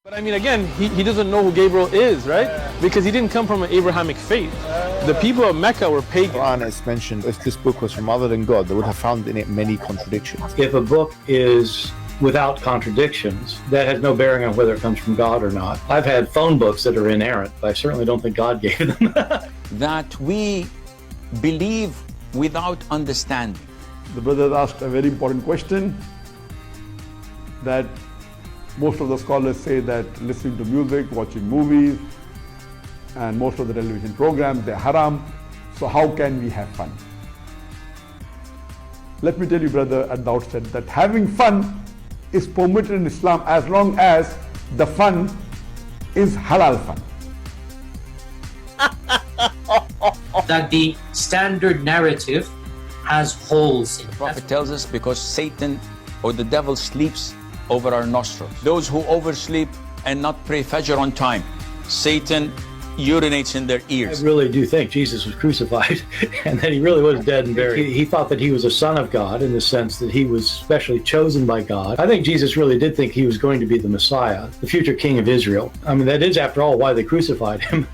But I mean, again, he doesn't know who Gabriel is, right? Because he didn't come from an Abrahamic faith. The people of Mecca were pagan. The Quran has mentioned if this book was from other than God, they would have found in it many contradictions. If a book is without contradictions, that has no bearing on whether it comes from God or not. I've had phone books that are inerrant, but I certainly don't think God gave them. That we believe without understanding. The brother asked a very important question that most of the scholars say that listening to music, watching movies, and most of the television programs, they're haram. So how can we have fun? Let me tell you, brother, at the outset that having fun is permitted in Islam as long as the fun is halal fun. That the standard narrative has holes in it. The Prophet tells us because Satan or the devil sleeps over our nostrils. Those who oversleep and not pray Fajr on time, Satan urinates in their ears. I really do think Jesus was crucified and that he really was dead and buried. He thought that he was a son of God in the sense that he was specially chosen by God. I think Jesus really did think he was going to be the Messiah, the future king of Israel. I mean, that is, after all, why they crucified him.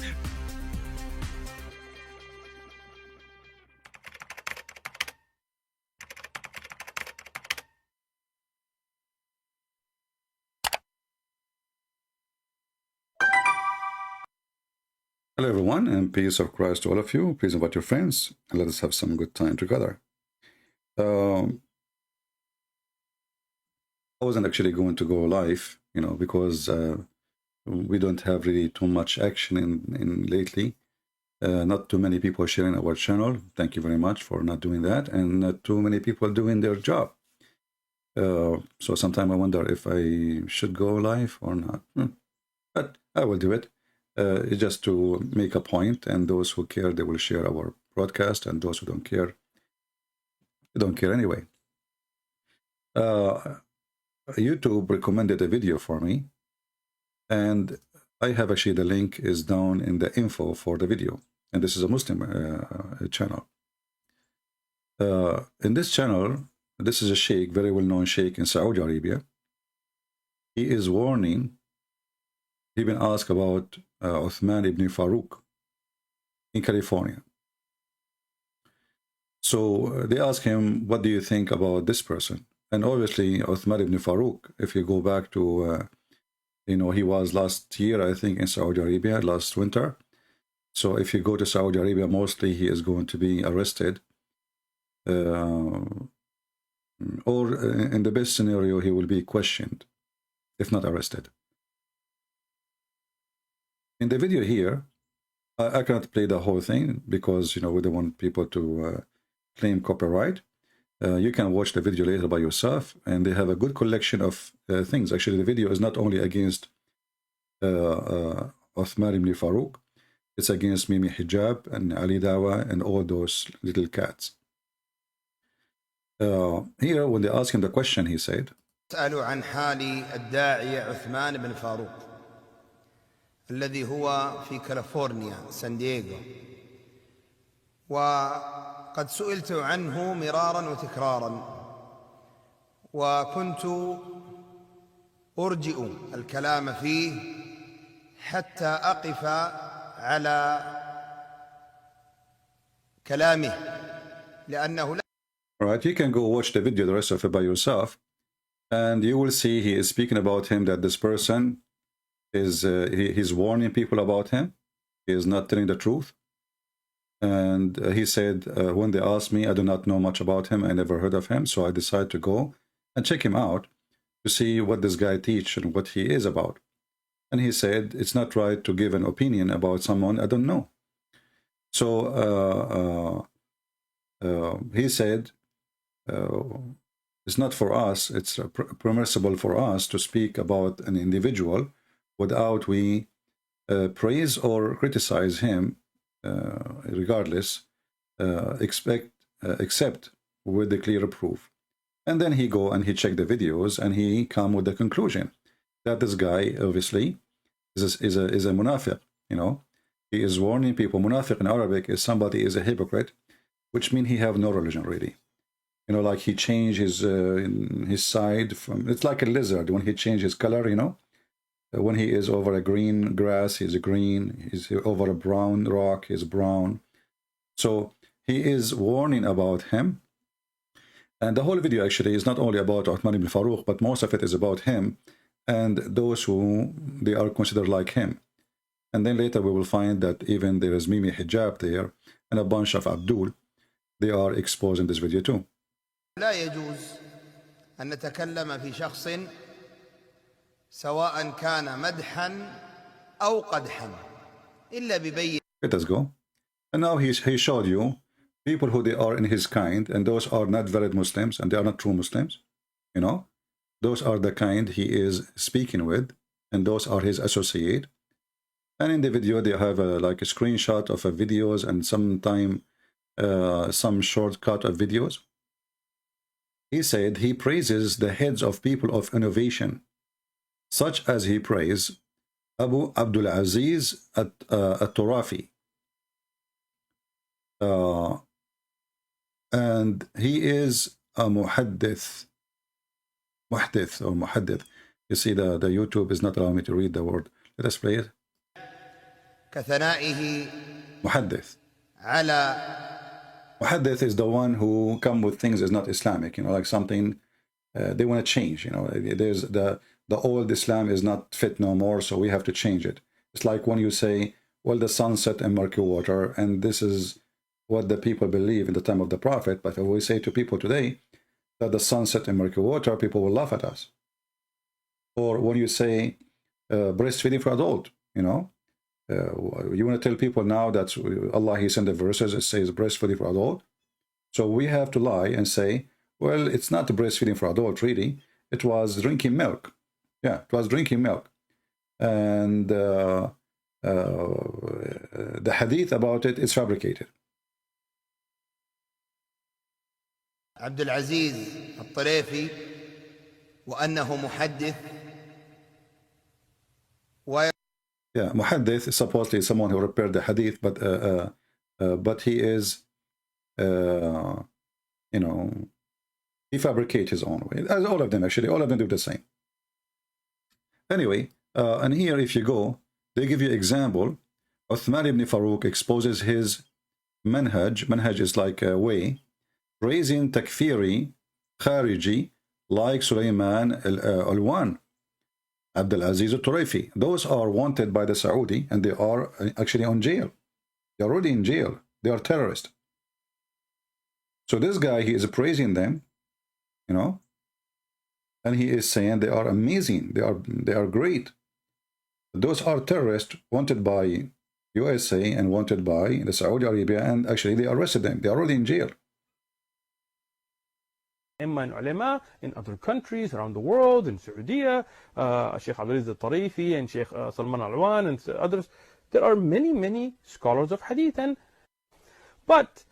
Hello everyone, and peace of Christ to all of you. Please invite your friends and let us have some good time together. I wasn't actually going to go live, because we don't have really too much action in lately. Not too many people sharing our channel. Thank you very much for not doing that, and not too many people doing their job. So sometimes I wonder if I should go live or not. But I will do it. It's just to make a point, and those who care, they will share our broadcast, and those who don't care, they don't care anyway. YouTube recommended a video for me, and I have actually, the link is down in the info for the video, and this is a Muslim channel. In this channel, this is a sheikh, very well-known sheikh in Saudi Arabia. He is warning. He been asked about Uthman ibn Farooq in California. So they ask him, what do you think about this person? And obviously Uthman ibn Farooq, if you go back to, he was last year, I think, in Saudi Arabia, last winter. So if you go to Saudi Arabia, mostly he is going to be arrested. Or in the best scenario, he will be questioned, if not arrested. In the video here, I cannot play the whole thing because, we don't want people to claim copyright. You can watch the video later by yourself, and they have a good collection of things. Actually, the video is not only against Uthman ibn Farooq, it's against Mimi Hijab and Ali Dawa and all those little cats. Here, when they ask him the question, he said, اسألوا عن حال الداعية عثمان بن فاروق الذي هو في كاليفورنيا سان دييغو، وقد سئلت عنه مرارا وتكرارا، وكنت أرجئ الكلام فيه حتى أقف على كلامه لأنه لا. All right, you can go watch the video, the rest of it by yourself, and you will see he is speaking about him, that this person is he's warning people about him. He is not telling the truth. And he said, when they asked me, I do not know much about him, I never heard of him, so I decided to go and check him out to see what this guy teaches and what he is about. And he said, it's not right to give an opinion about someone I don't know. So he said, it's not for us, it's permissible for us to speak about an individual without we praise or criticize him, regardless, except with the clear proof. And then he go and he check the videos, and he come with the conclusion that this guy obviously is a munafiq. He is warning people. Munafiq in Arabic is somebody is a hypocrite, which means he have no religion really. Like he changed his side from, it's like a lizard when he changed his color, When he is over a green grass, he's green. He's over a brown rock, he's brown. So he is warning about him. And the whole video actually is not only about Uthman ibn Farooq, but most of it is about him and those who they are considered like him. And then later we will find that even there is Mimi hijab there and a bunch of Abdur. They are exposed in this video too. لا يجوز أن نتكلم في شخص سواء كان مدحا أو قدحا إلا ببين. Let us go. And now he showed you people who they are in his kind, and those are not valid Muslims, and they are not true Muslims. You know, those are the kind he is speaking with, and those are his associate. And in the video they have like a screenshot of videos and some shortcut of videos. He said he praises the heads of people of innovation, such as he praised Abu Abdul Aziz at-Turafi. And he is a muhaddith or muhaddith. You see, the YouTube is not allowing me to read the word. Let us play it. كثنائه Muhaddith. على. Muhaddith is the one who come with things is not Islamic, you know, like something they want to change, you know. There's the old Islam is not fit no more, so we have to change it. It's like when you say, well, the sun set in murky water, and this is what the people believe in the time of the Prophet. But if we say to people today that the sun set in murky water, people will laugh at us. Or when you say breastfeeding for adult, you know, you want to tell people now that Allah, he sent the verses, it says breastfeeding for adult. So we have to lie and say, well, it's not breastfeeding for adult, really. It was drinking milk. Yeah, it was drinking milk. And the hadith about it is fabricated. عبد العزيز الطريفي وأنه محدث. Yeah, muhaddith is supposedly someone who repaired the hadith, but he is, you know, he fabricates his own way. As all of them, actually, all of them do the same. Anyway, and here, if you go, they give you example. Uthman ibn Farooq exposes his manhaj. Manhaj is like a way, raising takfiri, khariji, like Sulaiman al-Alwan, Abdul Aziz al-Turafi. Those are wanted by the Saudi, and they are actually on jail. They're already in jail. They are terrorists. So this guy, he is praising them, you know, and he is saying they are amazing. They are great. Those are terrorists wanted by USA and wanted by the Saudi Arabia, and actually they arrested them. They are already in jail. Imma and ulama in other countries around the world, in Saudi, Shaykh Abdur al-Tarifi and Shaykh Salman al-Alwan and others. There are many, many scholars of hadith. But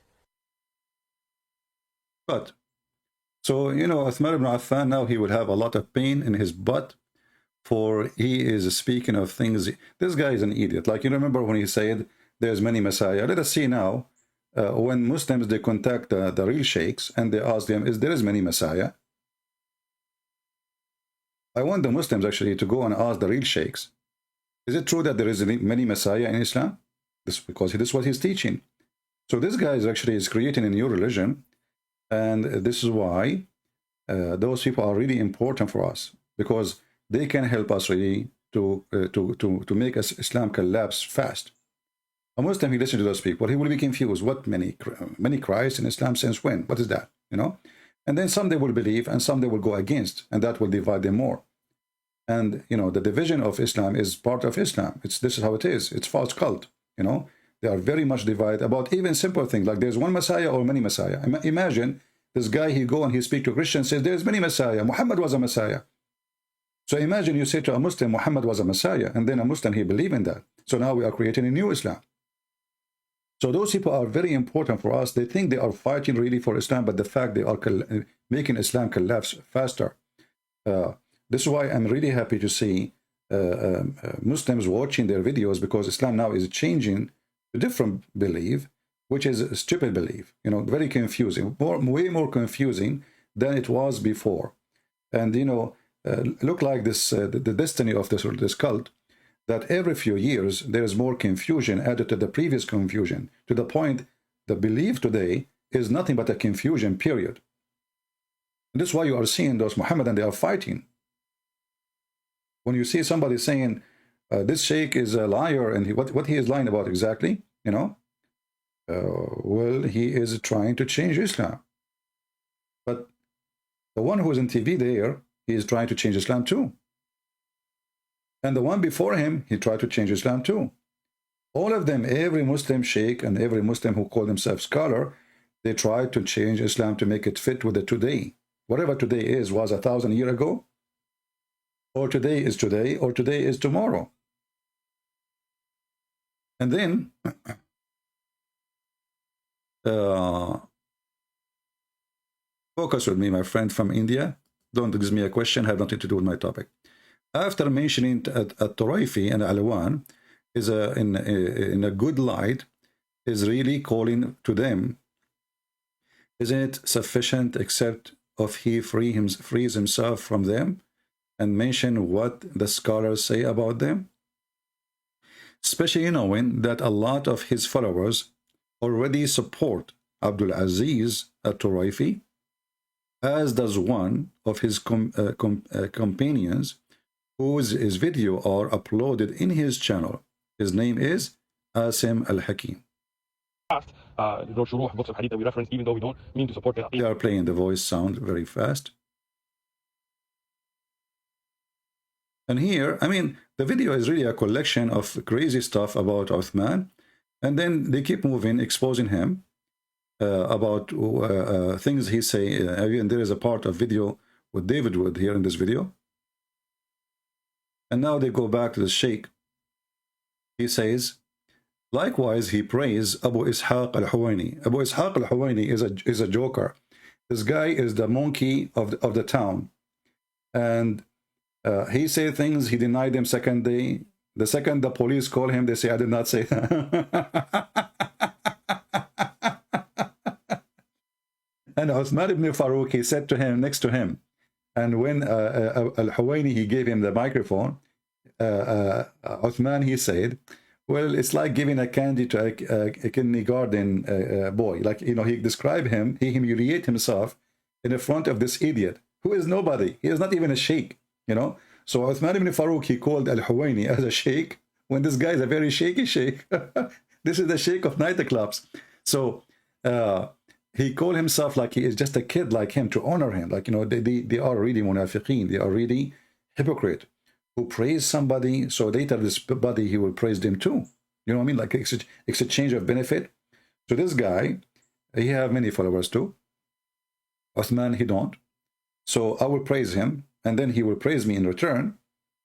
so, you know, Uthman ibn Affan, now he will have a lot of pain in his butt, for he is speaking of things. This guy is an idiot. Like, you remember when he said there's many messiah. Let us see now. When Muslims, they contact the real sheikhs and they ask them, is there many messiah? I want the Muslims actually to go and ask the real sheikhs, is it true that there is many messiah in Islam? Because this is what he's teaching. So this guy is creating a new religion, and this is why those people are really important for us, because they can help us really to make us Islam collapse fast. A Muslim, he listens to those people, he will be confused. What many Christ in Islam since when? What is that? You know? And then some they will believe and some they will go against, and that will divide them more. And, you know, the division of Islam is part of Islam. This is how it is. It's false cult, you know. They are very much divided about even simple things, like there's one Messiah or many Messiah. Imagine this guy, he go and he speak to Christians, says there's many Messiah. Muhammad was a Messiah. So imagine you say to a Muslim, Muhammad was a Messiah, and then a Muslim, he believe in that. So now we are creating a new Islam. So those people are very important for us. They think they are fighting really for Islam, but the fact they are making Islam collapse faster. This is why I'm really happy to see Muslims watching their videos, because Islam now is changing a different belief, which is a stupid belief. You know, very confusing, way more confusing than it was before. And, you know, look like this, the destiny of this cult, that every few years there is more confusion added to the previous confusion, to the point the belief today is nothing but a confusion, period. And this is why you are seeing those Muhammadan, they are fighting. When you see somebody saying, this Shaykh is a liar, and what he is lying about exactly, you know, well, he is trying to change Islam. But the one who is on TV there, he is trying to change Islam too. And the one before him, he tried to change Islam too. All of them, every Muslim Shaykh and every Muslim who call themselves scholar, they tried to change Islam to make it fit with the today. Whatever today is was 1,000 years ago, or today is today, or today is tomorrow. And then focus with me, my friend from India. Don't give me a question, have nothing to do with my topic. After mentioning At-Turaifi and Alwan is in a good light, is really calling to them, isn't it sufficient except if he frees himself from them and mention what the scholars say about them? Especially knowing that a lot of his followers already support Abdul Aziz At-Turaifi, as does one of his companions whose video are uploaded in his channel. His name is Asim Al-Hakim. We reference, even though we don't mean to support They are playing the voice sound very fast. And here, I mean, the video is really a collection of crazy stuff about Uthman, and then they keep moving, exposing him about things he say. Again, there is a part of video with David Wood here in this video. And now they go back to the Shaykh. He says, likewise, he praised Abu Ishaq al-Huwaini. Abu Ishaq al-Huwaini is a joker. This guy is the monkey of the town. And he said things, he denied them second day. The second the police call him, they say, I did not say that. And Uthman ibn Farooq, he said to him, next to him, and when al-Huwaini, he gave him the microphone, Uthman, he said, well, it's like giving a candy to a kindergarten boy. Like, you know, he described him, he humiliated himself in the front of this idiot, who is nobody. He is not even a sheikh, you know. So Uthman ibn Farooq, he called al-Huwaini as a sheikh, when this guy is a very shaky sheikh. This is the sheikh of nightclubs. So he called himself like he is just a kid like him, to honor him. Like, you know, they are really munafiqeen. They are really hypocrite who praise somebody, so later this body, he will praise them too. You know what I mean? Like exchange of benefit. So this guy, he have many followers too. Uthman, he don't. So I will praise him, and then he will praise me in return,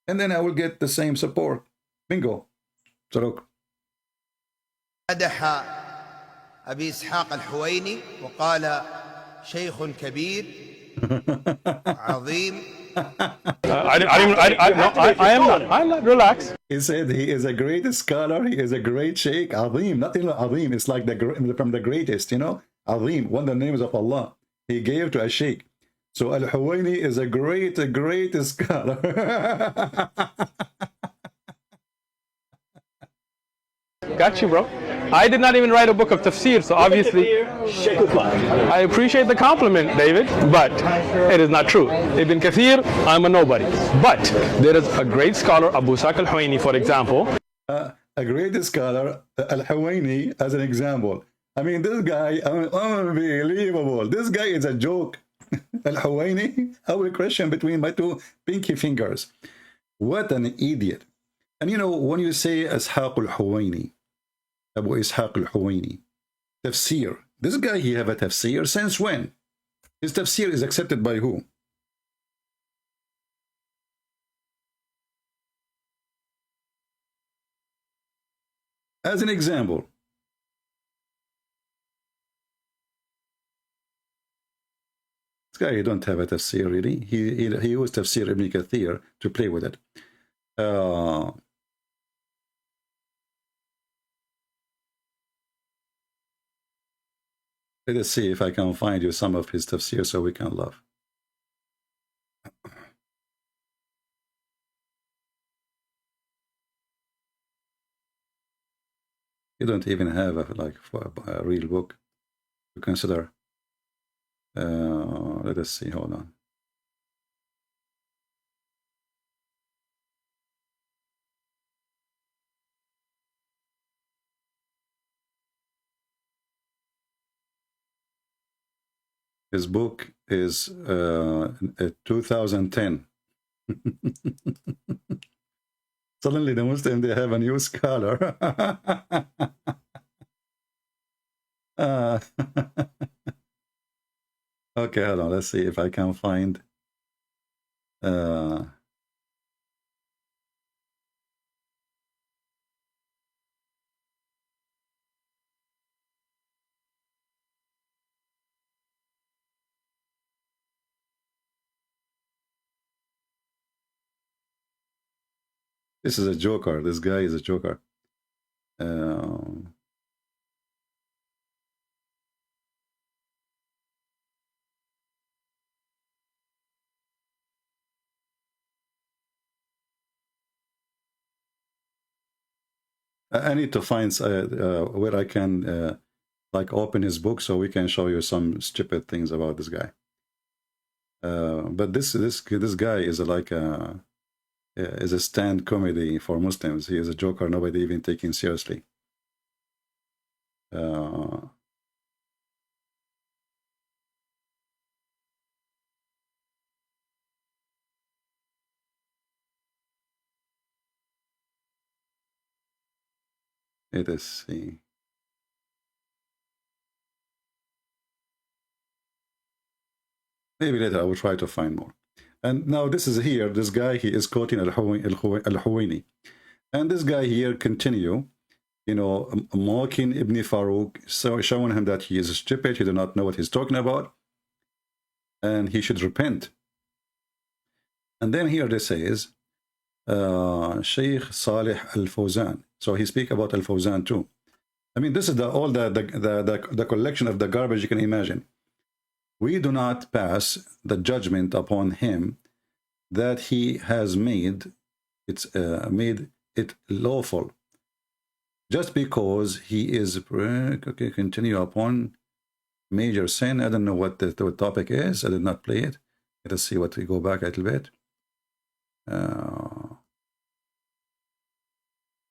and then I will get the same support. Bingo. Farooq. مدح أبي إسحاق الحويني وقال شيخ كبير عظيم. I'm not. Relax. He said he is a great scholar, he is a great sheikh, Azim, not even Azim, it's like from the greatest, you know, Azim, one of the names of Allah, he gave to a sheikh. So Al-Huwaini is a great scholar. Got you, bro. I did not even write a book of tafsir, so obviously I appreciate the compliment, David, but it is not true. Ibn Kathir, I'm a nobody. But there is a great scholar, Abu Ishaq al-Huwaini, for example. A great scholar, Al-Huwaini, as an example. I mean, this guy, unbelievable. This guy is a joke. Al-Huwaini, I will crush him between my two pinky fingers. What an idiot. And you know, when you say Ishaq al-Huwaini, Abu Ishaq al-Huwaini, tafsir. This guy, he have a tafsir since when? His tafsir is accepted by who? As an example, this guy, he don't have a tafsir really. He used tafsir Ibn Kathir to play with it. Let us see if I can find you some of his tafsir so we can laugh. You don't even have a real book to consider. Let us see. Hold on. His book is 2010. Suddenly the Muslim, they have a new scholar. Okay, hold on. Let's see if I can find. This is a joker. This guy is a joker. I need to find where I can like open his book so we can show you some stupid things about this guy. But this guy is like is a stand comedy for Muslims. He is a joker. Nobody even taking seriously. Let us see. Maybe later I will try to find more. And now this is here, this guy, he is quoting Al-Huwaini. And this guy here continue, you know, mocking Ibn Farooq, so showing him that he is stupid, he does not know what he's talking about, and he should repent. And then here this says, Shaykh Salih Al-Fawzan. So he speak about Al-Fawzan too. I mean, this is all the collection of the garbage you can imagine. We do not pass the judgment upon him that he has made it lawful, just because he is okay. Continue upon major sin. I don't know what the topic is. I did not play it. Let us see what we go back a little bit.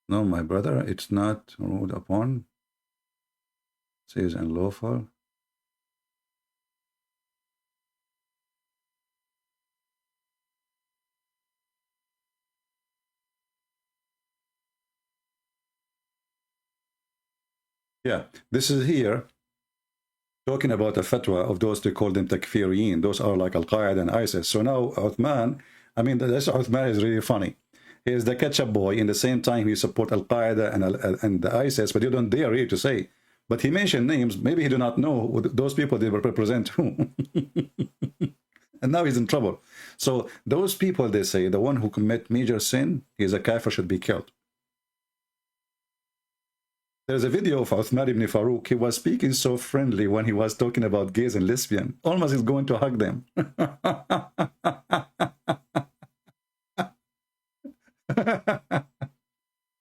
No, my brother, it's not ruled upon. It says unlawful. Yeah, this is here talking about a fatwa of those they call them takfiriyin. Those are like Al-Qaeda and ISIS. So now Uthman, I mean, this Uthman is really funny. He is the ketchup boy. In the same time, he support Al-Qaeda and the ISIS, but you don't dare really to say. But he mentioned names. Maybe he do not know those people they represent who. And now he's in trouble. So those people, they say, the one who commit major sin, he is a kafir, should be killed. There's a video of Uthman ibn Farooq. He was speaking so friendly when he was talking about gays and lesbians. Almost he's going to hug them.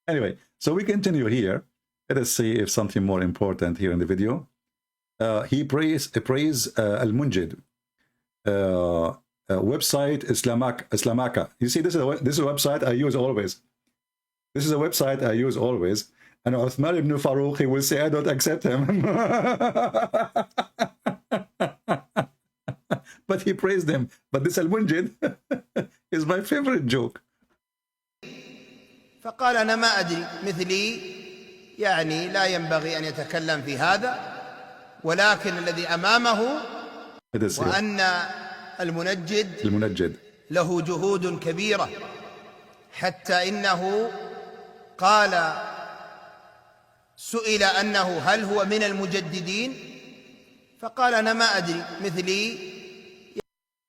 Anyway, so we continue here. Let us see if something more important here in the video. He praised Al-Munjid website Islamaka. You see, this is a website I use always. This is a website I use always. And Uthman ibn Farooq, he will say, I don't accept him. But he praised him. But this Al-Munjid is my favorite joke. فقال أنا ما أدري مثلي يعني لا ينبغي أن يتكلم في هذا ولكن الذي أمامه وأن المنجد له جهود كبيرة حتى إنه قال سئل أنه هل هو من المجددين فقال أنا ما أدري مثلي.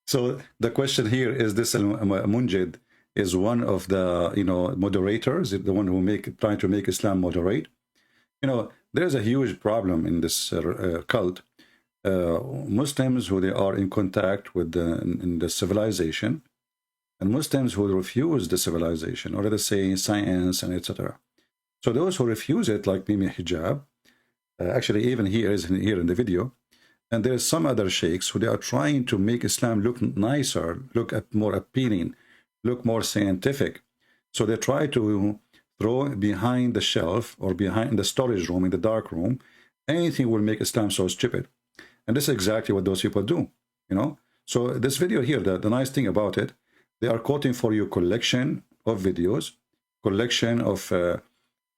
So the question here is, this Munjid is one of the moderators, the one who trying to make Islam moderate. There's a huge problem in this cult. Muslims who they are in contact with in the civilization, and Muslims who refuse the civilization, or let us say science and etc. So those who refuse it, like Mimi Hijab, actually even here in the video, and there's some other sheikhs who they are trying to make Islam look nicer, look more appealing, look more scientific. So they try to throw behind the shelf or behind the storage room in the dark room, anything will make Islam so stupid. And this is exactly what those people do, you know. So this video here, the nice thing about it, they are quoting for you collection of videos, collection of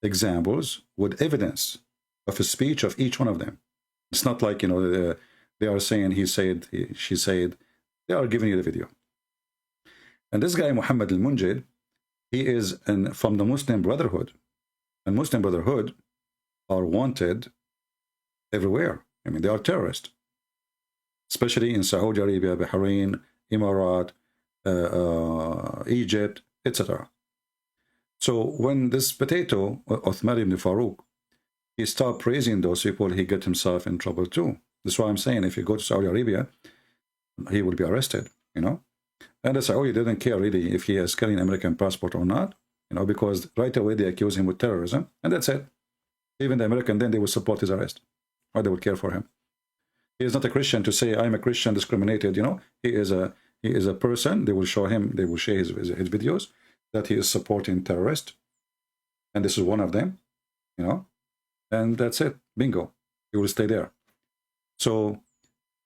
examples with evidence of a speech of each one of them. It's not like, you know, they are saying he said, she said. They are giving you the video. And this guy, Muhammad al-Munjid, he is from the Muslim Brotherhood. And Muslim Brotherhood are wanted everywhere. I mean, they are terrorists, especially in Saudi Arabia, Bahrain, Emirat, Egypt, etc. So when this potato, Uthman ibn Farooq, he stopped praising those people, he got himself in trouble too. That's why I'm saying if you go to Saudi Arabia, he will be arrested, you know. And the Saudi didn't care really if he is carrying an American passport or not, you know, because right away they accuse him with terrorism, and that's it. Even the American, then they will support his arrest, or they will care for him. He is not a Christian to say I'm a Christian discriminated, you know. He is a person. They will show him, they will share his videos that he is supporting terrorists, and this is one of them, you know. And that's it, bingo. He will stay there. So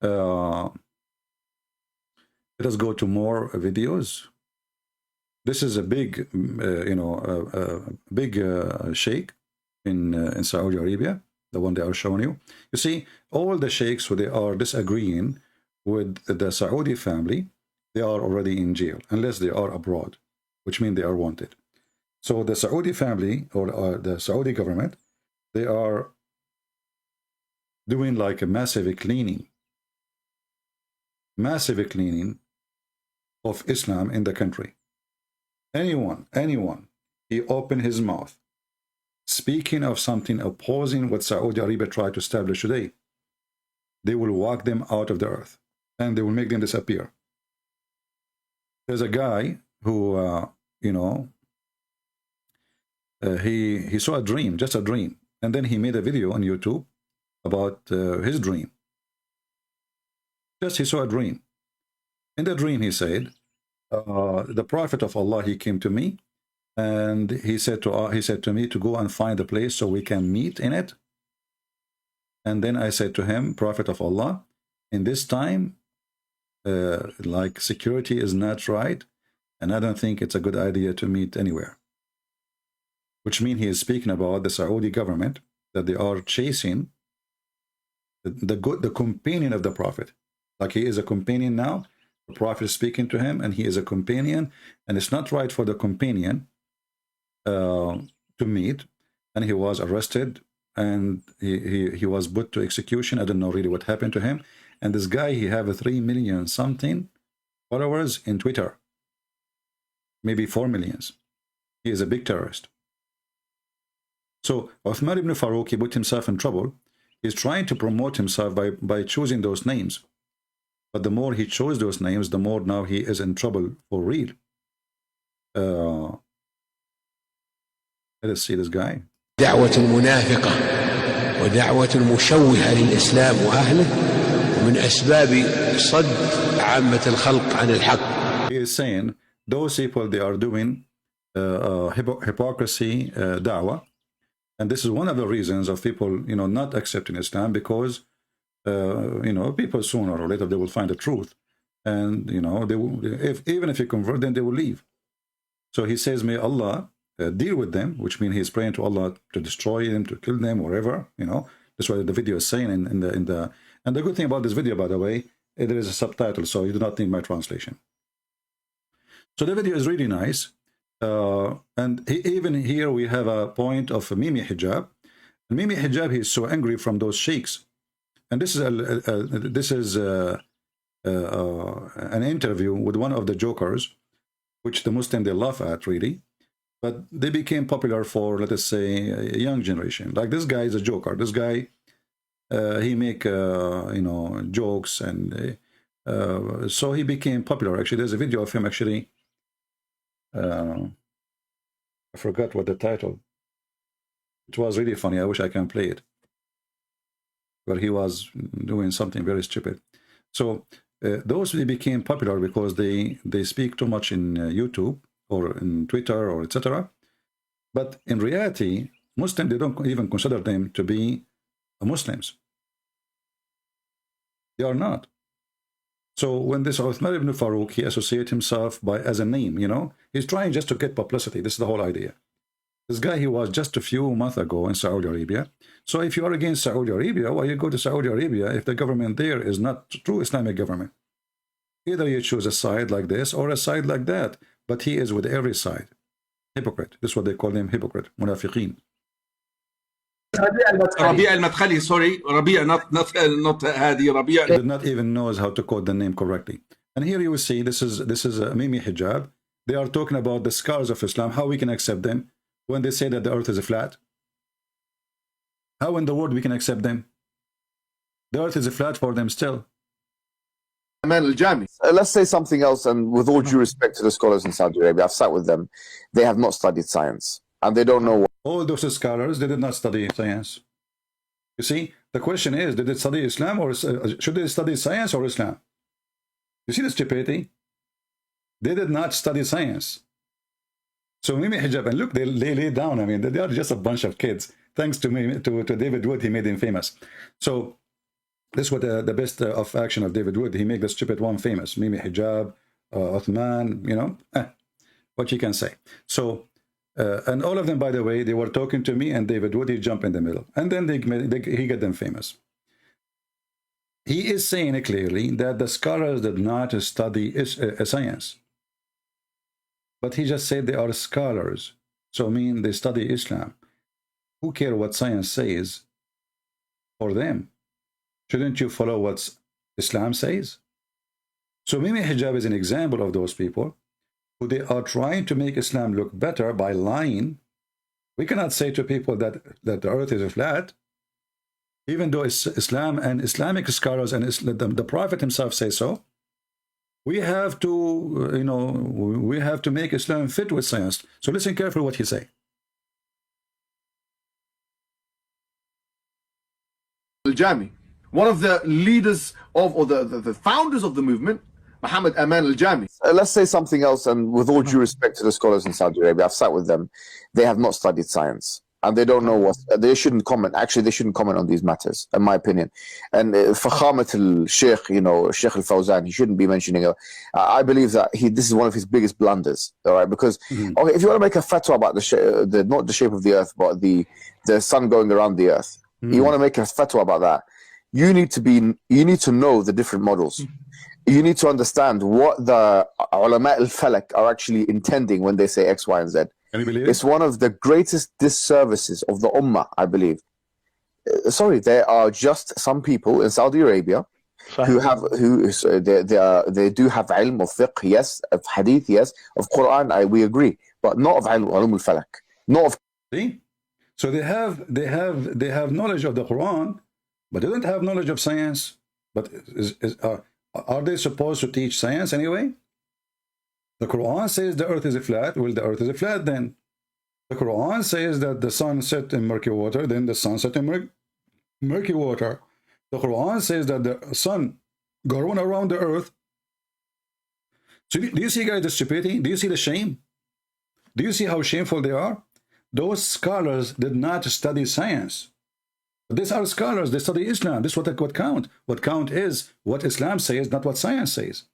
let us go to more videos. This is a big, you know, big sheikh in Saudi Arabia, the one they are showing you. You see, all the sheikhs who they are disagreeing with the Saudi family, they are already in jail, unless they are abroad, which means they are wanted. So the Saudi family or the Saudi government, they are doing like a massive cleaning of Islam in the country. Anyone, he opened his mouth speaking of something opposing what Saudi Arabia tried to establish today, they will walk them out of the earth and they will make them disappear. There's a guy who, you know, he saw a dream, just a dream, and then he made a video on YouTube about his dream. Just he saw a dream. In the dream, he said, the Prophet of Allah, he came to me, and he said to me to go and find a place so we can meet in it. And then I said to him, Prophet of Allah, in this time, like security is not right, and I don't think it's a good idea to meet anywhere. Which means he is speaking about the Saudi government, that they are chasing the companion of the Prophet. Like he is a companion now, the Prophet is speaking to him, and he is a companion, and it's not right for the companion to meet. And he was arrested, and he was put to execution. I don't know really what happened to him. And this guy, he have 3 million something followers in Twitter, maybe 4 million. He is a big terrorist. So Uthman ibn Farooq, he put himself in trouble. He's trying to promote himself by choosing those names. But the more he chose those names, the more now he is in trouble for real. Let us see this guy. دعوة المنافقة ودعوة المشوهة للإسلام وأهله ومن أسباب صد عامة الخلق عن الحق. He is saying those people, they are doing hypocrisy da'wah. And this is one of the reasons of people, you know, not accepting Islam, because, you know, people sooner or later, they will find the truth. And, you know, they will, even if you convert them, they will leave. So he says, may Allah deal with them, which means he's praying to Allah to destroy them, to kill them, whatever, you know. That's what the video is saying and the good thing about this video, by the way, there is a subtitle, so you do not need my translation. So the video is really nice. And even here we have a point of Mimi Hijab. And Mimi Hijab, he is so angry from those sheikhs. And this is an interview with one of the jokers, which the Muslim, they laugh at really. But they became popular for, let us say, a young generation. Like this guy is a joker. This guy, he make, you know, jokes. And so he became popular. Actually, there's a video of him actually. I forgot what the title. It was really funny. I wish I can play it. Where he was doing something very stupid. So those they became popular because they speak too much in YouTube or in Twitter or etc. But in reality, Muslims, they don't even consider them to be Muslims. They are not. So when this Uthman ibn Farooq, he associates himself as a name, you know, he's trying just to get publicity. This is the whole idea. This guy, he was just a few months ago in Saudi Arabia. So if you are against Saudi Arabia, why you go to Saudi Arabia if the government there is not true Islamic government? Either you choose a side like this or a side like that, but he is with every side. Hypocrite. This is what they call them, hypocrite, munafiqeen. Rabia al-Madkhali, sorry, Rabia, not Hadi, Rabia. Did not even knows how to quote the name correctly. And here you will see this is Mimi hijab. They are talking about the scars of Islam, how we can accept them when they say that the earth is flat. How in the world we can accept them? The earth is flat for them still. Let's say something else, and with all due respect to the scholars in Saudi Arabia, I've sat with them. They have not studied science, and they don't know what. All those scholars, they did not study science. You see, the question is, did they study Islam or should they study science or Islam? You see the stupidity? They did not study science. So Mimi hijab, and look, they lay down. I mean, they are just a bunch of kids. Thanks to David Wood, he made him famous. So this was the best of action of David Wood. He made the stupid one famous. Mimi hijab, Uthman, you know, what you can say. So, and all of them, by the way, they were talking to me and David Wood, he jumped in the middle. And then he got them famous. He is saying clearly that the scholars did not study science. But he just said they are scholars. So I mean, they study Islam. Who care what science says for them? Shouldn't you follow what Islam says? So Mimi hijab is an example of those people who they are trying to make Islam look better by lying. We cannot say to people that the earth is flat, even though Islam and Islamic scholars and the Prophet himself say so. We have to, you know, we have to make Islam fit with science. So listen carefully what he say. Al-Jami, one of the leaders of, or the founders of the movement, Muhammad Aman al-Jami. Let's say something else, and with all due respect to the scholars in Saudi Arabia, I've sat with them. They have not studied science, and they don't know what. They shouldn't comment. Actually, they shouldn't comment on these matters, in my opinion. And Fakhamat al-Shaykh, you know, Shaykh al-Fawzan, he shouldn't be mentioning it. I believe that this is one of his biggest blunders. All right, because okay, if you want to make a fatwa about not the shape of the earth, but the sun going around the earth, you want to make a fatwa about that. You need to know the different models. You need to understand what the ulama al-falak are actually intending when they say X, Y, and Z. Can you believe it? It's one of the greatest disservices of the ummah, I believe. Sorry, there are just some people in Saudi Arabia they do have ilm of fiqh, yes, of hadith, yes, of Quran, we agree, but not of ilm al-falak, not of. See? So they have knowledge of the Quran, but they don't have knowledge of science. But are they supposed to teach science anyway? The Quran says the earth is flat. Well, the earth is flat then. The Quran says that the sun set in murky water, then the sun set in murky water. The Quran says that the sun going around the earth. So do you see, guys, the stupidity? Do you see the shame? Do you see how shameful they are? Those scholars did not study science. These are scholars, they study Islam. This is what count. What count is what Islam says, not what science says.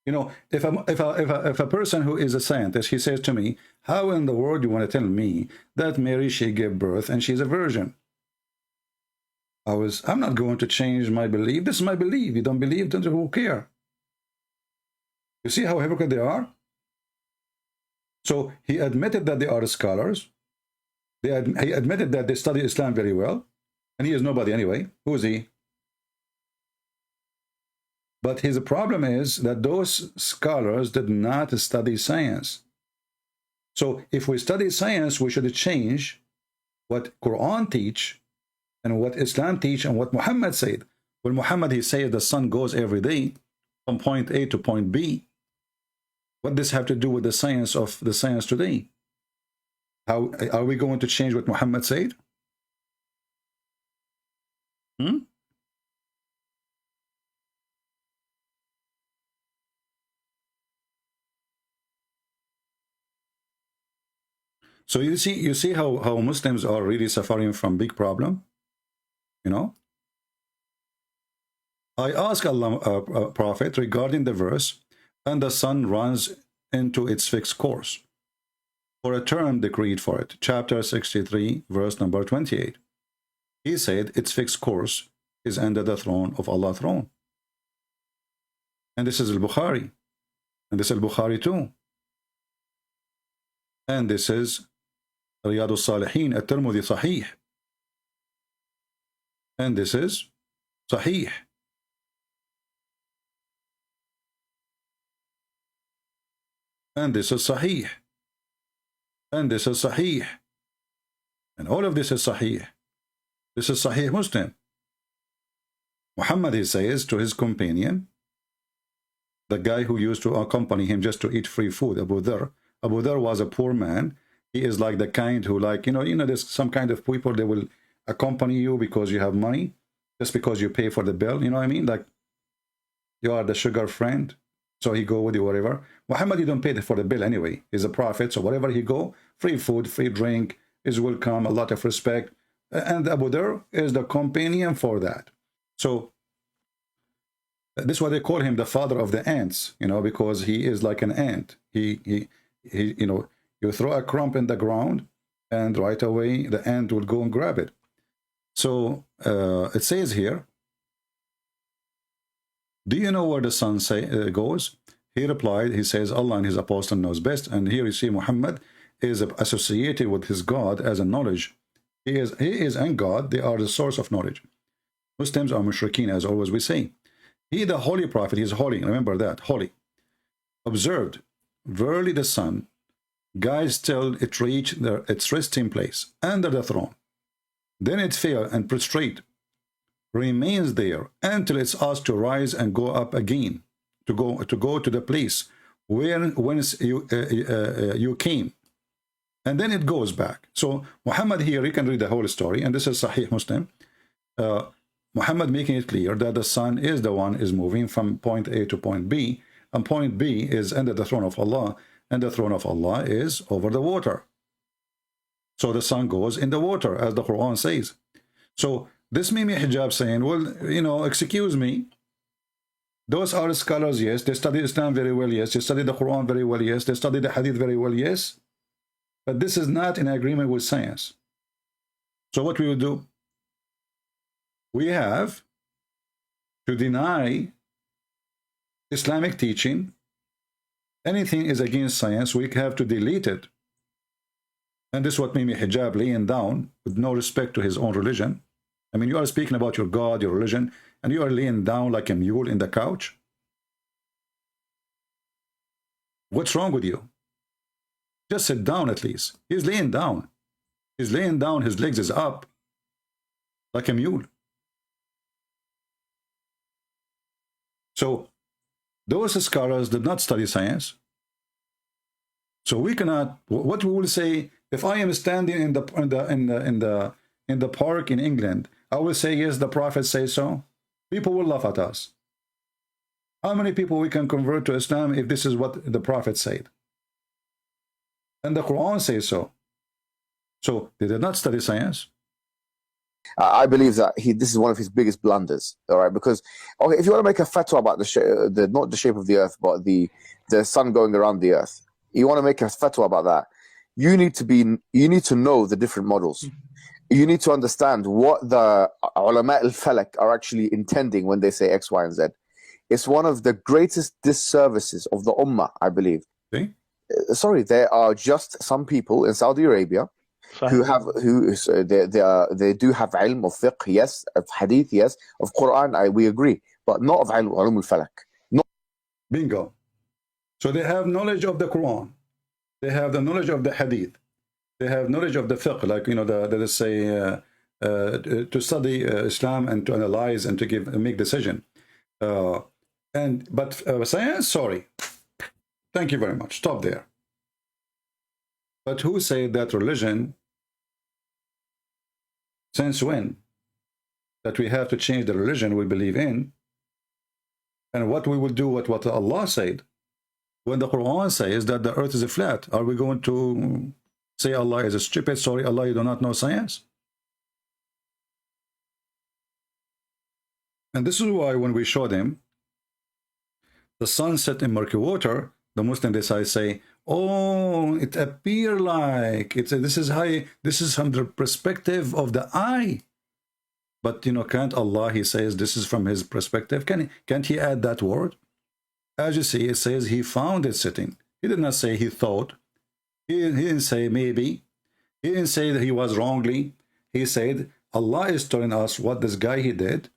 You know, if a person who is a scientist, he says to me, how in the world do you want to tell me that Mary, she gave birth and she's a virgin? I'm not going to change my belief. This is my belief. You don't believe, then who care? You see how hypocrite they are? So he admitted that they are scholars. He admitted that they study Islam very well. And he is nobody anyway. Who is he? But his problem is that those scholars did not study science. So if we study science, we should change what Quran teach and what Islam teach and what Muhammad said. Well, Muhammad, he said the sun goes every day from point A to point B. What does this have to do with the science today? How are we going to change what Muhammad said? Hmm? So you see how Muslims are really suffering from big problem, you know. I ask Allah, Prophet, regarding the verse, and the sun runs into its fixed course, for a term decreed for it. Chapter 63, verse number 28. He said its fixed course is under the throne of Allah's throne. And this is al-Bukhari. And this is al-Bukhari too. And this is Riyadh al-Salihin, at-Tirmidhi Sahih. And this is Sahih. And this is Sahih. And this is Sahih. And all of this is Sahih. This is Sahih Muslim. Muhammad, he says to his companion, the guy who used to accompany him just to eat free food, Abu Dhar. Abu Dhar was a poor man. He is like the kind who, like, you know, there's some kind of people, they will accompany you because you have money, just because you pay for the bill, you know what I mean? Like, you are the sugar friend, so he go with you wherever. Muhammad, you don't pay for the bill anyway. He's a prophet, so wherever he go, free food, free drink, is welcome, a lot of respect. And Abu Dhar is the companion for that. So this is why they call him the father of the ants, you know, because he is like an ant. He you know, you throw a crumb in the ground and right away the ant will go and grab it. So it says here, do you know where the sun goes? He replied, he says, Allah and his apostle knows best. And here you see Muhammad is associated with his God as a knowledge. He is and God, they are the source of knowledge. Muslims are mushrikeen, as always we say. He, the holy prophet, he is holy. Remember that, holy. Observed, verily the sun guides till it reach its resting place under the throne. Then it fell and prostrate, remains there until it's asked to rise and go up again, to go to the place whence you came. And then it goes back. So Muhammad here, you can read the whole story, and this is Sahih Muslim. Muhammad making it clear that the sun is the one is moving from point A to point B, and point B is under the throne of Allah, and the throne of Allah is over the water. So the sun goes in the water, as the Quran says. So this Mimi Hijab saying, well, you know, excuse me, those are scholars, yes, they study Islam very well, yes, they study the Quran very well, yes, they study the Hadith very well, yes, but this is not in agreement with science. So what we will do? We have to deny Islamic teaching. Anything is against science, we have to delete it. And this is what Mimi Hijab laying down with no respect to his own religion. I mean, you are speaking about your God, your religion, and you are laying down like a mule in the couch. What's wrong with you? Just sit down at least. He's laying down. He's laying down, his legs is up like a mule. So those scholars did not study science. So we cannot. What we will say, if I am standing in the park in England, I will say yes, the Prophet says so. People will laugh at us. How many people we can convert to Islam if this is what the Prophet said? And the Quran says so. So they did not study science. I believe that this is one of his biggest blunders. All right, because okay, if you want to make a fatwa about the not the shape of the earth, but the sun going around the earth, you want to make a fatwa about that. You need to know the different models. You need to understand what the ulama al-falak are actually intending when they say X, Y, and Z. It's one of the greatest disservices of the ummah, I believe. Okay. Sorry, there are just some people in Saudi Arabia they do have ilm of fiqh, yes, of hadith, yes, of Quran, we agree, but not of ilm al-falak. Bingo. So they have knowledge of the Quran, they have the knowledge of the hadith, they have knowledge of the fiqh, like, you know, they say to study Islam and to analyze and to make decision. But science, sorry, thank you very much, stop there. But who said that religion, since when? that we have to change the religion we believe in, and what we will do, what Allah said. When the Quran says that the earth is flat, are we going to say Allah is a stupid? Sorry, Allah, you do not know science? And this is why when we show them the sun set in murky water, the Muslim decide say, oh, it appear like this is from the perspective of the eye. But you know, can't Allah, he says this is from his perspective. Can't he add that word? As you see, it says he found it sitting. He did not say he thought. He didn't say maybe. He didn't say that he was wrongly. He said Allah is telling us what this guy he did,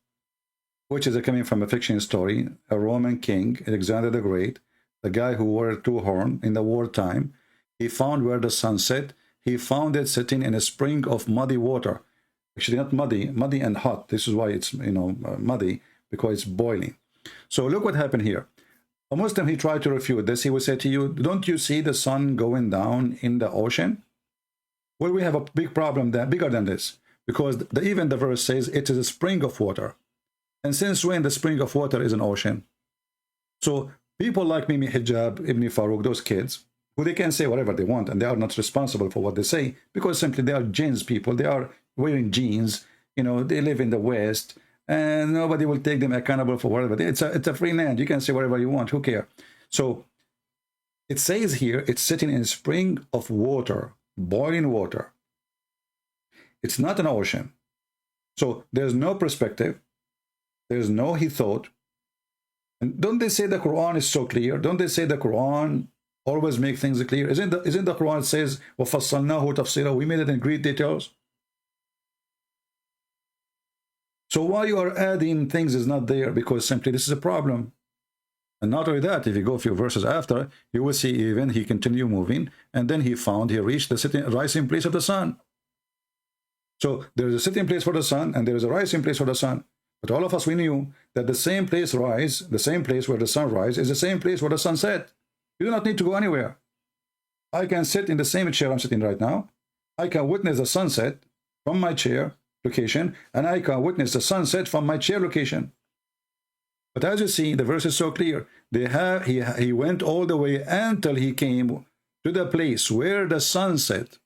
which is coming from a fiction story, a Roman king, Alexander the Great, the guy who wore a two-horn in the wartime. He found where the sun set. He found it sitting in a spring of muddy water. Actually, not muddy and hot. This is why it's, you know, muddy, because it's boiling. So look what happened here. A Muslim, he tried to refute this. He would say to you, don't you see the sun going down in the ocean? Well, we have a big problem there, bigger than this, because even the verse says it is a spring of water. And since when the spring of water is an ocean? So people like Mimi Hijab, Ibn Farooq, those kids, who they can say whatever they want, and they are not responsible for what they say, because simply they are jeans people. They are wearing jeans, you know, they live in the West, and nobody will take them accountable for whatever. It's a free land. You can say whatever you want. Who cares? So it says here, it's sitting in a spring of water, boiling water. It's not an ocean. So there's no perspective. There's no he thought. And don't they say the Quran is so clear? Don't they say the Quran always make things clear? Isn't the Quran says, وَفَصَّلْنَاهُ تَفْصِيلًا, we made it in great details? So why you are adding things is not there? Because simply this is a problem. And not only that, if you go a few verses after, you will see even he continued moving, and then he reached the rising place of the sun. So there is a sitting place for the sun, and there is a rising place for the sun. But all of us, we knew that the same place the same place where the sun rises, is the same place where the sun set. You do not need to go anywhere. I can sit in the same chair I'm sitting right now. I can witness the sunset from my chair location, and I can witness the sunset from my chair location. But as you see, the verse is so clear. He went all the way until he came to the place where the sun set.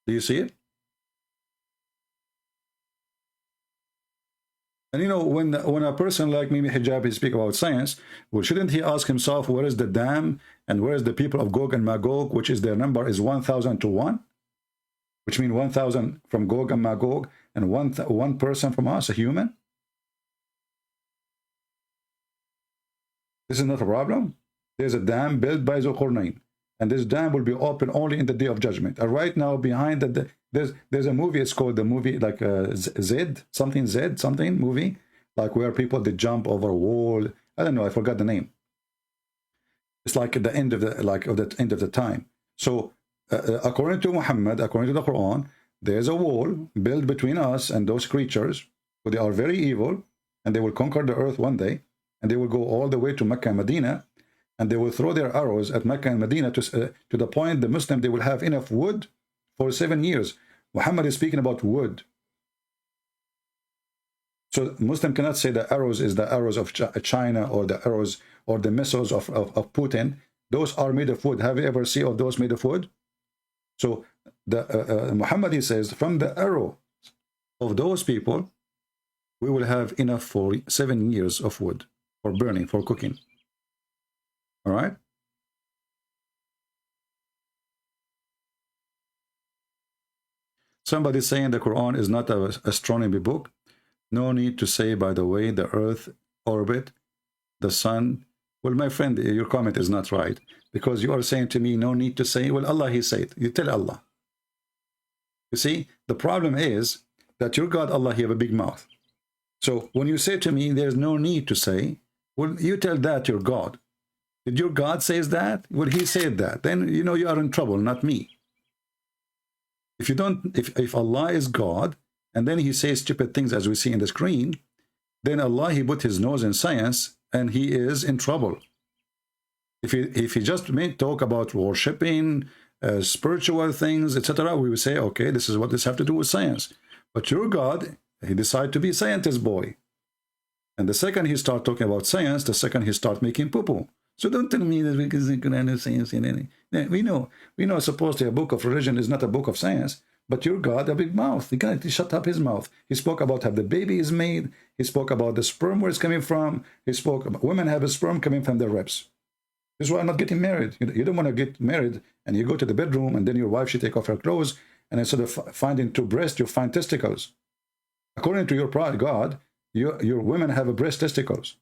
Do you see it? And you know, when a person like Mimi Hijab speak about science, well, shouldn't he ask himself, where is the dam and where is the people of Gog and Magog, which is their number is 1,000 to 1, which means 1,000 from Gog and Magog and one person from us, a human? This is not a problem. There's a dam built by Zulqarnain, and this dam will be open only in the day of judgment. And right now, behind there's a movie. It's called the movie like Z something movie, like where people they jump over a wall. I don't know. I forgot the name. It's like at the end of the end of the time. So according to Muhammad, according to the Quran, there's a wall built between us and those creatures, who they are very evil, and they will conquer the earth one day, and they will go all the way to Mecca and Medina, and they will throw their arrows at Mecca and Medina to the point the Muslim they will have enough wood for 7 years. Muhammad is speaking about wood. So Muslim cannot say the arrows is the arrows of China or the arrows or the missiles of Putin. Those are made of wood. Have you ever seen of those made of wood? So Muhammad, he says, from the arrow of those people, we will have enough for 7 years of wood for burning, for cooking. All right? Somebody saying the Quran is not an astronomy book. No need to say, by the way, the earth orbit, the sun. Well, my friend, your comment is not right, because you are saying to me, no need to say, well, Allah, he said. You tell Allah. You see, the problem is that your God, Allah, he have a big mouth. So when you say to me, there's no need to say, well, you tell that your God. Did your God says that? Well, he said that. Then, you know, you are in trouble, not me. If you don't, if Allah is God, and then he says stupid things as we see in the screen, then Allah, he put his nose in science, and he is in trouble. If he just talk about worshiping, spiritual things, etc., we would say, okay, this is what this have to do with science. But your God, he decided to be a scientist boy. And the second he start talking about science, the second he start making poo-poo. So don't tell me that because the Quran is science in any. We know supposedly a book of religion is not a book of science, but your God, a big mouth. He can't shut up his mouth. He spoke about how the baby is made. He spoke about the sperm where it's coming from. He spoke about women have a sperm coming from their ribs. This is why I'm not getting married. You don't want to get married and you go to the bedroom and then your wife, she take off her clothes and instead of finding two breasts, you find testicles. According to your God, your women have a breast testicles.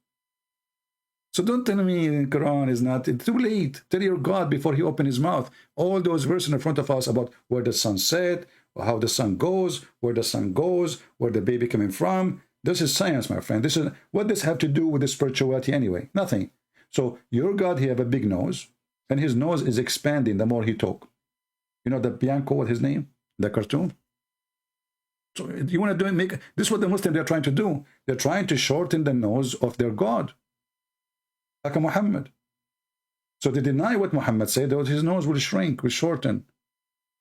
So don't tell me the Quran is not, it's too late. Tell your God before he open his mouth. All those verses in front of us about where the sun set, how the sun goes, where the sun goes, where the baby coming from. This is science, my friend. This is what does have to do with the spirituality anyway? Nothing. So your God, he have a big nose, and his nose is expanding the more he talk. You know the Bianco, what his name? The cartoon? So you want to make this is what the Muslims they're trying to do. They're trying to shorten the nose of their God. Like a Muhammad. So they deny what Muhammad said, that his nose will shrink, will shorten.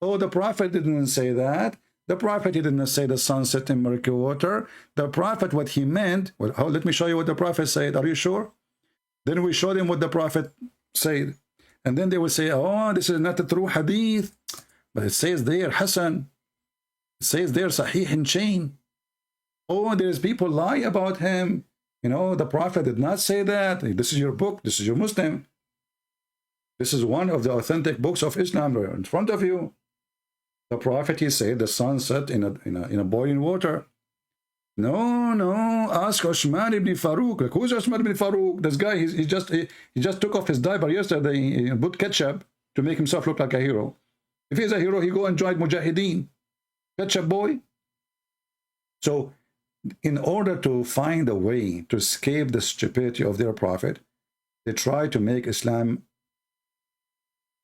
Oh, the Prophet didn't say that. The Prophet didn't say the sun set in murky water. The Prophet, what he meant, well, let me show you what the Prophet said. Are you sure? Then we showed him what the Prophet said. And then they will say, oh, this is not a true hadith. But it says there, Hassan. It says there, Sahih in chain. Oh, there's people lie about him. You know, the Prophet did not say that. This is your book. This is your Muslim. This is one of the authentic books of Islam right in front of you. The Prophet, he said, the sun set in a boiling water. No, ask Uthman ibn Farooq. Like, who's Uthman ibn Farooq? This guy, he just took off his diaper yesterday. He put ketchup to make himself look like a hero. If he's a hero, he go and join Mujahideen. Ketchup boy. So, in order to find a way to escape the stupidity of their prophet, they try to make Islam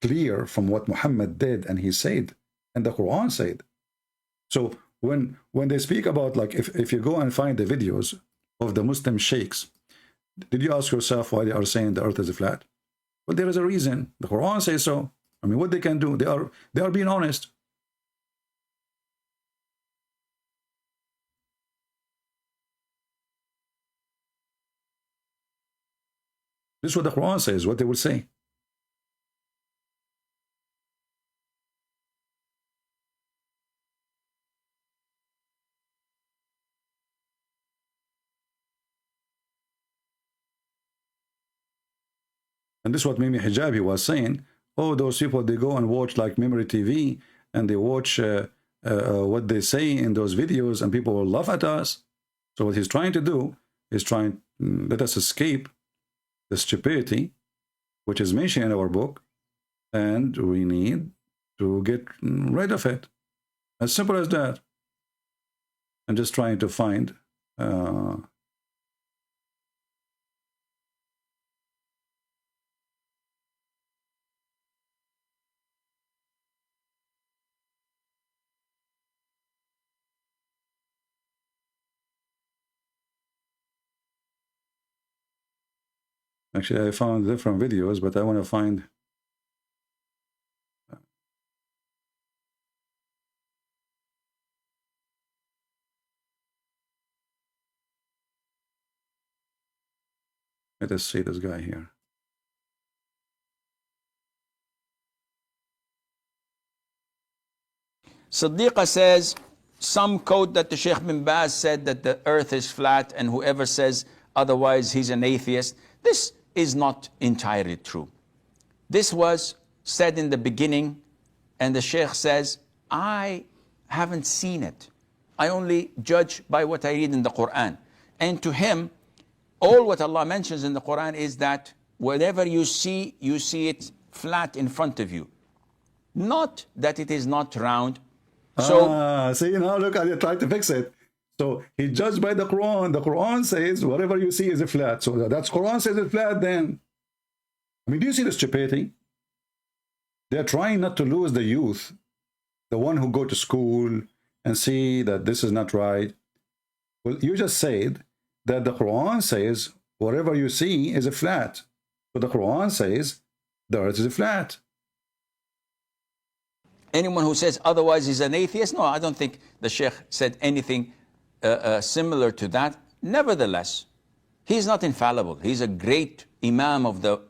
clear from what Muhammad did and he said, and the Quran said. So when they speak about, like, if you go and find the videos of the Muslim sheikhs, did you ask yourself why they are saying the earth is flat? Well, there is a reason. The Quran says so. I mean, what they can do, they are being honest. This is what the Quran says, what they will say. And this is what Mimi Hijabi was saying. Oh, those people, they go and watch like Memory TV, and they watch what they say in those videos, and people will laugh at us. So what he's trying to do is trying to let us escape the stupidity which is mentioned in our book, and we need to get rid of it. As simple as that. I'm just trying to find actually, I found different videos, but I want to find let us see this guy here. Siddiqa says, some quote that the Sheikh bin Baz said that the earth is flat, and whoever says otherwise, he's an atheist. This is not entirely true. This was said in the beginning, and the Sheikh says, I haven't seen it. I only judge by what I read in the Quran. And to him, all what Allah mentions in the Quran is that whatever you see it flat in front of you. Not that it is not round. So, see, now look, I tried to fix it. So he judged by the Quran. The Quran says whatever you see is a flat. So that's Quran says it's flat then. I mean, do you see the stupidity? They're trying not to lose the youth, the one who go to school and see that this is not right. Well, you just said that the Quran says whatever you see is a flat. So the Quran says the earth is flat. Anyone who says otherwise is an atheist. No, I don't think the Shaykh said anything similar to that. Nevertheless, he's not infallible. He's a great Imam of the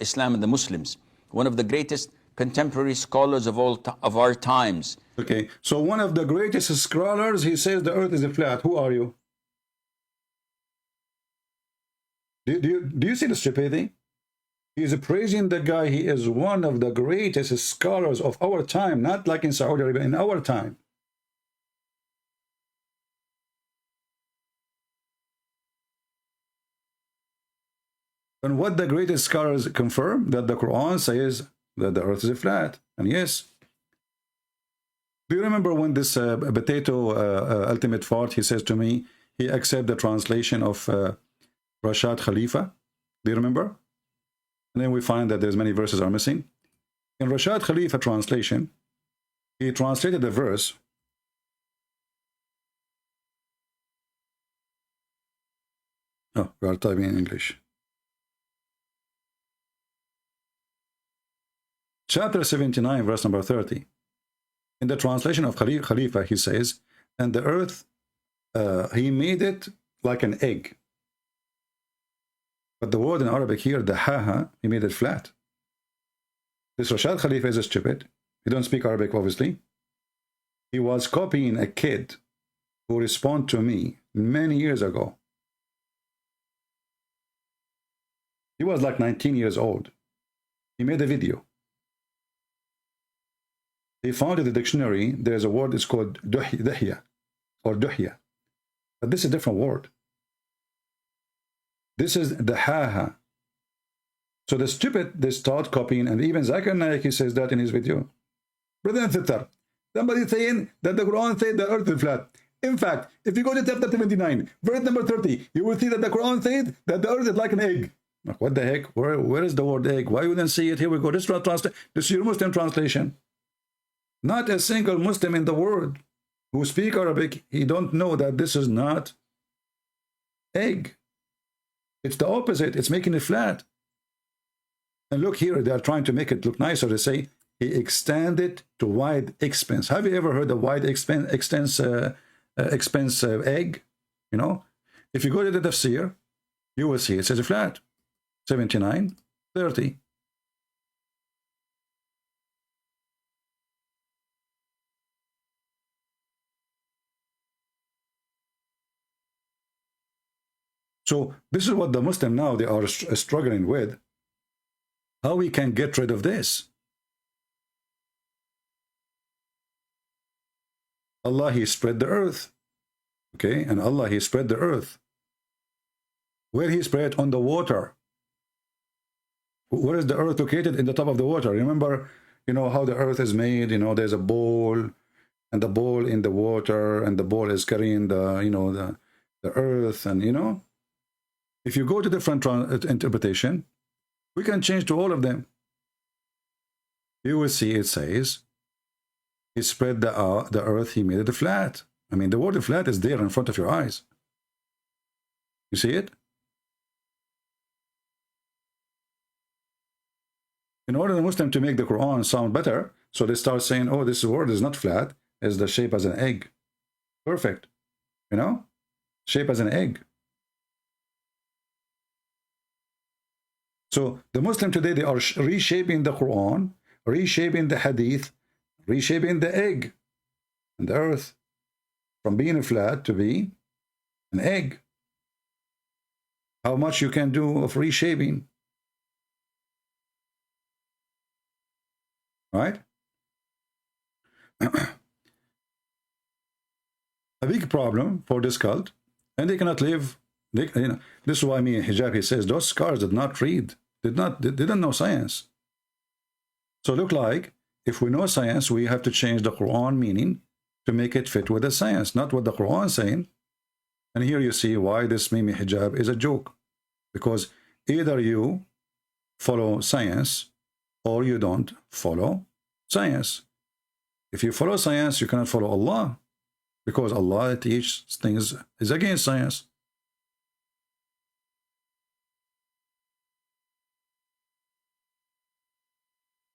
Islam and the Muslims, one of the greatest contemporary scholars of our times. Okay, so one of the greatest scholars, he says the earth is flat. Who are you? Do you see the stupidity? He is praising the guy. He is one of the greatest scholars of our time, not like in Saudi Arabia, in our time. And what the greatest scholars confirm, that the Quran says that the earth is flat. And yes, do you remember when this potato ultimate fart, he says to me, he accepts the translation of Rashad Khalifa? Do you remember? And then we find that there's many verses are missing. In Rashad Khalifa translation, he translated the verse. Oh, we are typing in English. Chapter 79, verse number 30. In the translation of Khalifa, he says, and the earth, he made it like an egg. But the word in Arabic here, the haha, he made it flat. This Rashad Khalifa is stupid. He don't speak Arabic, obviously. He was copying a kid who responded to me many years ago. He was like 19 years old. He made a video. He found in the dictionary, there's a word, it's called dahya or duhya. But this is a different word. This is the haha. So the stupid, they start copying, and even Zakir Naik, he says that in his video. Brother and sister, somebody saying that the Quran said the earth is flat. In fact, if you go to chapter 79, verse number 30, you will see that the Quran said that the earth is like an egg. Like, what the heck? Where is the word egg? Why you didn't see it? Here we go. This is your Muslim translation. Not a single Muslim in the world who speak Arabic, he don't know that this is not egg. It's the opposite. It's making it flat. And look here, they are trying to make it look nicer. They say he extended to wide expense. Have you ever heard of wide expense egg? You know, if you go to the tafsir, you will see it says flat. 79, 30. So this is what the Muslim now, they are struggling with. How we can get rid of this? Allah, he spread the earth. Okay, and Allah, he spread the earth. Where he spread? On the water. Where is the earth located? In the top of the water. Remember, you know, how the earth is made, you know, there's a bowl, and the bowl in the water, and the bowl is carrying the, you know, the earth, and, you know. If you go to different interpretation, we can change to all of them. You will see it says, he spread the earth, he made it flat. I mean, the word flat is there in front of your eyes. You see it? In order for the Muslim to make the Quran sound better, so they start saying, oh, this word is not flat, it's the shape as an egg. Perfect. You know? Shape as an egg. So the Muslim today, they are reshaping the Quran, reshaping the Hadith, reshaping the egg and the earth from being flat to be an egg. How much you can do of reshaping, right? A big problem for this cult, and they cannot live. You know, this is why me hijab, he says those scholars did not read, didn't know science. So look like if we know science, we have to change the Quran meaning to make it fit with the science, not what the Quran is saying. And here you see why this Mimi hijab is a joke, because either you follow science or you don't follow science. If you follow science, you cannot follow Allah, because Allah teaches things is against science.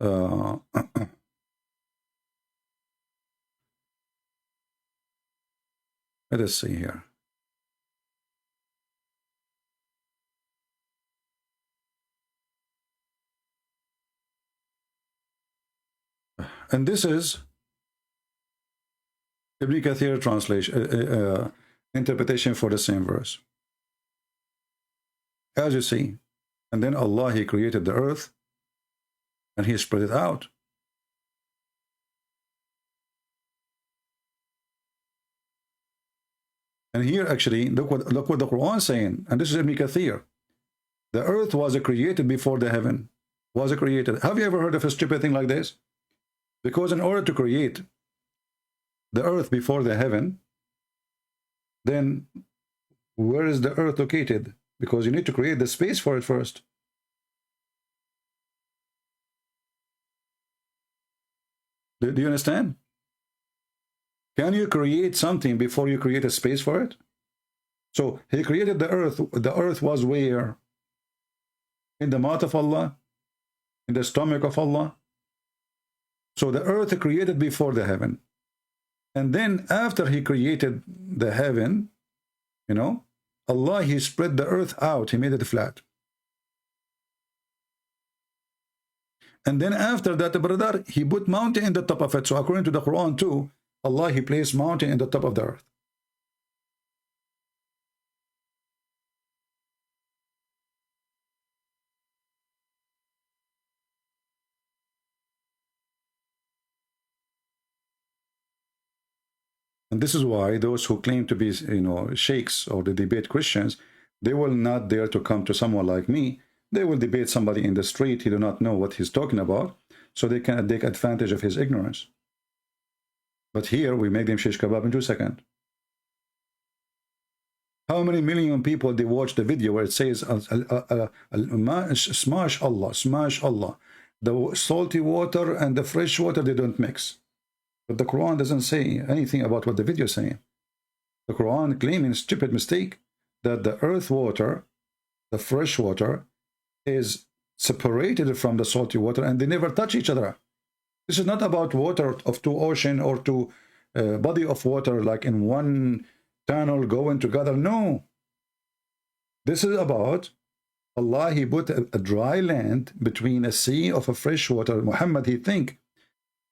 uh, let us see here. And this is Ibn Kathir translation, interpretation for the same verse. As you see, and then Allah, He created the earth and He spread it out. And here actually, look what the Quran is saying, and this is Ibn Kathir. The earth was created before the heaven. Was created. Have you ever heard of a stupid thing like this? Because in order to create the earth before the heaven, then where is the earth located? Because you need to create the space for it first. Do you understand? Can you create something before you create a space for it? So He created the earth. The earth was where? In the mouth of Allah, in the stomach of Allah. So the earth created before the heaven. And then after He created the heaven, you know, Allah, He spread the earth out. He made it flat. And then after that, brother, He put mountain in the top of it. So according to the Quran too, Allah, He placed mountain in the top of the earth. And this is why those who claim to be, you know, sheikhs or the debate Christians, they will not dare to come to someone like me. They will debate somebody in the street. He do not know what he's talking about, so they can take advantage of his ignorance. But here we make them shish kebab in 2 seconds. How many million people they watch the video where it says smash Allah, smash Allah. The salty water and the fresh water, they don't mix. But the Quran doesn't say anything about what the video is saying. The Quran claiming stupid mistake that the earth water, the fresh water, is separated from the salty water and they never touch each other. This is not about water of two ocean or two body of water like in one tunnel going together. No. This is about Allah. He put a dry land between a sea of a fresh water. Muhammad, he think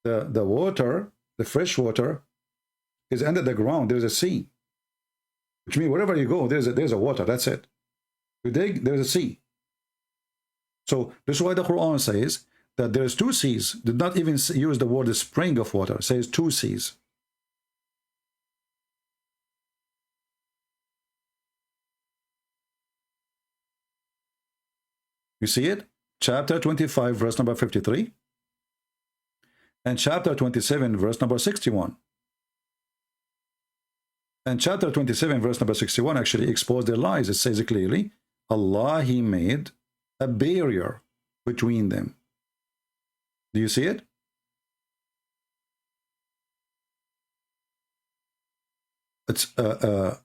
the water, the fresh water, is under the ground. There's a sea, which means wherever you go, there's a water. That's it. You dig, there's a sea. So this is why the Quran says that there's two seas. Did not even use the word spring of water. It says two seas. You see it? Chapter 25, verse number 53. And chapter 27, verse number 61. And chapter 27, verse number 61 actually exposed their lies. It says clearly, Allah, He made a barrier between them. Do you see it? It's who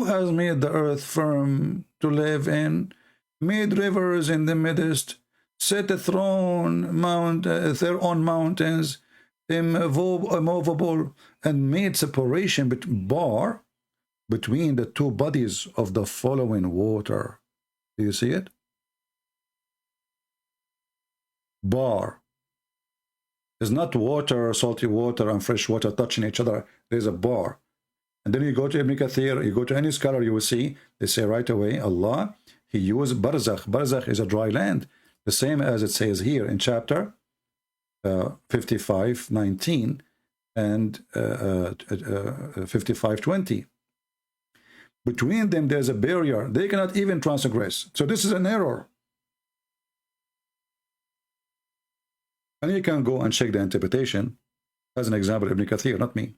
has made the earth firm to live in, made rivers in the midst, set a throne there on mountains, immovable, and made separation bar between the two bodies of the following water. Do you see it? Bar. It's not water, salty water and fresh water touching each other. There's a bar. And then you go to Ibn Kathir, you go to any scholar, you will see, they say right away, Allah, He used barzakh. Barzakh is a dry land. The same as it says here in chapter 55:19 and 55:20. Between them, there's a barrier. They cannot even transgress. So this is an error. And you can go and check the interpretation. As an example, Ibn Kathir, not me.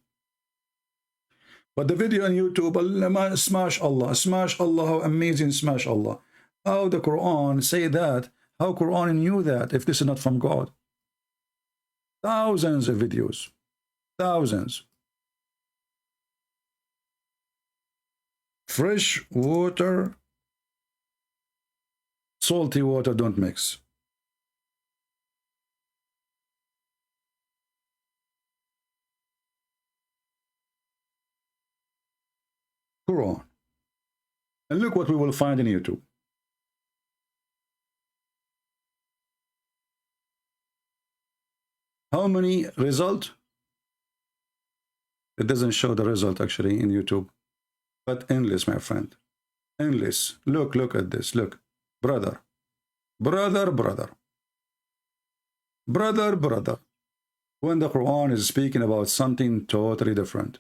But the video on YouTube, smash Allah, how amazing, smash Allah. How the Quran say that? How Quran knew that if this is not from God? Thousands of videos. Thousands. Fresh water, salty water don't mix. Quran. And look what we will find in YouTube. How many result? It doesn't show the result actually in YouTube, but endless, my friend. Endless. Look at this. Look, brother. When the Quran is speaking about something totally different,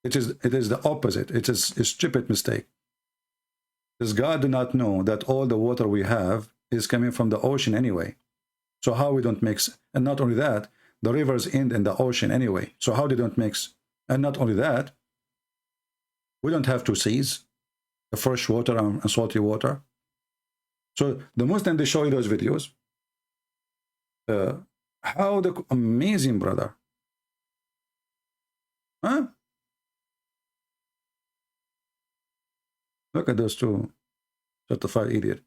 it is the opposite. It is a stupid mistake. Does God do not know that all the water we have is coming from the ocean anyway? So how we don't mix? And not only that, the rivers end in the ocean anyway. So how they don't mix? And not only that, we don't have two seas, the fresh water and salty water. So the Muslim, they show you those videos. How the amazing, brother. Huh? Look at those two certified idiot.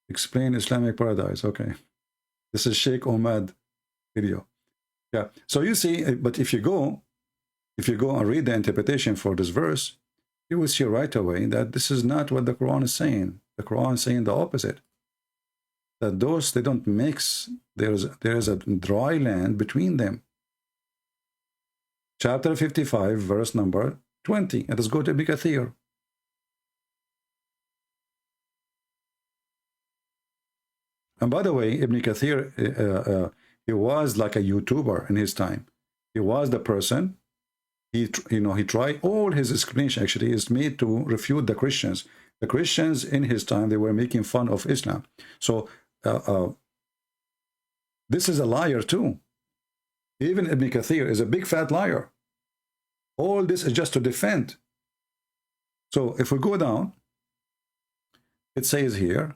Explain Islamic paradise. Okay. This is Shaykh Omad video. Yeah. So you see, but if you go and read the interpretation for this verse, you will see right away that this is not what the Quran is saying. The Quran is saying the opposite. That those, they don't mix. There is a dry land between them. Chapter 55, verse number 20. Let us go to Ibn Kathir. And by the way, Ibn Kathir, he was like a YouTuber in his time. He was the person. He tried all his explanation actually is made to refute the Christians. The Christians in his time, they were making fun of Islam. So this is a liar too. Even Ibn Kathir is a big fat liar. All this is just to defend. So if we go down, it says here,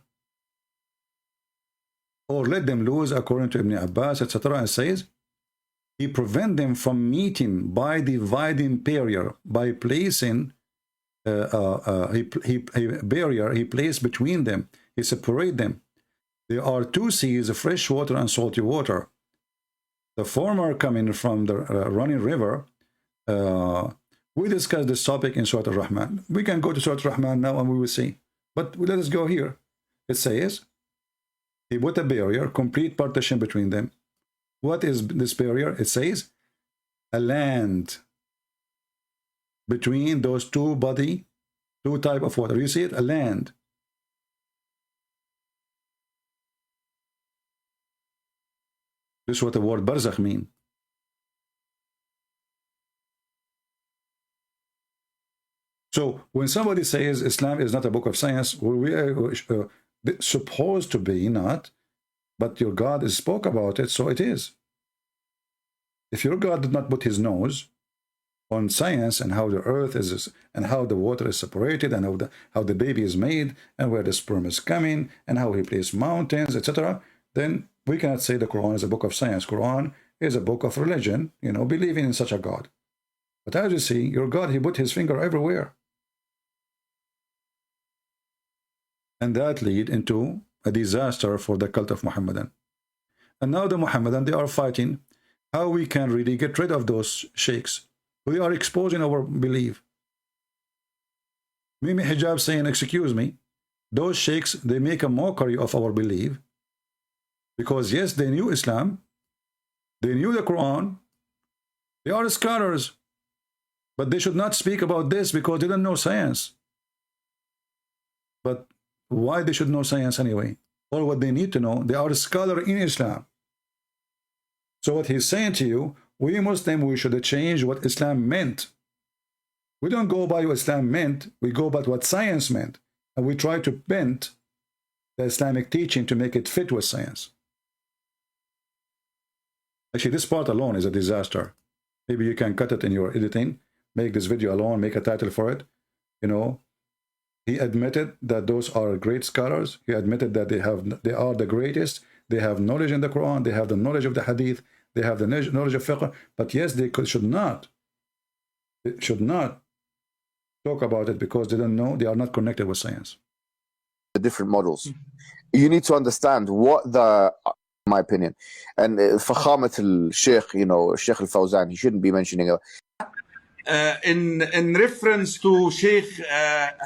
or let them lose according to Ibn Abbas, etc. And says, he prevent them from meeting by dividing barrier, by placing barrier he placed between them, he separate them. There are two seas, fresh water and salty water. The former coming from the running river. We discussed this topic in Surah Rahman. We can go to Surah Rahman now and we will see. But let us go here. It says, he put a barrier, complete partition between them. What is this barrier? It says, a land between those two type of water. You see it? A land. This is what the word barzakh means. So when somebody says Islam is not a book of science, we are supposed to be not, but your God spoke about it, so it is. If your God did not put his nose on science and how the earth is and how the water is separated and how the baby is made and where the sperm is coming and how he placed mountains, etc., then we cannot say the Quran is a book of science. Quran is a book of religion, believing in such a God. But as you see, your God, he put his finger everywhere. And that lead into a disaster for the cult of Muhammadan. And now the Muhammadan, they are fighting how we can really get rid of those sheikhs. We are exposing our belief. Mimi Hijab saying, excuse me, those sheikhs, they make a mockery of our belief. Because yes, they knew Islam. They knew the Quran. They are scholars. But they should not speak about this because they don't know science. But why they should know science anyway? Or what they need to know, they are a scholar in Islam. So what he's saying to you, we Muslims, we should change what Islam meant. We don't go by what Islam meant, we go by what science meant. And we try to bend the Islamic teaching to make it fit with science. Actually, this part alone is a disaster. Maybe you can cut it in your editing, make this video alone, make a title for it. He admitted that those are great scholars. He admitted that they are the greatest. They have knowledge in the Quran. They have the knowledge of the Hadith. They have the knowledge of fiqh. But yes, they should not talk about it because they don't know. They are not connected with science. The different models. You need to understand what in my opinion, and Fakhamat al-Shaykh, Shaykh al-Fawzan, he shouldn't be mentioning it. in reference to Sheikh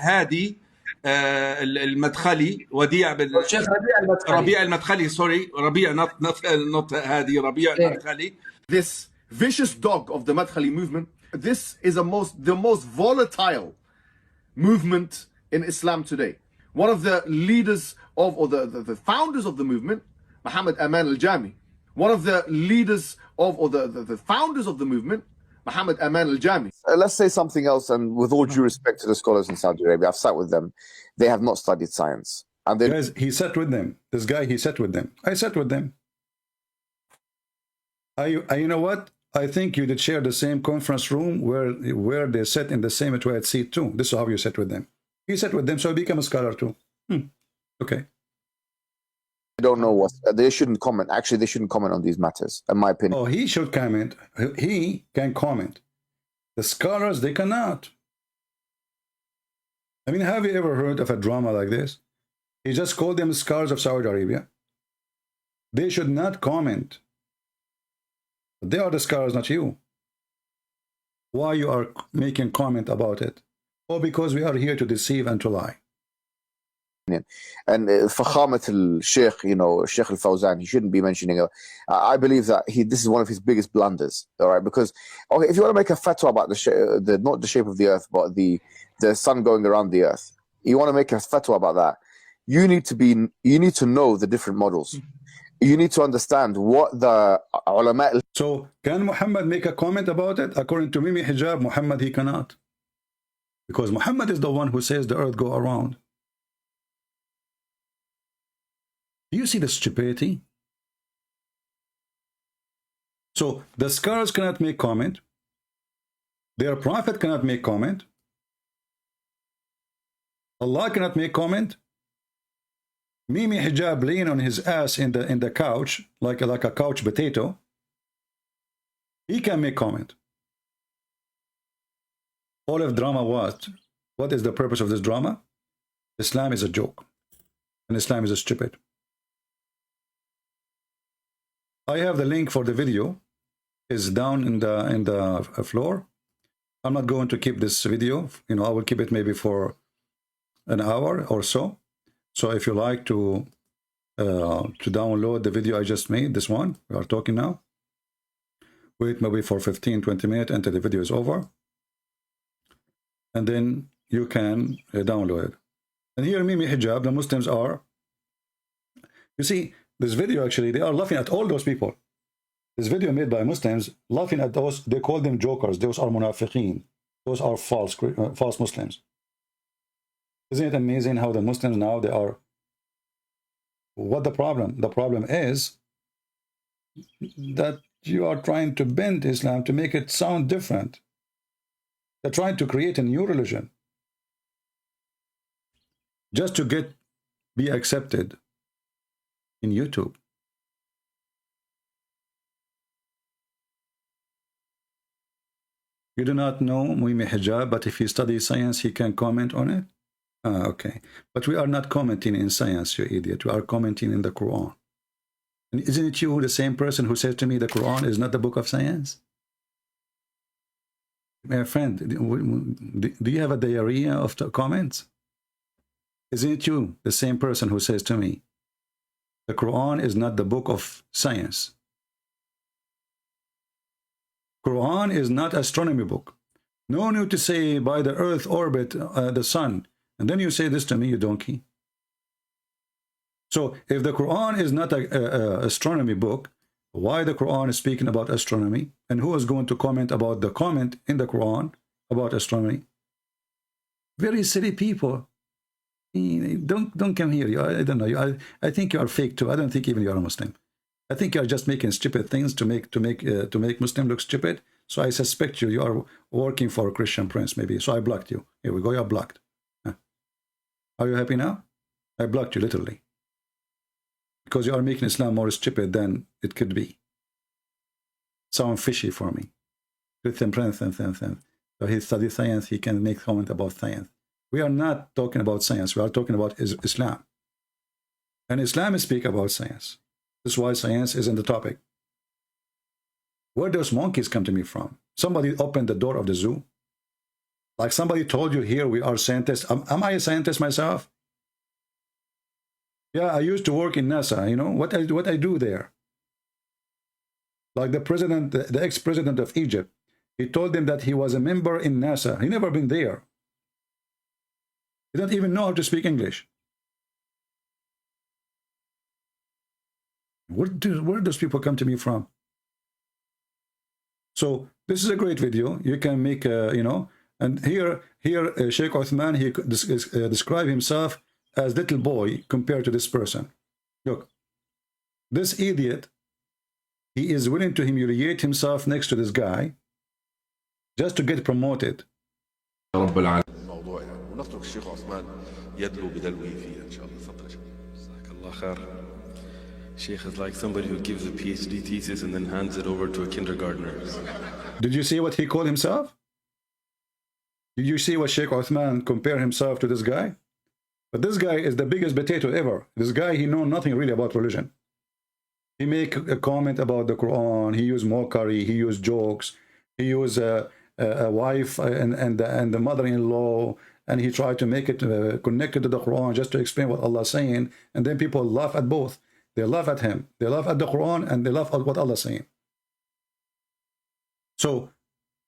Hadi المدخلي وديع Sheikh ربيع المدخلي sorry ربيع not Hadi ربيع المدخلي. This vicious dog of the Madkhali movement, this is the most volatile movement in Islam today. One of the leaders of, or the founders of the movement, Muhammad Aman al-Jami. One of the leaders of, or the founders of the movement, Muhammad Aman al-Jami. Let's say something else, and with all due respect to the scholars in Saudi Arabia, I've sat with them. They have not studied science. And they... Guys, he sat with them. This guy, he sat with them. I sat with them. You know what? I think you did share the same conference room where they sat in the same toilet seat too. This is how you sat with them. He sat with them, so he became a scholar too. Okay. I don't know what they shouldn't comment. Actually, they shouldn't comment on these matters, in my opinion. Oh, he should comment. He can comment. The scholars, they cannot. I mean, have you ever heard of a drama like this? He just called them scholars of Saudi Arabia. They should not comment. They are the scholars, not you. Why you are making comment about it? Oh, because we are here to deceive and to lie. And Fakhamat al-Shaykh, you know, Shaykh al-Fawzan, he shouldn't be mentioning it. I believe that this is one of his biggest blunders, all right? Because, okay, if you want to make a fatwa about the not the shape of the earth, but the sun going around the earth, you want to make a fatwa about that, you need to know the different models. You need to understand what the ulama... So, can Muhammad make a comment about it? According to Mimi Hijab, Muhammad, he cannot. Because Muhammad is the one who says the earth go around. Do you see the stupidity? So the scholars cannot make comment. Their prophet cannot make comment. Allah cannot make comment. Mimi Hijab laying on his ass in the couch like a couch potato. He can make comment. All of drama what is the purpose of this drama? Islam is a joke. And Islam is a stupid. I have the link for the video. Is down in the floor. I'm not going to keep this video. You know, I will keep it maybe for an hour or so. So if you like to download the video I just made, this one we are talking now, wait maybe for 15-20 minutes until the video is over, and then you can download it. And here, Mimi Hijab, the Muslims are, you see, this video actually, they are laughing at all those people. This video made by Muslims, laughing at those, they call them jokers. Those are munafiqeen. Those are false Muslims. Isn't it amazing how the Muslims now, they are, what the problem? The problem is that you are trying to bend Islam to make it sound different. They're trying to create a new religion. Just to be accepted in YouTube. You do not know Mimi Hijab, but if he studies science, he can comment on it? Okay. But we are not commenting in science, you idiot. We are commenting in the Quran. And isn't it you, the same person who said to me the Quran is not the book of science? My friend, do you have a diarrhea of the comments? Isn't it you, the same person who says to me the Quran is not the book of science? Quran is not astronomy book. No need to say by the earth orbit the sun. And then you say this to me, you donkey. So if the Quran is not an astronomy book, why the Quran is speaking about astronomy? And who is going to comment about the comment in the Quran about astronomy? Very silly people. Don't come here. I don't know. I think you are fake too. I don't think even you are a Muslim. I think you are just making stupid things to make Muslim look stupid. So I suspect you are working for a Christian prince, maybe. So I blocked you. Here we go. You are blocked. Are you happy now? I blocked you literally. Because you are making Islam more stupid than it could be. Sound fishy for me. Christian prince. So he studies science. He can make comment about science. We are not talking about science. We are talking about Islam. And Islam speaks about science. This is why science is in the topic. Where those monkeys come to me from? Somebody opened the door of the zoo. Like somebody told you here we are scientists. Am I a scientist myself? Yeah, I used to work in NASA. You know what I do there. Like the president, the ex-president of Egypt, he told them that he was a member in NASA. He never been there. He don't even know how to speak English. Where those people come to me from? So this is a great video. You can make, you know, and here Shaykh Uthman, he described himself as little boy compared to this person. Look, this idiot, he is willing to humiliate himself next to this guy just to get promoted. الموضوع يعني ونترك الشيخ عثمان يدلو بدلوه فيه ان شاء الله. تفضل جزاك الله خير. Shaykh is like somebody who gives a PhD thesis and then hands it over to a kindergartner. Did you see what he called himself? Did you see what Shaykh Uthman compare himself to this guy? But this guy is the biggest potato ever. This guy, he knows nothing really about religion. He make a comment about the Quran. He use mockery. He use jokes. He use a wife and the mother-in-law, and he tried to make it connected to the Quran just to explain what Allah is saying. And then people laugh at both. They laugh at him. They laugh at the Quran, and they laugh at what Allah is saying. So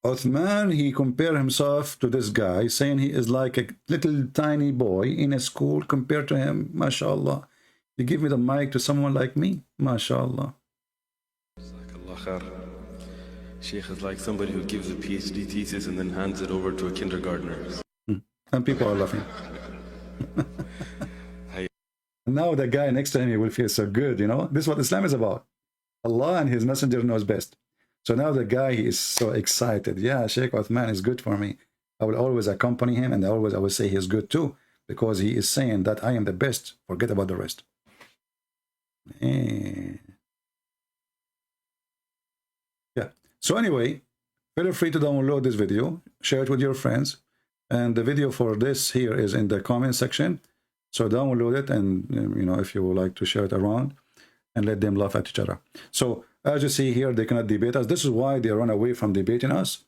Uthman, he compared himself to this guy, saying he is like a little tiny boy in a school compared to him. MashaAllah. You give me the mic to someone like me? MashaAllah. Shaykh is like somebody who gives a PhD thesis and then hands it over to a kindergartner. And people are laughing. Now the guy next to him, he will feel so good, you know. This is what Islam is about. Allah and his messenger knows best. So now the guy, he is so excited. Yeah, Shaykh Uthman is good for me. I will always accompany him, and I will say he is good too, because he is saying that I am the best. Forget about the rest. Yeah. So anyway, feel free to download this video, share it with your friends, and the video for this here is in the comment section. So download it, and you know, if you would like to share it around and let them laugh at each other. So as you see here, they cannot debate us. This is why they run away from debating us.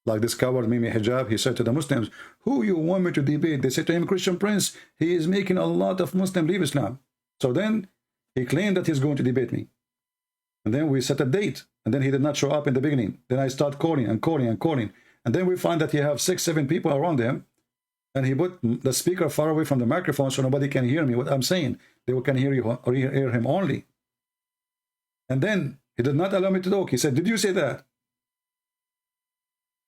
Like this coward Mimi Hijab, he said to the Muslims, who you want me to debate? They said to him, Christian Prince, he is making a lot of Muslims leave Islam. So then he claimed that he's going to debate me. And then we set a date, and then he did not show up in the beginning. Then I start calling and calling and calling. And then we find that he have 6, 7 people around him. And he put the speaker far away from the microphone so nobody can hear me, what I'm saying. They can hear you or hear him only. And then he did not allow me to talk. He said, did you say that?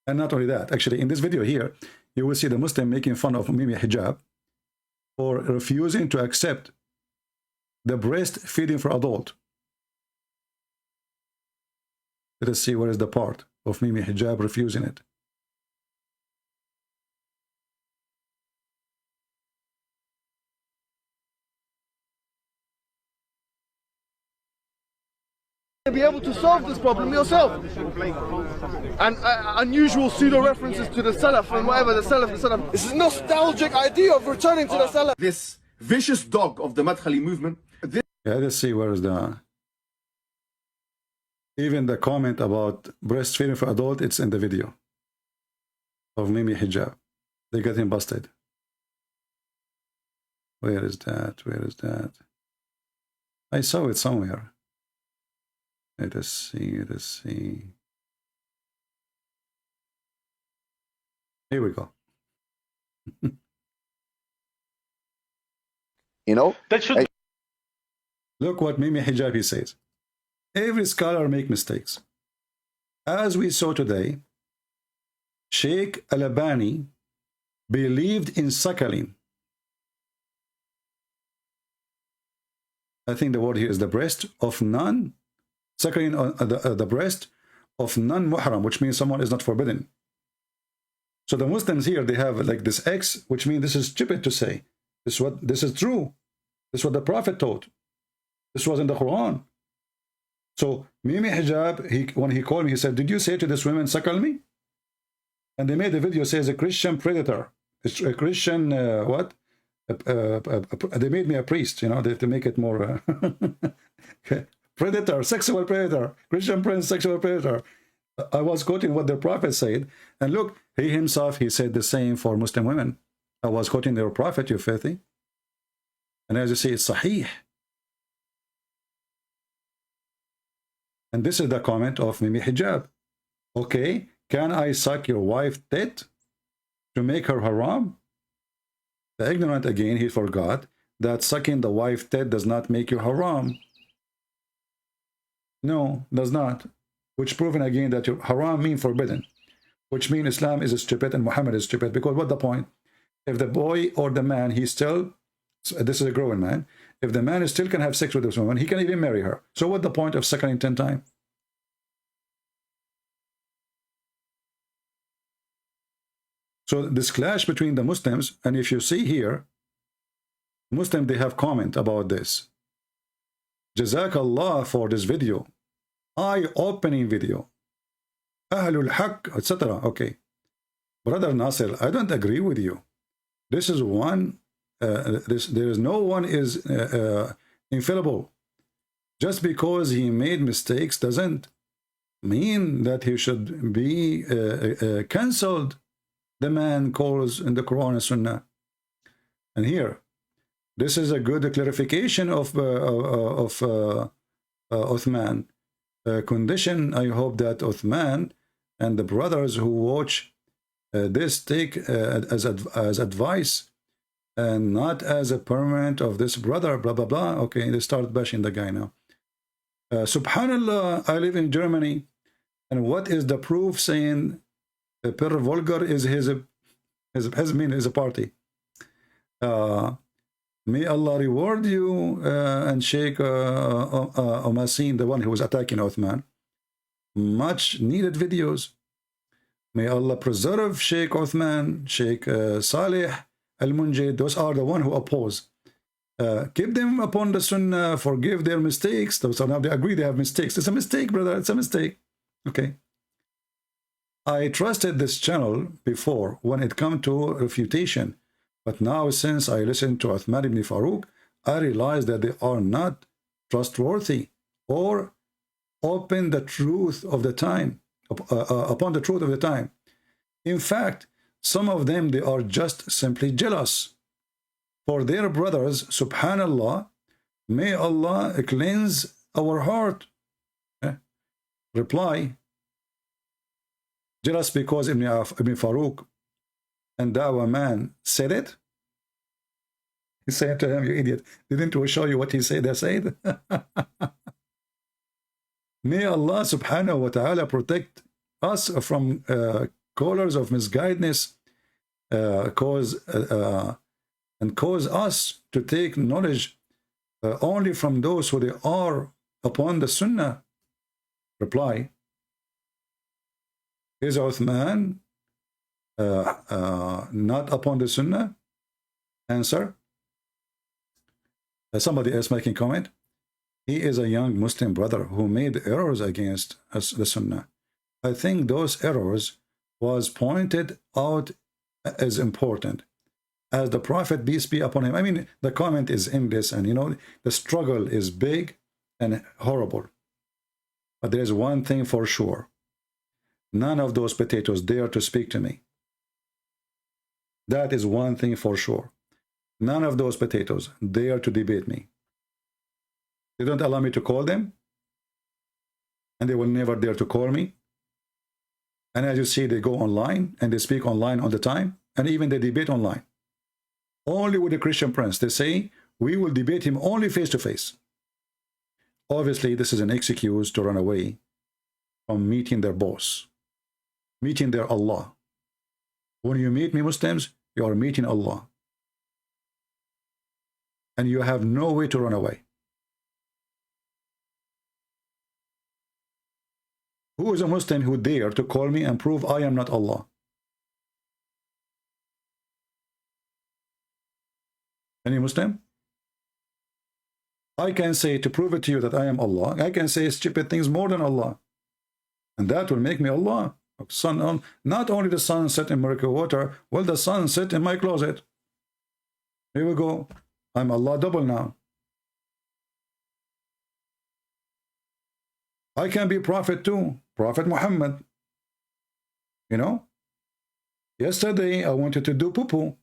And not only that, actually, in this video here, you will see the Muslim making fun of Mimi Hijab for refusing to accept the breastfeeding for adult. Let us see where is the part of Mimi Hijab refusing it. Be able to solve this problem yourself. And unusual pseudo references to the Salaf and whatever the Salaf. This is nostalgic idea of returning to the Salaf. This vicious dog of the Madkhali movement. Yeah, let's see where is the. Even the comment about breastfeeding for adult, it's in the video of Mimi Hijab. They got him busted. Where is that? Where is that? I saw it somewhere. Let us see, let us see. Here we go. You know? That should... Look what Mimi Hijabi says. Every scholar make mistakes. As we saw today, Sheikh Al-Albani believed in suckling. I think the word here is the breast of none. Suckling on the breast of non-muhram, which means someone is not forbidden. So the Muslims here, they have like this X, which means this is stupid to say. This is true. This is what the Prophet taught. This was in the Quran. So Mimi Hijab, when he called me, he said, did you say to this woman, suckle me? And they made the video, says a Christian predator. It's a Christian, what? They made me a priest, you know, they have to make it more... Predator, sexual predator, Christian prince, sexual predator. I was quoting what the Prophet said. And look, he himself, he said the same for Muslim women. I was quoting their Prophet, you filthy. And as you see, it's sahih. And this is the comment of Mimi Hijab. Okay, can I suck your wife's tit to make her haram? The ignorant, again, he forgot that sucking the wife's tit does not make you haram. No, does not. Which proven again that your haram mean forbidden. Which means Islam is stupid and Muhammad is stupid. Because what's the point? If the boy or the man, he still, this is a growing man, if the man still can have sex with this woman, he can even marry her. So what's the point of suckling 10 times? So this clash between the Muslims, and if you see here, Muslims, they have comment about this. Jazakallah for this video. Eye-opening video. Ahlul Haqq, etc. Okay. Brother Nasser, I don't agree with you. This is one, there is no one is infallible. Just because he made mistakes doesn't mean that he should be cancelled. The man calls in the Quran and Sunnah. And here, this is a good clarification of Uthman. Condition, I hope that Uthman and the brothers who watch this take as advice and not as a permanent of this brother, blah, blah, blah. Okay, they start bashing the guy now. Subhanallah, I live in Germany. And what is the proof saying Per Volgar is his party? May Allah reward you and Shaykh Omaysan, the one who was attacking Uthman. Much needed videos. May Allah preserve Shaykh Uthman, Shaykh Saleh Al-Munjid. Those are the one who oppose. Keep them upon the Sunnah, forgive their mistakes. So now they agree they have mistakes. It's a mistake, brother. It's a mistake. Okay. I trusted this channel before when it come to refutation. But now, since I listened to Uthman ibn Farooq, I realized that they are not trustworthy or open the truth of the time, upon the truth of the time. In fact, some of them, they are just simply jealous for their brothers. Subhanallah, may Allah cleanse our heart. Reply, jealous because Ibn Farooq and Dawah man said it? He said to him, you idiot, didn't we show you what he said? They said. May Allah subhanahu wa ta'ala protect us from callers of misguidedness, cause us to take knowledge only from those who they are upon the Sunnah. Reply, is Uthman not upon the Sunnah? Answer, somebody else making comment, he is a young Muslim brother who made errors against the Sunnah. I think those errors was pointed out as important. As the Prophet, peace be upon him, I mean, the comment is endless, and you know, the struggle is big and horrible. But there is one thing for sure. None of those potatoes dare to speak to me. That is one thing for sure. None of those potatoes dare to debate me. They don't allow me to call them, and they will never dare to call me. And as you see, they go online and they speak online all the time, and even they debate online. Only with the Christian Prince, they say, we will debate him only face to face. Obviously, this is an excuse to run away from meeting their boss, meeting their Allah. When you meet me, Muslims, you are meeting Allah. And you have no way to run away. Who is a Muslim who dare to call me and prove I am not Allah? Any Muslim? I can say, to prove it to you that I am Allah, I can say stupid things more than Allah. And that will make me Allah. Sun, not only the sun set in miracle water, well, the sun set in my closet. Here we go. I'm Allah double now. I can be prophet too. Prophet Muhammad. You know, yesterday I wanted to do poo-poo,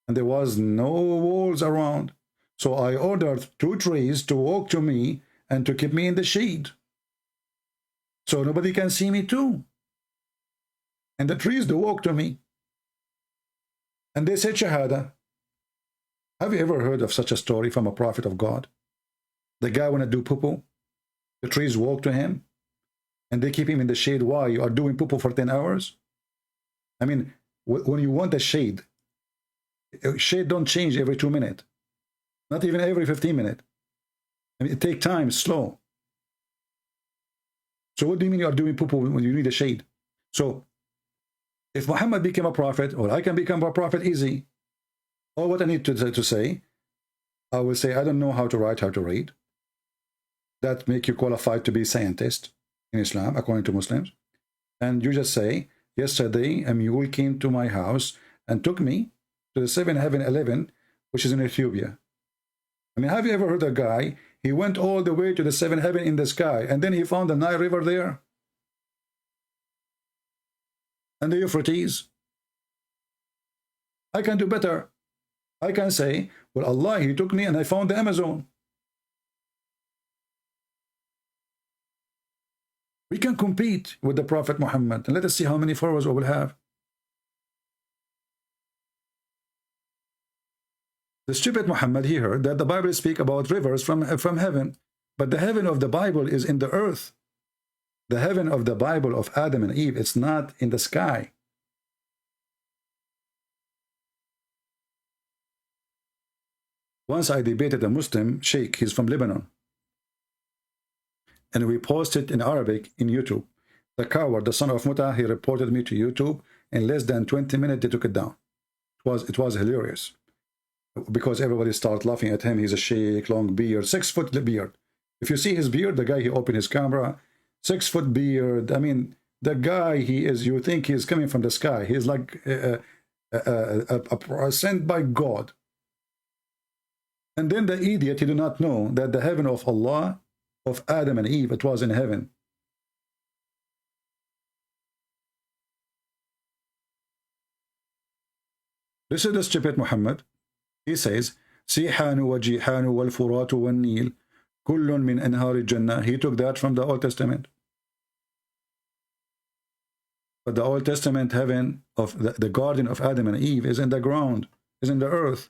and there was no walls around. So I ordered 2 trees to walk to me and to keep me in the shade. So nobody can see me too. And the trees, they walk to me. And they said Shahada. Have you ever heard of such a story from a prophet of God? The guy want to do poo-poo. The trees walk to him. And they keep him in the shade. Why? You are doing poo-poo for 10 hours? I mean, when you want a shade don't change every 2 minutes. Not even every 15 minutes. I mean, it takes time, slow. So what do you mean you are doing poo-poo when you need a shade? So if Muhammad became a prophet, or I can become a prophet easy, all what I need to say, I will say, I don't know how to write, how to read. That make you qualified to be scientist in Islam, according to Muslims. And you just say, yesterday a mule came to my house and took me to the 7-Eleven, which is in Ethiopia. I mean, have you ever heard a guy, he went all the way to the 7-Heaven in the sky, and then he found the Nile River there? And the Euphrates? I can do better. I can say, well, Allah, he took me and I found the Amazon. We can compete with the Prophet Muhammad, and let us see how many followers we will have. The stupid Muhammad, he heard that the Bible speaks about rivers from heaven, but the heaven of the Bible is in the earth. The heaven of the Bible of Adam and Eve, it's not in the sky. Once I debated a Muslim, Shaykh, he's from Lebanon, and we posted in Arabic in YouTube. The coward, the son of Muta, he reported me to YouTube. In less than 20 minutes, they took it down. It was hilarious, because everybody started laughing at him. He's a sheikh, long beard, 6-foot beard. If you see his beard, the guy, he opened his camera, 6-foot beard. I mean, the guy, he is, you think he's coming from the sky. He's like sent by God. And then the idiot, he do not know that the heaven of Allah, of Adam and Eve, it was in heaven. This is the stupid Muhammad. He says, Sihanu wa Jihanu wal Furatu wal Nil, kullun min anhari Jannah. He took that from the Old Testament. But the Old Testament heaven of the garden of Adam and Eve is in the ground, is in the earth.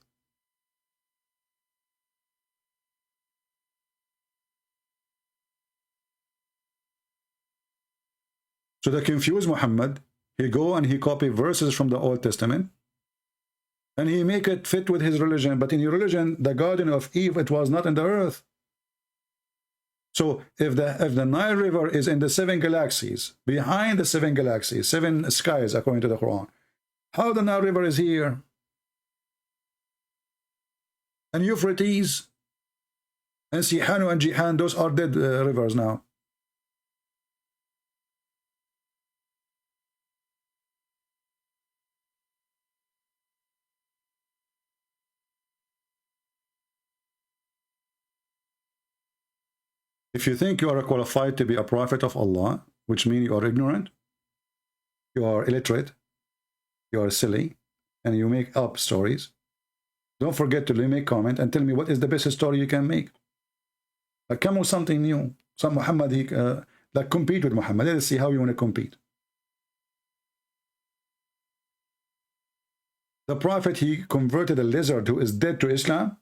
So the confused Muhammad, he go and he copy verses from the Old Testament, and he make it fit with his religion. But in your religion, the garden of Eve, it was not in the earth. So if the Nile River is in the 7 galaxies, behind the 7 galaxies, 7 skies, according to the Quran, how the Nile River is here? And Euphrates and Sihanu and Jihan, those are dead rivers now. If you think you are qualified to be a prophet of Allah, which means you are ignorant, you are illiterate, you are silly, and you make up stories, don't forget to leave me a comment and tell me what is the best story you can make. Come with something new. Some Muhammad, like compete with Muhammad. Let's see how you want to compete. The prophet, he converted a lizard who is dead to Islam.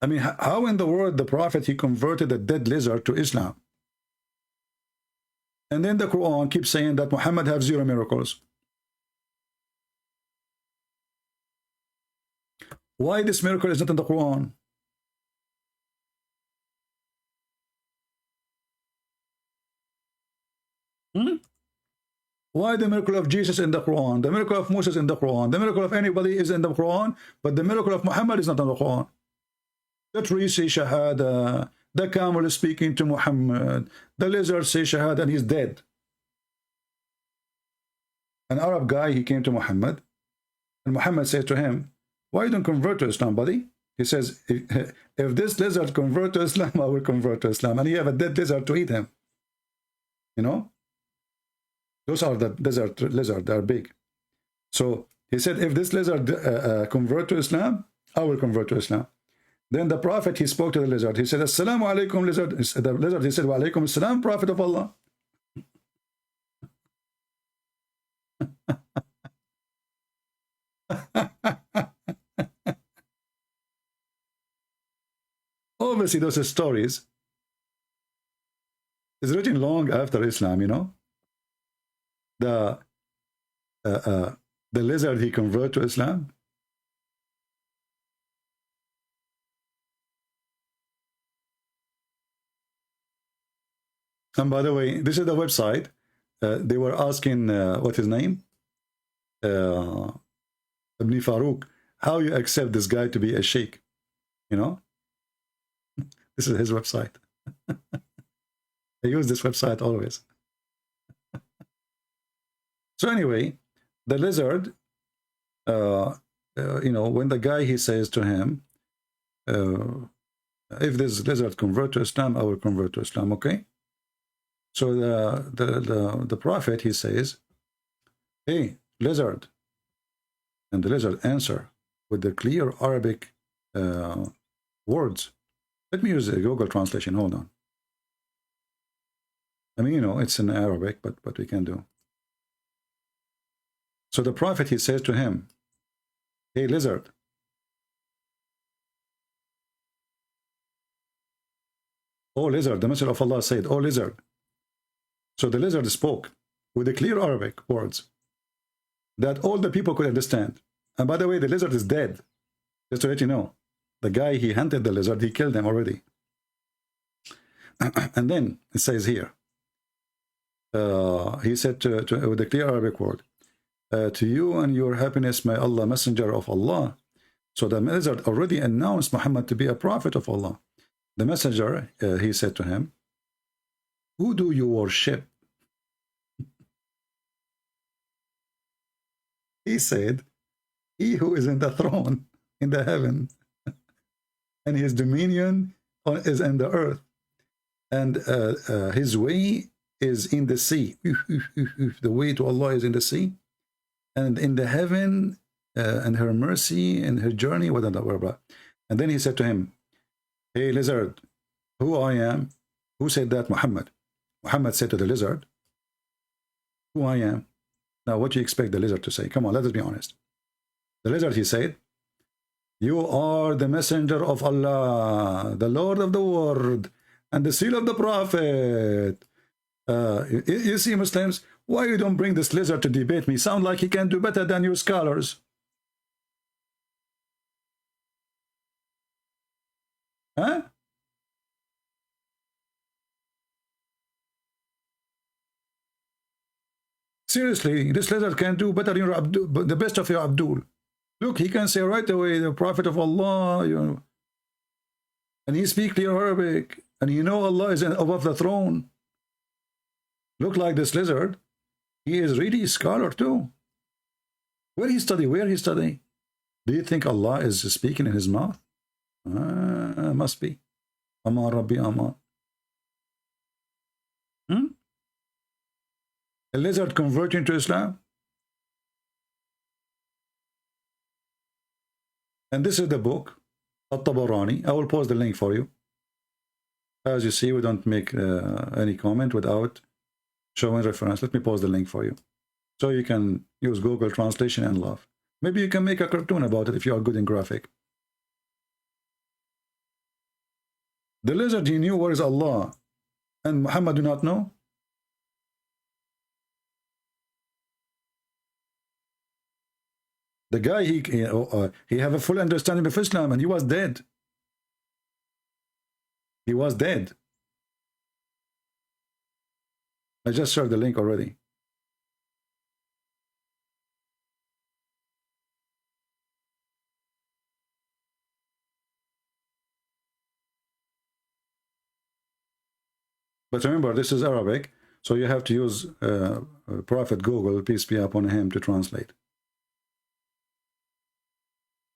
I mean, how in the world the prophet, he converted a dead lizard to Islam? And then the Quran keeps saying that Muhammad has 0 miracles. Why this miracle is not in the Quran? Why the miracle of Jesus in the Quran? The miracle of Moses in the Quran? The miracle of anybody is in the Quran, but the miracle of Muhammad is not in the Quran. The tree say Shahada, the camel is speaking to Muhammad, the lizard say Shahada, and he's dead. An Arab guy, he came to Muhammad, and Muhammad said to him, why you don't convert to Islam, buddy? He says, if this lizard convert to Islam, I will convert to Islam. And you have a dead lizard to eat him. You know, those are the desert lizard. They are big. So he said, if this lizard convert to Islam, I will convert to Islam. Then the Prophet, he spoke to the lizard. He said, Assalamu alaikum, lizard. The lizard, he said, Wa alaikum assalam, Prophet of Allah. Obviously, those stories is written long after Islam, you know. The lizard, he converted to Islam. And by the way, this is the website. They were asking, what his name? Ibn Farooq, how you accept this guy to be a sheikh, you know? This is his website. I use this website always. So anyway, the lizard, you know, when the guy, he says to him, if this lizard convert to Islam, I will convert to Islam, okay? So the Prophet, he says, hey, lizard. And the lizard answer with the clear Arabic words. Let me use a Google translation, hold on. I mean, you know, it's in Arabic, but we can do. So the Prophet, he says to him, hey, lizard. Oh, lizard, the Messenger of Allah said, oh, lizard. So the lizard spoke with the clear Arabic words that all the people could understand. And by the way, the lizard is dead. Just to let you know, the guy, he hunted the lizard, he killed him already. And then it says here, he said with the clear Arabic word, to you and your happiness, may Allah, messenger of Allah. So the lizard already announced Muhammad to be a prophet of Allah. The messenger, he said to him, who do you worship? He said, he who is in the throne in the heaven, and his dominion is in the earth, and his way is in the sea. The way to Allah is in the sea, and in the heaven, and her mercy and her journey, whatever. And then he said to him, hey, lizard, who I am? Who said that? Muhammad. Muhammad said to the lizard, who I am. Now, what do you expect the lizard to say? Come on, let us be honest. The lizard, he said, you are the messenger of Allah, the Lord of the world, and the seal of the Prophet. You see, Muslims, why you don't bring this lizard to debate me? Sound like he can do better than your scholars. Huh? Seriously, this lizard can do better than your Abdur, the best of your Abdur. Look, he can say right away, the Prophet of Allah, you know, and he speaks clear Arabic, and you know Allah is above the throne. Look like this lizard, he is really a scholar too. Where he study? Where he study? Do you think Allah is speaking in his mouth? Must be. Aman Rabbi Aman. A lizard converting to Islam? And this is the book, At-Tabarani. I will post the link for you. As you see, we don't make any comment without showing reference. Let me post the link for you. So you can use Google translation and laugh. Maybe you can make a cartoon about it if you are good in graphic. The lizard, he knew where is Allah, and Muhammad do not know. The guy, he have a full understanding of Islam, and he was dead. He was dead. I just shared the link already. But remember, this is Arabic, so you have to use Prophet Google, peace be upon him, to translate.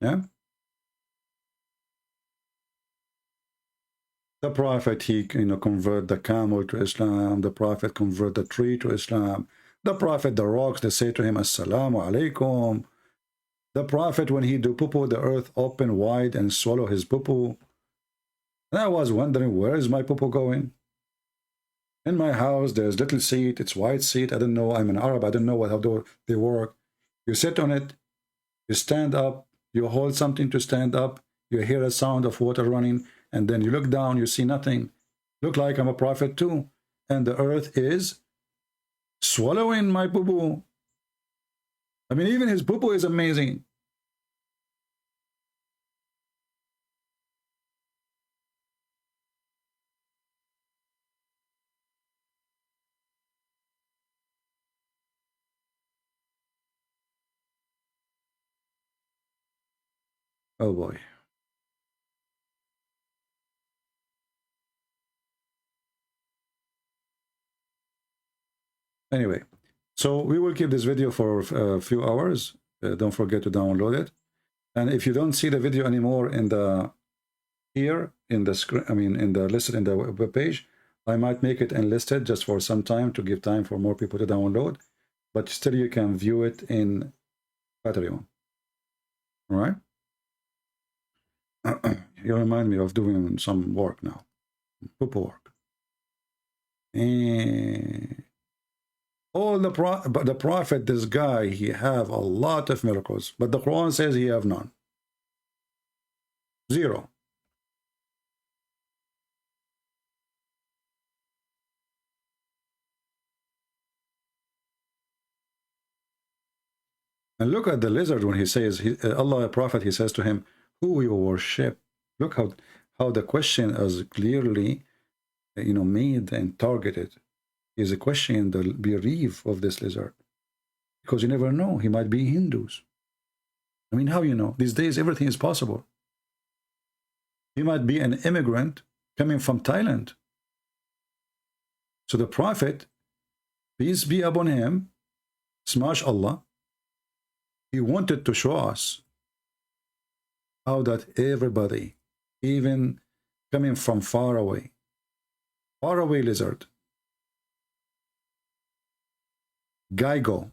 Yeah? The Prophet, he convert the camel to Islam. The Prophet convert the tree to Islam. The Prophet, the rocks, they say to him, Assalamu alaikum. The Prophet, when he do poo-poo, the earth open wide and swallow his poo-poo. And I was wondering, where is my poo-poo going? In my house, there's little seat. It's white seat. I don't know. I'm an Arab. I don't know how they work. You sit on it. You stand up. You hold something to stand up. You hear a sound of water running. And then you look down. You see nothing. Look like I'm a prophet too. And the earth is swallowing my poo-poo. I mean, even his poo-poo is amazing. Oh boy. Anyway, so we will keep this video for a few hours. Don't forget to download it. And if you don't see the video anymore in the here in the screen, I mean in the listed in the web page, I might make it enlisted just for some time to give time for more people to download. But still, you can view it in Patreon. All right. You remind me of doing some work now, poo-poo work. And all the prophet, this guy, he have a lot of miracles, but the Quran says he have none. Zero. And look at the lizard when he says, Allah, a prophet, he says to him, who you worship. Look how the question is clearly, made and targeted. Is a question the belief of this lizard, because you never know, he might be Hindus. I mean, how you know? These days everything is possible. He might be an immigrant coming from Thailand. So the prophet, peace be upon him, smash Allah, he wanted to show us how that everybody, even coming from far away lizard, Geigo,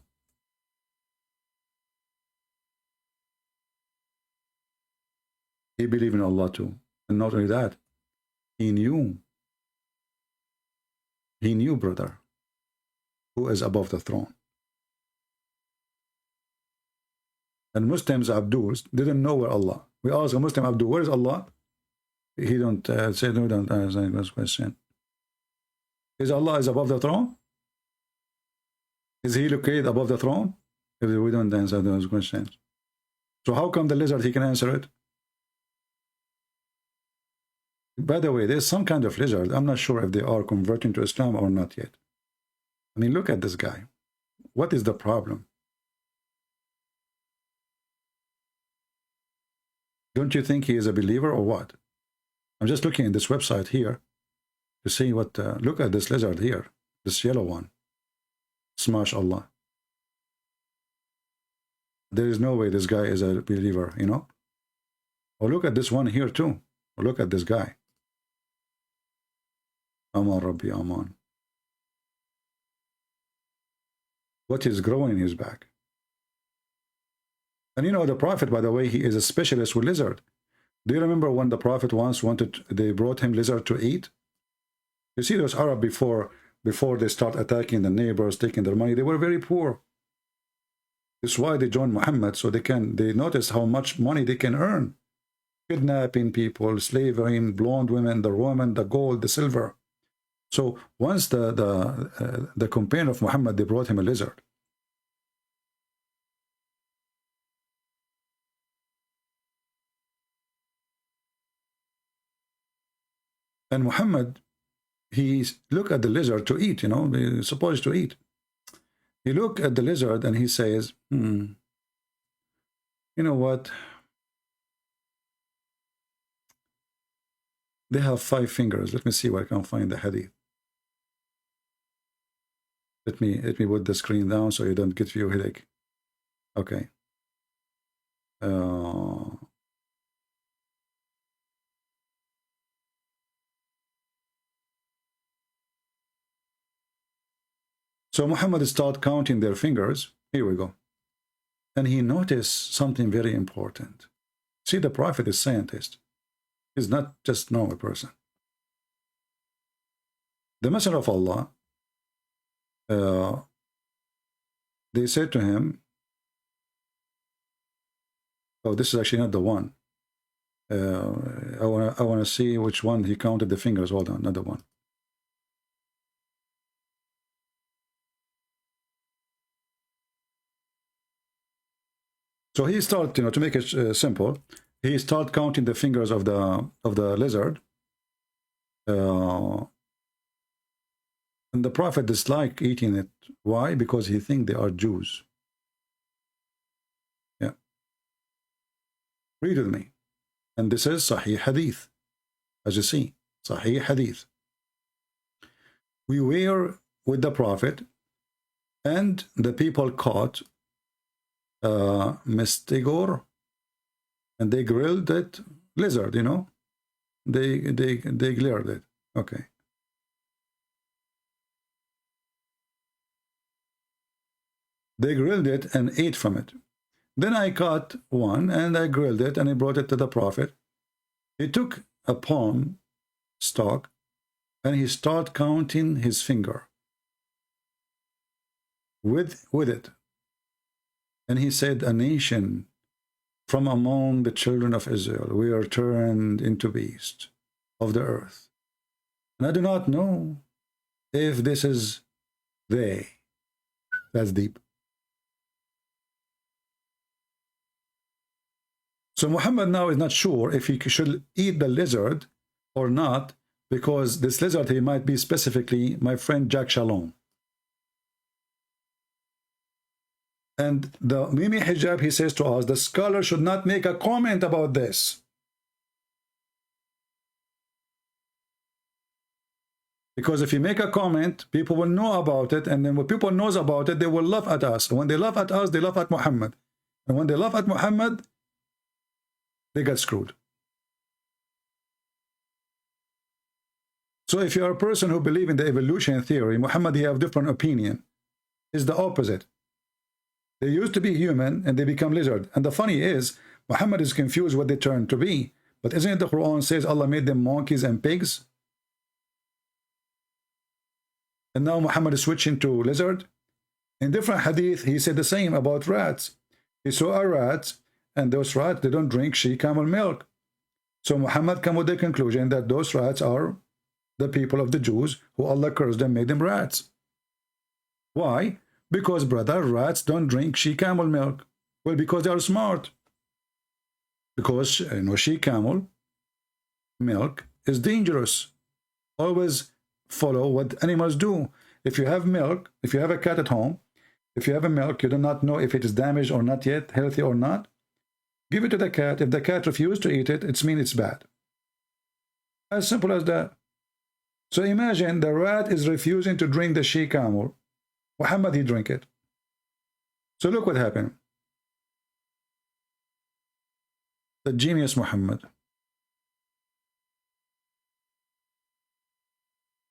he believed in Allah too. And not only that, he knew, brother, who is above the throne. And Muslims, Abdurs, didn't know where Allah. We ask a Muslim, Abdur, where is Allah? He don't say, no, don't answer this question. Is Allah is above the throne? Is he located above the throne? If we don't answer those questions. So how come the lizard, he can answer it? By the way, there's some kind of lizard. I'm not sure if they are converting to Islam or not yet. I mean, look at this guy. What is the problem? Don't you think he is a believer or what? I'm just looking at this website here to see what, look at this lizard here, this yellow one. Smash Allah. There is no way this guy is a believer, Or look at this one here too. Or look at this guy. Aman Rabbi Aman. What is growing in his back? And the Prophet, by the way, he is a specialist with lizard. Do you remember when the Prophet once they brought him lizard to eat? You see those Arab before they start attacking the neighbors, taking their money, they were very poor. That's why they joined Muhammad, so they notice how much money they can earn. Kidnapping people, slavery, blonde women, the woman, the gold, the silver. So once the companion of Muhammad, they brought him a lizard. And Muhammad, he look at the lizard to eat, he's supposed to eat. He look at the lizard and he says, you know what? They have 5 fingers. Let me see where I can find the hadith. Let me put the screen down so you don't get your headache. Okay. So Muhammad started counting their fingers. Here we go. And he noticed something very important. See, the Prophet is scientist. He's not just normal person. The Messenger of Allah, they said to him, oh, this is actually not the one. I want to see which one he counted the fingers. Hold on, another one. So he started, to make it simple, he started counting the fingers of the lizard. And the Prophet disliked eating it. Why? Because he thinks they are Jews. Yeah. Read with me. And this is Sahih Hadith. As you see, Sahih Hadith. We were with the Prophet, and the people caught Mestigor, and they grilled it, lizard, they grilled it. Okay. They grilled it and ate from it. Then I caught one and I grilled it and I brought it to the Prophet. He took a palm stalk and he started counting his finger with it. And he said, a nation from among the children of Israel, we are turned into beasts of the earth. And I do not know if this is they. That's deep. So Muhammad now is not sure if he should eat the lizard or not, because this lizard, he might be specifically my friend Jack Shalom. And the Mimi Hijab, he says to us, the scholar should not make a comment about this. Because if you make a comment, people will know about it, and then when people knows about it, they will laugh at us. And when they laugh at us, they laugh at Muhammad. And when they laugh at Muhammad, they get screwed. So if you are a person who believes in the evolution theory, Muhammad, he have different opinion. It's the opposite. They used to be human and they become lizard. And the funny is, Muhammad is confused what they turn to be. But isn't it the Quran says Allah made them monkeys and pigs? And now Muhammad is switching to lizard. In different hadith, he said the same about rats. He saw a rat, and those rats, they don't drink she camel milk. So Muhammad came with the conclusion that those rats are the people of the Jews who Allah cursed them, made them rats. Why? Because, brother, rats don't drink she camel milk. Well, because they are smart. Because, she camel milk is dangerous. Always follow what animals do. If you have milk, if you have a cat at home, if you have a milk, you do not know if it is damaged or not yet, healthy or not, give it to the cat. If the cat refuses to eat it, it means it's bad. As simple as that. So imagine the rat is refusing to drink the she camel. Muhammad, he drink it. So look what happened. The genius Muhammad.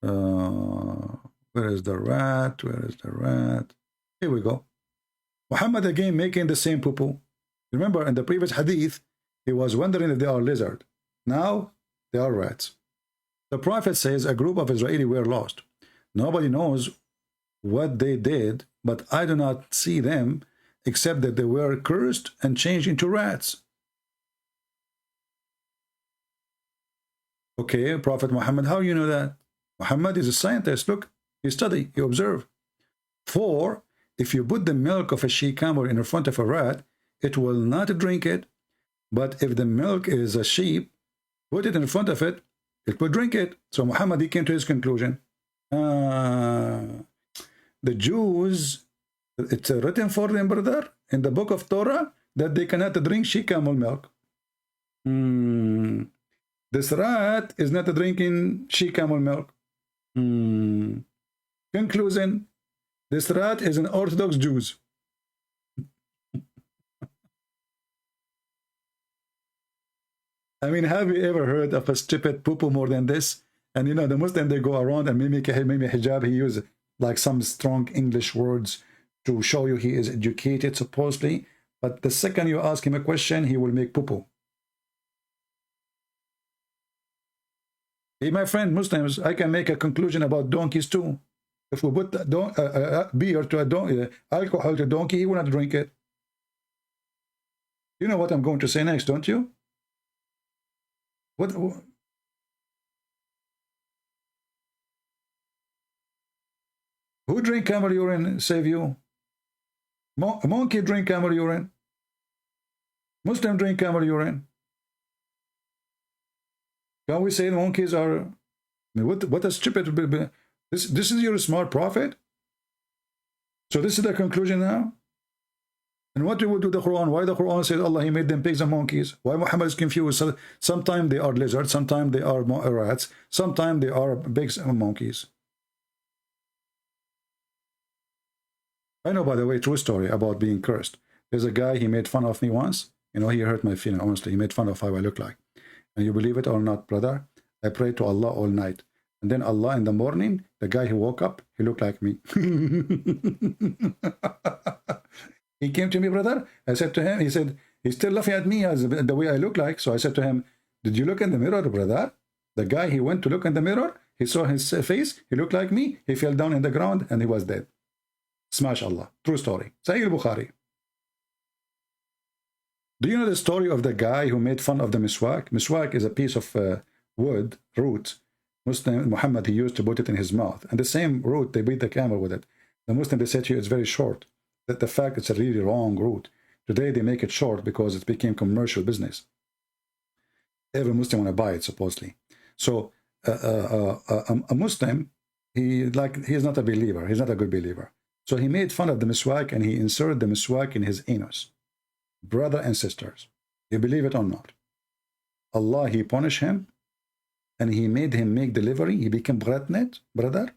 Where is the rat? Where is the rat? Here we go. Muhammad again making the same poo-poo. Remember in the previous hadith, he was wondering if they are lizard. Now they are rats. The Prophet says a group of Israeli were lost. Nobody knows what they did, but I do not see them except that they were cursed and changed into rats. Okay, Prophet Muhammad, how you know that? Muhammad is a scientist. Look, you study, you observe. For if you put the milk of a she camel in front of a rat, it will not drink it. But if the milk is a sheep, put it in front of it, it will drink it. So Muhammad, he came to his conclusion. The Jews, it's written for them, brother, in the book of Torah, that they cannot drink she camel milk. This rat is not drinking she camel milk. Conclusion, this rat is an Orthodox Jew. I mean, have you ever heard of a stupid poo-poo more than this? And the Muslim, they go around and mimic hijab, he uses like some strong English words to show you he is educated, supposedly. But the second you ask him a question, he will make poo-poo. Hey, my friend, Muslims, I can make a conclusion about donkeys too. If we put beer to a donkey, alcohol to a donkey, he will not drink it. You know what I'm going to say next, don't you? What? Who drink camel urine, save you? Monkey drink camel urine. Muslim drink camel urine. Can we say the monkeys are... I mean, what a stupid... This is your smart prophet? So this is the conclusion now? And what do we do with the Quran? Why the Quran says Allah, he made them pigs and monkeys? Why Muhammad is confused? So sometimes they are lizards, sometimes they are rats, sometimes they are pigs and monkeys. I know, by the way, true story about being cursed. There's a guy, he made fun of me once. You know, he hurt my feeling, honestly. He made fun of how I look like. And you believe it or not, brother, I prayed to Allah all night. And then Allah in the morning, the guy who woke up, he looked like me. He came to me, brother. I said to him, he said, he's still laughing at me as the way I look like. So I said to him, did you look in the mirror, brother? The guy, he went to look in the mirror. He saw his face. He looked like me. He fell down in the ground and he was dead. Smash Allah. True story. Sahih al-Bukhari. Do you know the story of the guy who made fun of the miswak? Miswak is a piece of wood, root. Muslim Muhammad, he used to put it in his mouth. And the same root, they beat the camel with it. The Muslim, they said to you, it's very short. That the fact it's a really wrong route. Today they make it short because it became commercial business. Every Muslim want to buy it, supposedly. So a Muslim, he is not a believer. He's not a good believer. So he made fun of the miswak and he inserted the miswak in his anus. Brother and sisters, you believe it or not? Allah, he punished him and he made him make delivery. He became pregnant, brother.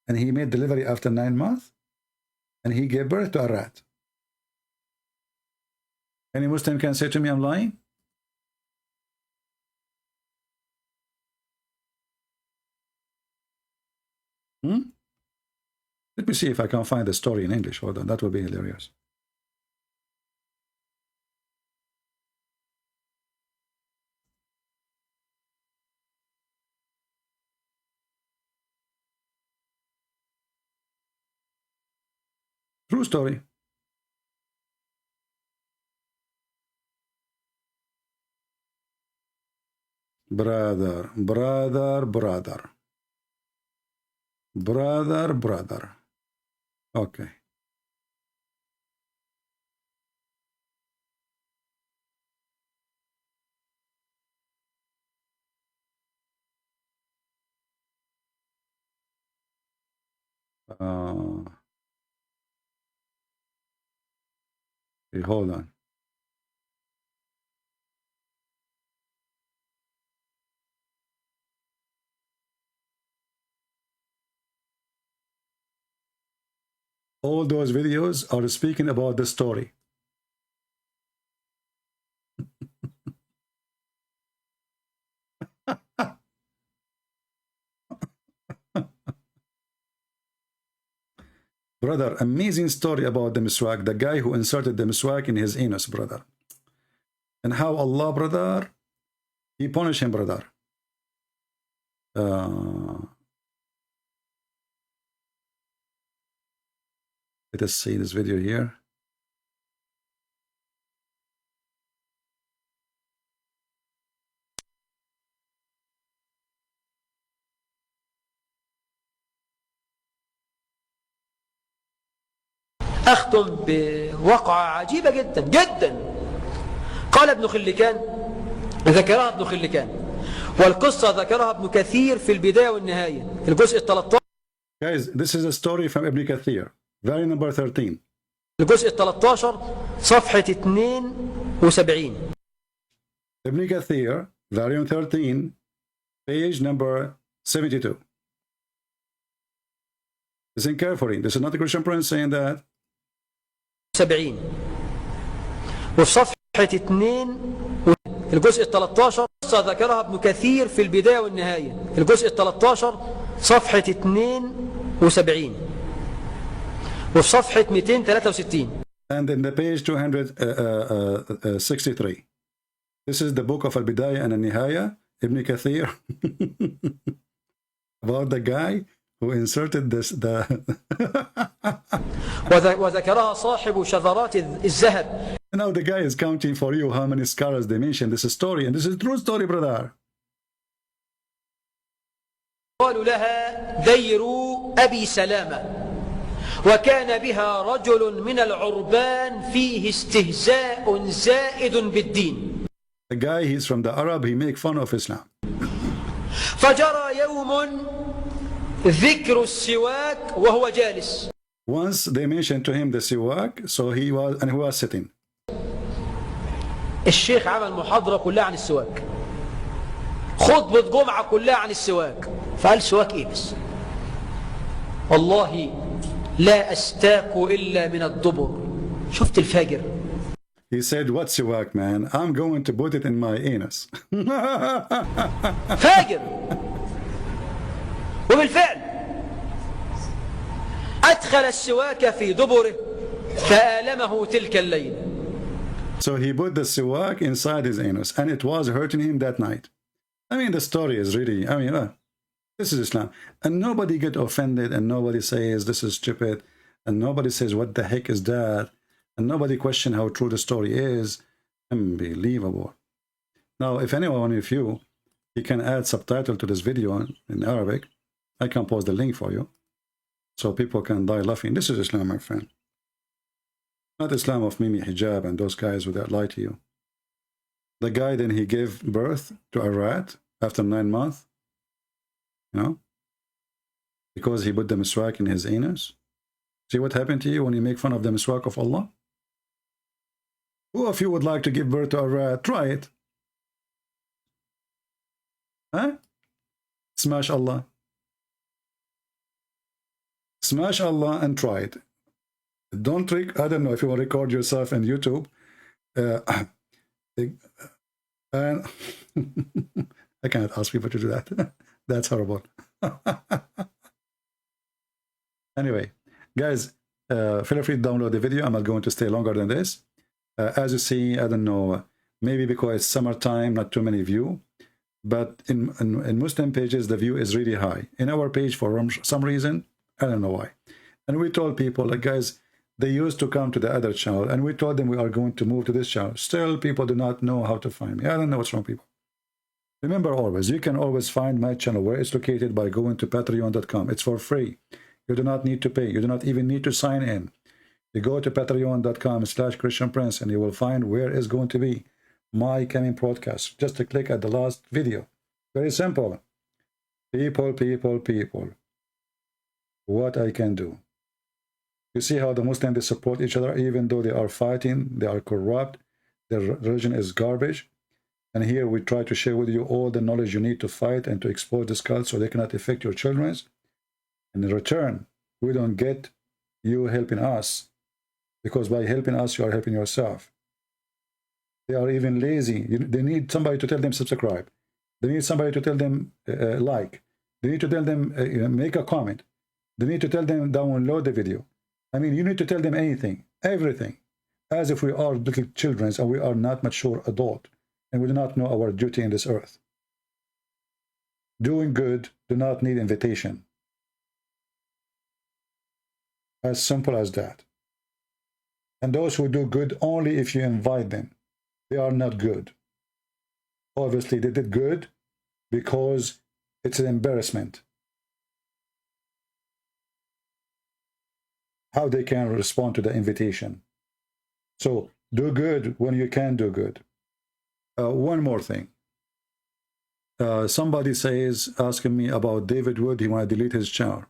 And he made delivery after 9 months. And he gave birth to a rat. Any Muslim can say to me I'm lying? Let me see if I can find the story in English. Hold on, that would be hilarious. True story. Brother. Okay. Okay, hold on. All those videos are speaking about the story. Brother, amazing story about the miswak, the guy who inserted the miswak in his anus, brother. And how Allah, brother, he punished him, brother. Let us see this video here. أختم بوقعة عجيبة جدا جدا. قال ابن خلكان، ذكرها ابن خلكان، والقصة ذكرها ابن كثير في البداية والنهاية الجزء 13. Guys, this is a story from Ibn Kathir, very number 13. الجزء 13 صفحة 72. Ibn Kathir, volume 13, page number 72. Listen carefully. This is not a Christian prince saying that. 70 وفي صفحة 2 الجزء 13 ذكرها ابن كثير في البداية والنهاية الجزء 13 صفحة 273 وفي صفحة 263. And in the page 263, this is the book of Al-Bidayah and Al-Nihaya, Ibn Kathir, about the guy who inserted this, وذكرها صاحب شذرات الذهب. Now the guy is counting for you how many scholars they mention this story, and this is a true story, brother. قالوا لها دير أبي سلامة وكان بها رجل من العربان فيه استهزاء زائد بالدين. The guy, he's from the Arab, he make fun of Islam. فجرى يوم ذكر السواك وهو جالس. Once they mentioned to him the siwak, so he was sitting. الشيخ عمل محاضرة كلها عن السواك، خطبة جمعة كلها عن السواك، فقال سواك ايه بس؟ والله لا أستاك إلا من الدبر. شفت الفاجر؟ He said, what siwak, man? I'm going to put it in my anus. فاجر. وبالفعل أدخل السواك في دبره فآلمه تلك الليلة. So he put the siwak inside his anus, and it was hurting him that night. I mean, the story is really, this is Islam. And nobody get offended, and nobody says this is stupid, and nobody says what the heck is that, and nobody question how true the story is. Unbelievable. Now, if anyone of you, you can add subtitle to this video in Arabic, I can post the link for you, so people can die laughing. This is Islam, my friend. Not Islam of Mimi hijab and those guys who that lie to you. The guy, then he gave birth to a rat after 9 months, because he put the miswak in his anus. See what happened to you when you make fun of the miswak of Allah? Who of you would like to give birth to a rat? Try it. Huh? Smash Allah. Smash Allah and try it. Don't I don't know if you want to record yourself on YouTube. And I cannot ask people to do that. That's horrible. Anyway, guys, feel free to download the video. I'm not going to stay longer than this. As you see, I don't know, maybe because it's summertime, not too many view. But in Muslim pages, the view is really high. In our page, for some reason, I don't know why. And we told people, like, guys, they used to come to the other channel, and we told them we are going to move to this channel. Still, people do not know how to find me. I don't know what's wrong, people. Remember always, you can always find my channel where it's located by going to patreon.com. It's for free. You do not need to pay. You do not even need to sign in. You go to patreon.com/ChristianPrince, and you will find where is going to be my coming broadcast. Just to click at the last video. Very simple. People. What I can do. You see how the Muslims, they support each other, even though they are fighting, they are corrupt, their religion is garbage. And here we try to share with you all the knowledge you need to fight and to expose this cult so they cannot affect your children. And in return, we don't get you helping us, because by helping us, you are helping yourself. They are even lazy. They need somebody to tell them subscribe. They need somebody to tell them like. They need to tell them make a comment. They need to tell them download the video. I mean, you need to tell them anything, everything, as if we are little children and we are not mature adult, and we do not know our duty in this earth. Doing good do not need invitation. As simple as that. And those who do good only if you invite them, they are not good. Obviously, they did good because it's an embarrassment. How they can respond to the invitation. So do good when you can do good. One more thing. Somebody says, asking me about David Wood, he want to delete his channel.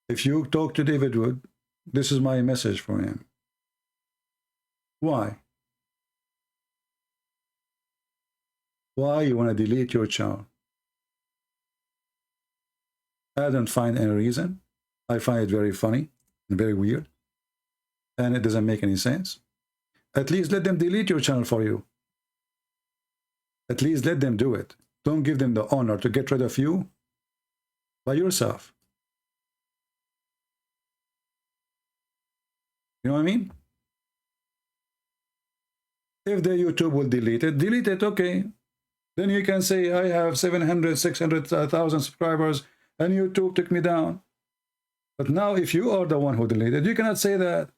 If you talk to David Wood, this is my message for him. Why? Why you want to delete your channel? I don't find any reason. I find it very funny and very weird, and it doesn't make any sense. At least let them delete your channel for you. At least let them do it. Don't give them the honor to get rid of you by yourself. You know what I mean? If the YouTube will delete it, okay. Then you can say, I have 700, 600,000 subscribers, and YouTube took me down. But now, if you are the one who deleted, you cannot say that.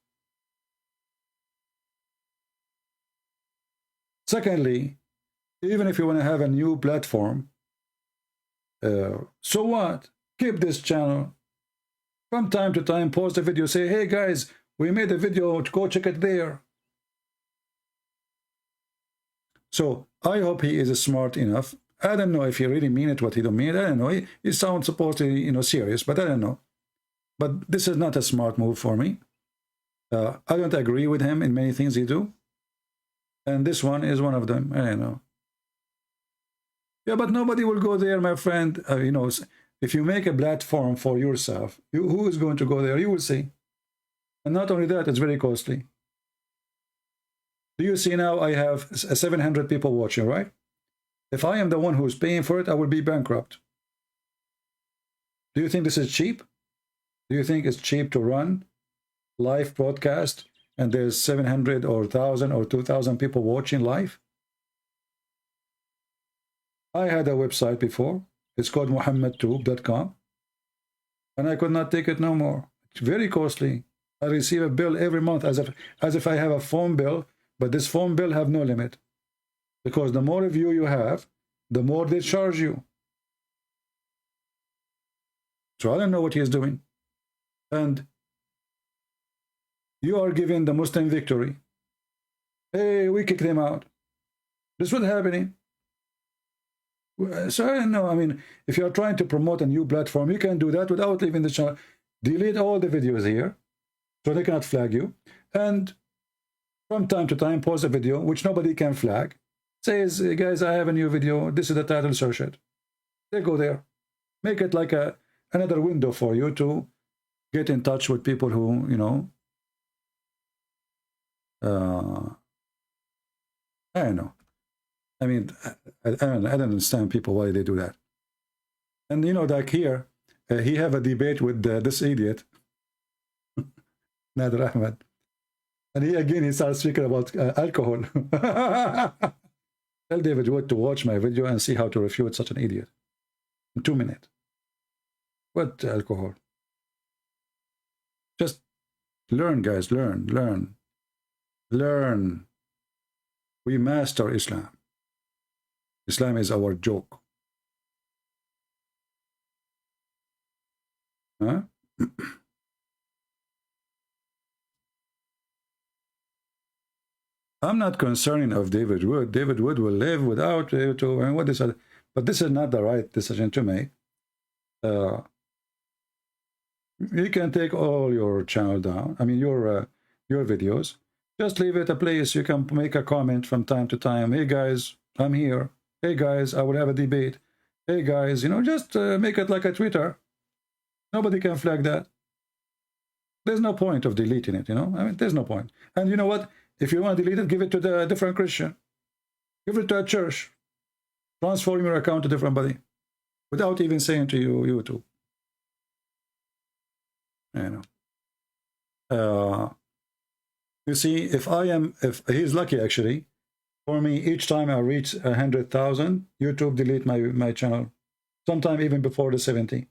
Secondly, even if you want to have a new platform, so what? Keep this channel. From time to time, post a video, say, hey guys, we made a video, go check it there. So I hope he is smart enough. I don't know if he really mean it, what he don't mean. I don't know. He sounds supposedly, you know, serious, but I don't know. But this is not a smart move for me. I don't agree with him in many things he do. And this one is one of them. I don't know. Yeah, but nobody will go there, my friend. You know, if you make a platform for yourself, who is going to go there? You will see. And not only that, it's very costly. Do you see now I have 700 people watching, right? If I am the one who's paying for it, I will be bankrupt. Do you think this is cheap? Do you think it's cheap to run live broadcast and there's 700 or 1,000 or 2,000 people watching live? I had a website before. It's called muhammadtube.com. And I could not take it no more. It's very costly. I receive a bill every month as if I have a phone bill, but this phone bill have no limit. Because the more view you have, the more they charge you. So I don't know what he is doing. And you are giving the Muslim victory. Hey, we kicked him out. This is what's happening. So I don't know. I mean, if you are trying to promote a new platform, you can do that without leaving the channel. Delete all the videos here, so they cannot flag you. And from time to time, post a video which nobody can flag. Says, hey, guys, I have a new video. This is the title. Search it. They go there. Make it like another window for you to get in touch with people who, you know, I don't know. I mean, I don't understand people why they do that. And you know, like here, he have a debate with this idiot, Rahman, and he starts speaking about alcohol. Tell David Wood to watch my video and see how to refute such an idiot in 2 minutes. What alcohol? Just learn, guys. Learn. We master Islam. Islam is our joke. Huh? I'm not concerning of David Wood. David Wood will live without YouTube and what is that? But this is not the right decision to make. You can take all your channel down. I mean your videos. Just leave it a place. You can make a comment from time to time. Hey guys, I'm here. Hey guys, I will have a debate. Hey guys, you know, just make it like a Twitter. Nobody can flag that. There's no point of deleting it, you know. I mean, there's no point. And you know what? If you want to delete it, give it to the different Christian. Give it to a church. Transform your account to different body. Without even saying to you, YouTube. You know. You see, if he's lucky actually, for me, each time I reach 100,000, YouTube delete my channel. Sometime even before the 70.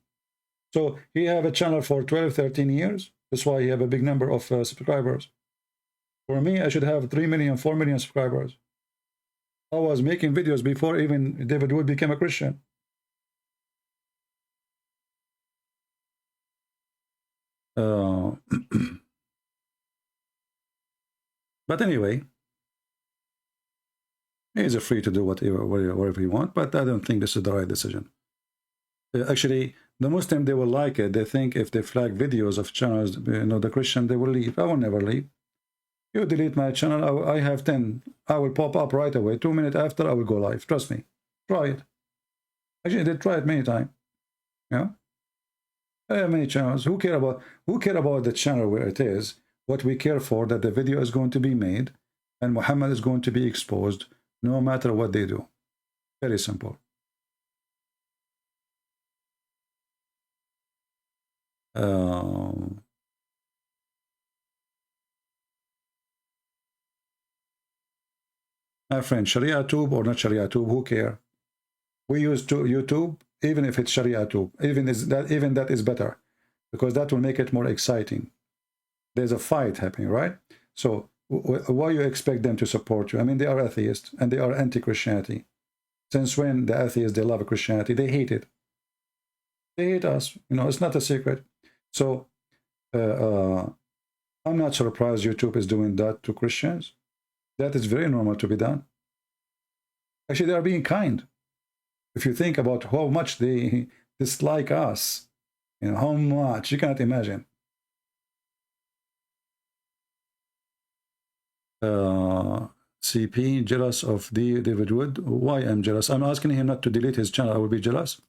So he have a channel for 12, 13 years. That's why he have a big number of subscribers. For me, I should have 3 million, 4 million subscribers. I was making videos before even David Wood became a Christian. But anyway, he's free to do whatever he wants, but I don't think this is the right decision. Actually, the Muslim, they will like it. They think if they flag videos of channels, you know, the Christian, they will leave. I will never leave. You delete my channel, I have 10. I will pop up right away. 2 minutes after, I will go live. Trust me. Try it. Actually, they try it many times. Yeah. I have many channels. Who care about the channel where it is? What we care for, that the video is going to be made and Muhammad is going to be exposed no matter what they do. Very simple. My friend, Sharia tube or not Sharia tube, who care? We use YouTube, even if it's Sharia tube. Even that is better, because that will make it more exciting. There's a fight happening, right? So why you expect them to support you? I mean, they are atheists and they are anti-Christianity. Since when the atheists, they love Christianity? They hate it. They hate us. You know, it's not a secret. So I'm not surprised YouTube is doing that to Christians. That is very normal to be done. Actually, they are being kind. If you think about how much they dislike us, you know, how much, you cannot imagine. CP, jealous of David Wood. Why I'm jealous? I'm asking him not to delete his channel. I will be jealous.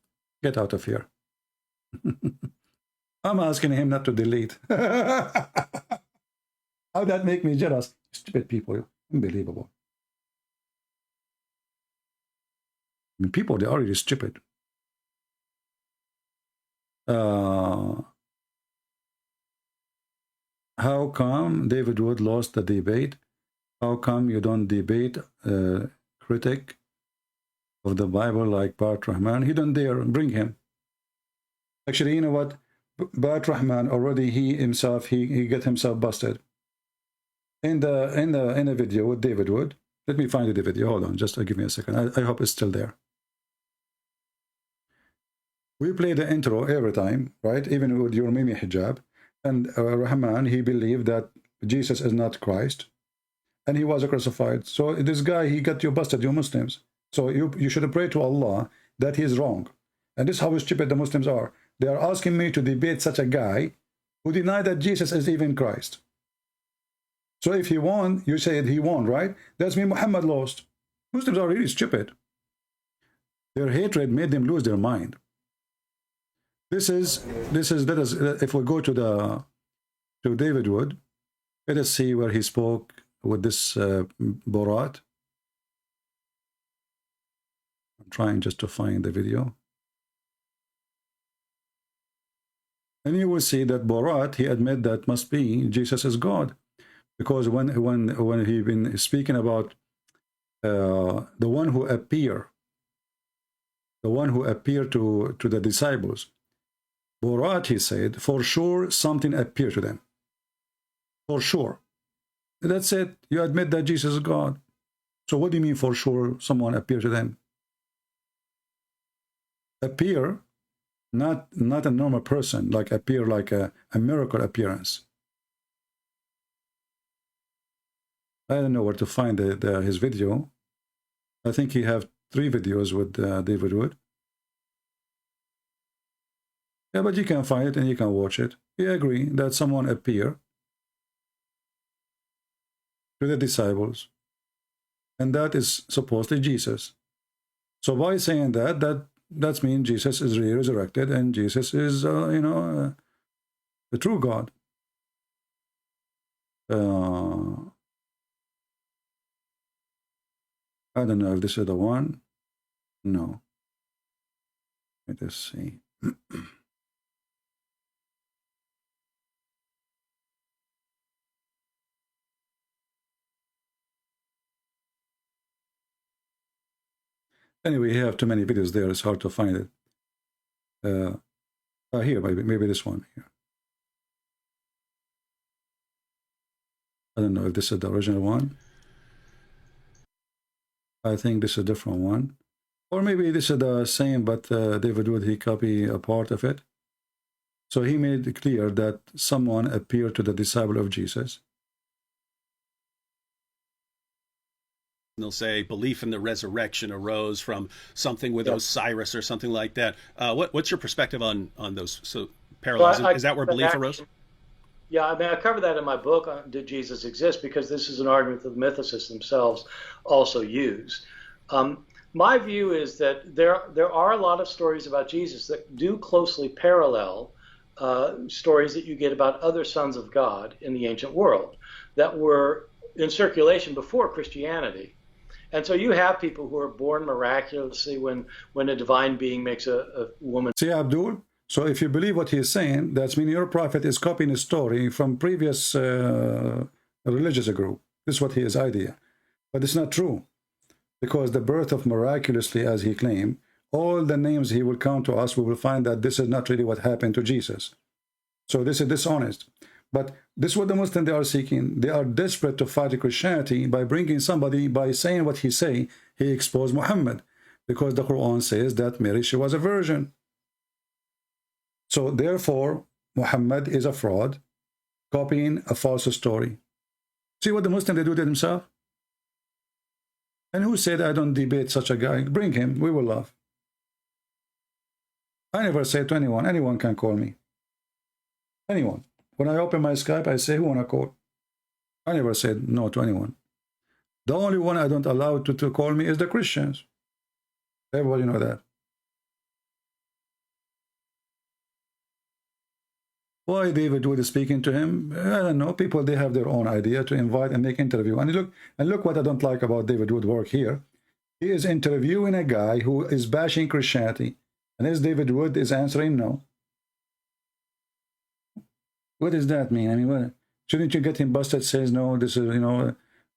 Get out of here. I'm asking him not to delete. How that make me jealous? Stupid people. Unbelievable. I mean, people, they are really stupid. How come David Wood lost the debate? How come you don't debate a critic of the Bible like Bart Rahman? He don't dare. Bring him. Actually, you know what? Bart Rahman already, he himself, he got himself busted. In the video with David Wood. Let me find the video. Hold on, just give me a second. I hope it's still there. We play the intro every time, right? Even with your Mimi hijab. And Rahman, he believed that Jesus is not Christ. And he was crucified. So this guy, he got you busted, you Muslims. So you should pray to Allah that he is wrong. And this is how stupid the Muslims are. They are asking me to debate such a guy who denied that Jesus is even Christ. So if he won, you said he won, right? That means Muhammad lost. Muslims are really stupid. Their hatred made them lose their mind. This is let us, if we go to David Wood, let us see where he spoke with this Borat. I'm trying just to find the video. And you will see that Borat, he admit that must be Jesus is God. Because when he been speaking about the one who appeared to the disciples, Borat, he said, for sure something appeared to them. For sure. That's it. You admit that Jesus is God. So what do you mean for sure someone appeared to them? Appear, not a normal person, like appear like a miracle appearance. I don't know where to find his video. I think he have 3 videos with David Wood. Yeah, but you can find it and you can watch it. We agree that someone appeared to the disciples, and that is supposedly Jesus. So by saying that means Jesus is resurrected and Jesus is, the true God. I don't know if this is the one. No. Let us see. Anyway, you have too many videos there. It's hard to find it. Here, maybe this one here. I don't know if this is the original one. I think this is a different one. Or maybe this is the same, but David Wood, he copied a part of it. So he made it clear that someone appeared to the disciple of Jesus. They'll say belief in the resurrection arose from something with Osiris or something like that. What's your perspective on those parallels? Well, is that where belief arose? Yeah, I mean, I cover that in my book, Did Jesus Exist? Because this is an argument that the mythicists themselves also use. My view is that there are a lot of stories about Jesus that do closely parallel stories that you get about other sons of God in the ancient world that were in circulation before Christianity. And so you have people who are born miraculously when a divine being makes a woman. See, Abdur? So if you believe what he is saying, that means your prophet is copying a story from previous religious group. This is what his idea. But it's not true. because the birth of miraculously, as he claimed, all the names he will count to us, we will find that this is not really what happened to Jesus. So this is dishonest. But this is what the Muslims they are seeking. They are desperate to fight Christianity by bringing somebody, by saying what he say, he exposed Muhammad. Because the Quran says that Mary, she was a virgin. So therefore, Muhammad is a fraud, copying a false story. See what the Muslims they do to themselves? And who said I don't debate such a guy? Bring him, we will laugh. I never say to anyone can call me. Anyone. When I open my Skype, I say, who wanna call? I never said no to anyone. The only one I don't allow to call me is the Christians. Everybody know that. Why David Wood is speaking to him? I don't know. People, they have their own idea to invite and make interview. And look what I don't like about David Wood work here. He is interviewing a guy who is bashing Christianity. And as David Wood is answering no. What does that mean? I mean, what, shouldn't you get him busted? Says no, this is,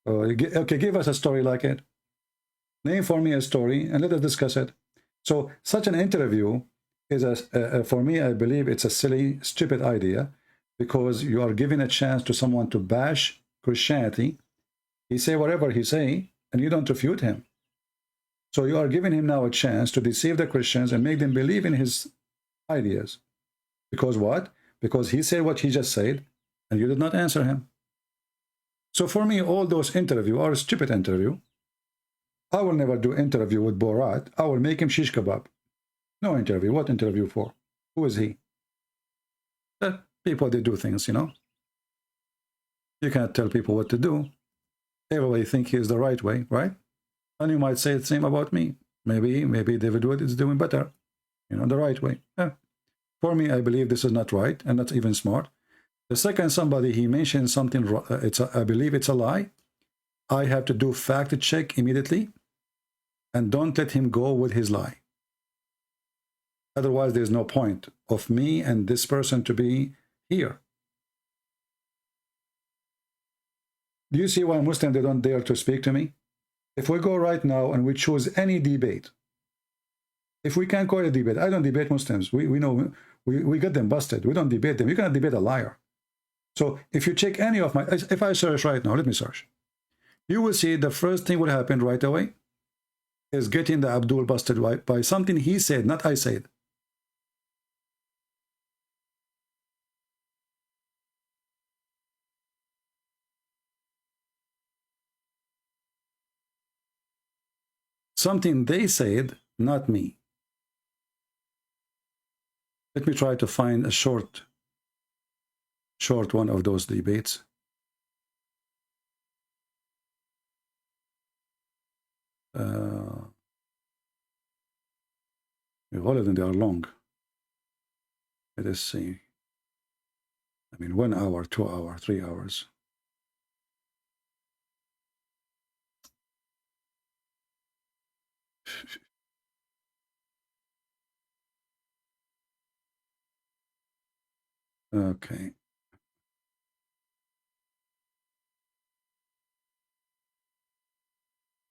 okay, give us a story like it. Name for me a story and let us discuss it. So such an interview is, for me, I believe it's a silly, stupid idea, because you are giving a chance to someone to bash Christianity. He say whatever he say, and you don't refute him. So you are giving him now a chance to deceive the Christians and make them believe in his ideas. Because what? Because he said what he just said, and you did not answer him. So for me, all those interviews are a stupid interview. I will never do interview with Borat. I will make him shish kebab. No interview. What interview for? Who is he? People, they do things, You can't tell people what to do. Everybody think he is the right way, right? And you might say the same about me. Maybe David Wood is doing better, the right way. Yeah. For me, I believe this is not right and not even smart. The second somebody he mentioned something, I believe it's a lie. I have to do fact check immediately, and don't let him go with his lie. Otherwise, there's no point of me and this person to be here. Do you see why Muslims, they don't dare to speak to me? If we go right now and we choose any debate, if we can't call it a debate, I don't debate Muslims. We know we get them busted. We don't debate them. You cannot debate a liar. So if you check any of my, if I search right now, let me search. You will see the first thing will happen right away is getting the Abdur busted by something he said, not I said. Something they said, not me. Let me try to find a short one of those debates. All of them, they are long. Let us see. 1 hour, 2 hours, 3 hours. Okay.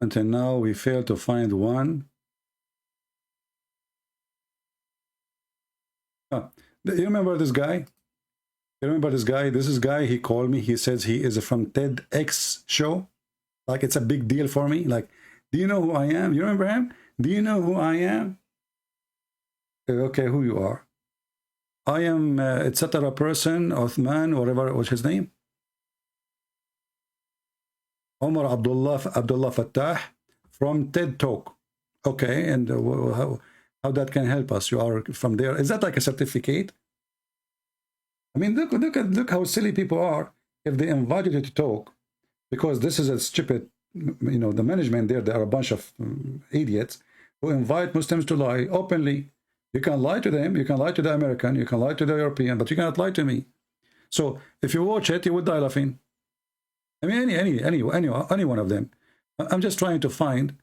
Until now, we failed to find one. You remember this guy? You remember this guy? This is guy, he called me. He says he is from TEDx show. Like, it's a big deal for me. Like, do you know who I am? You remember him? Do you know who I am? Okay, who you are? I am, etc. person, Uthman, whatever was his name. Omar Abdullah Fattah from TED Talk. Okay, and how that can help us? You are from there. Is that like a certificate? Look how silly people are if they invite you to talk, because this is a stupid, the management there, they are a bunch of idiots who invite Muslims to lie openly. You can lie to them, you can lie to the American, you can lie to the European, but you cannot lie to me. So if you watch it, you would die laughing. Any one of them. I'm just trying to find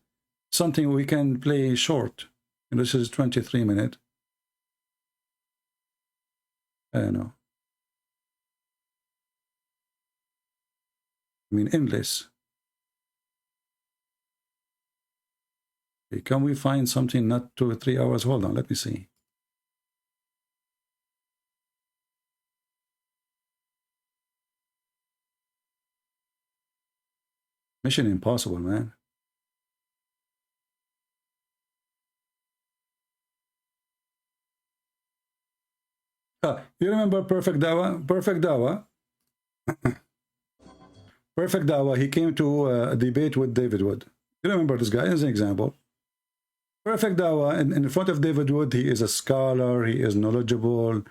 something we can play short. And this is 23 minutes. I don't know. Endless. Okay, can we find something not 2 or 3 hours? Hold on, let me see. Mission Impossible, man. You remember Perfect Dawa? Perfect Dawa. Perfect Dawa. He came to a debate with David Wood. You remember this guy as an example? Perfect Dawa. In front of David Wood, he is a scholar. He is knowledgeable.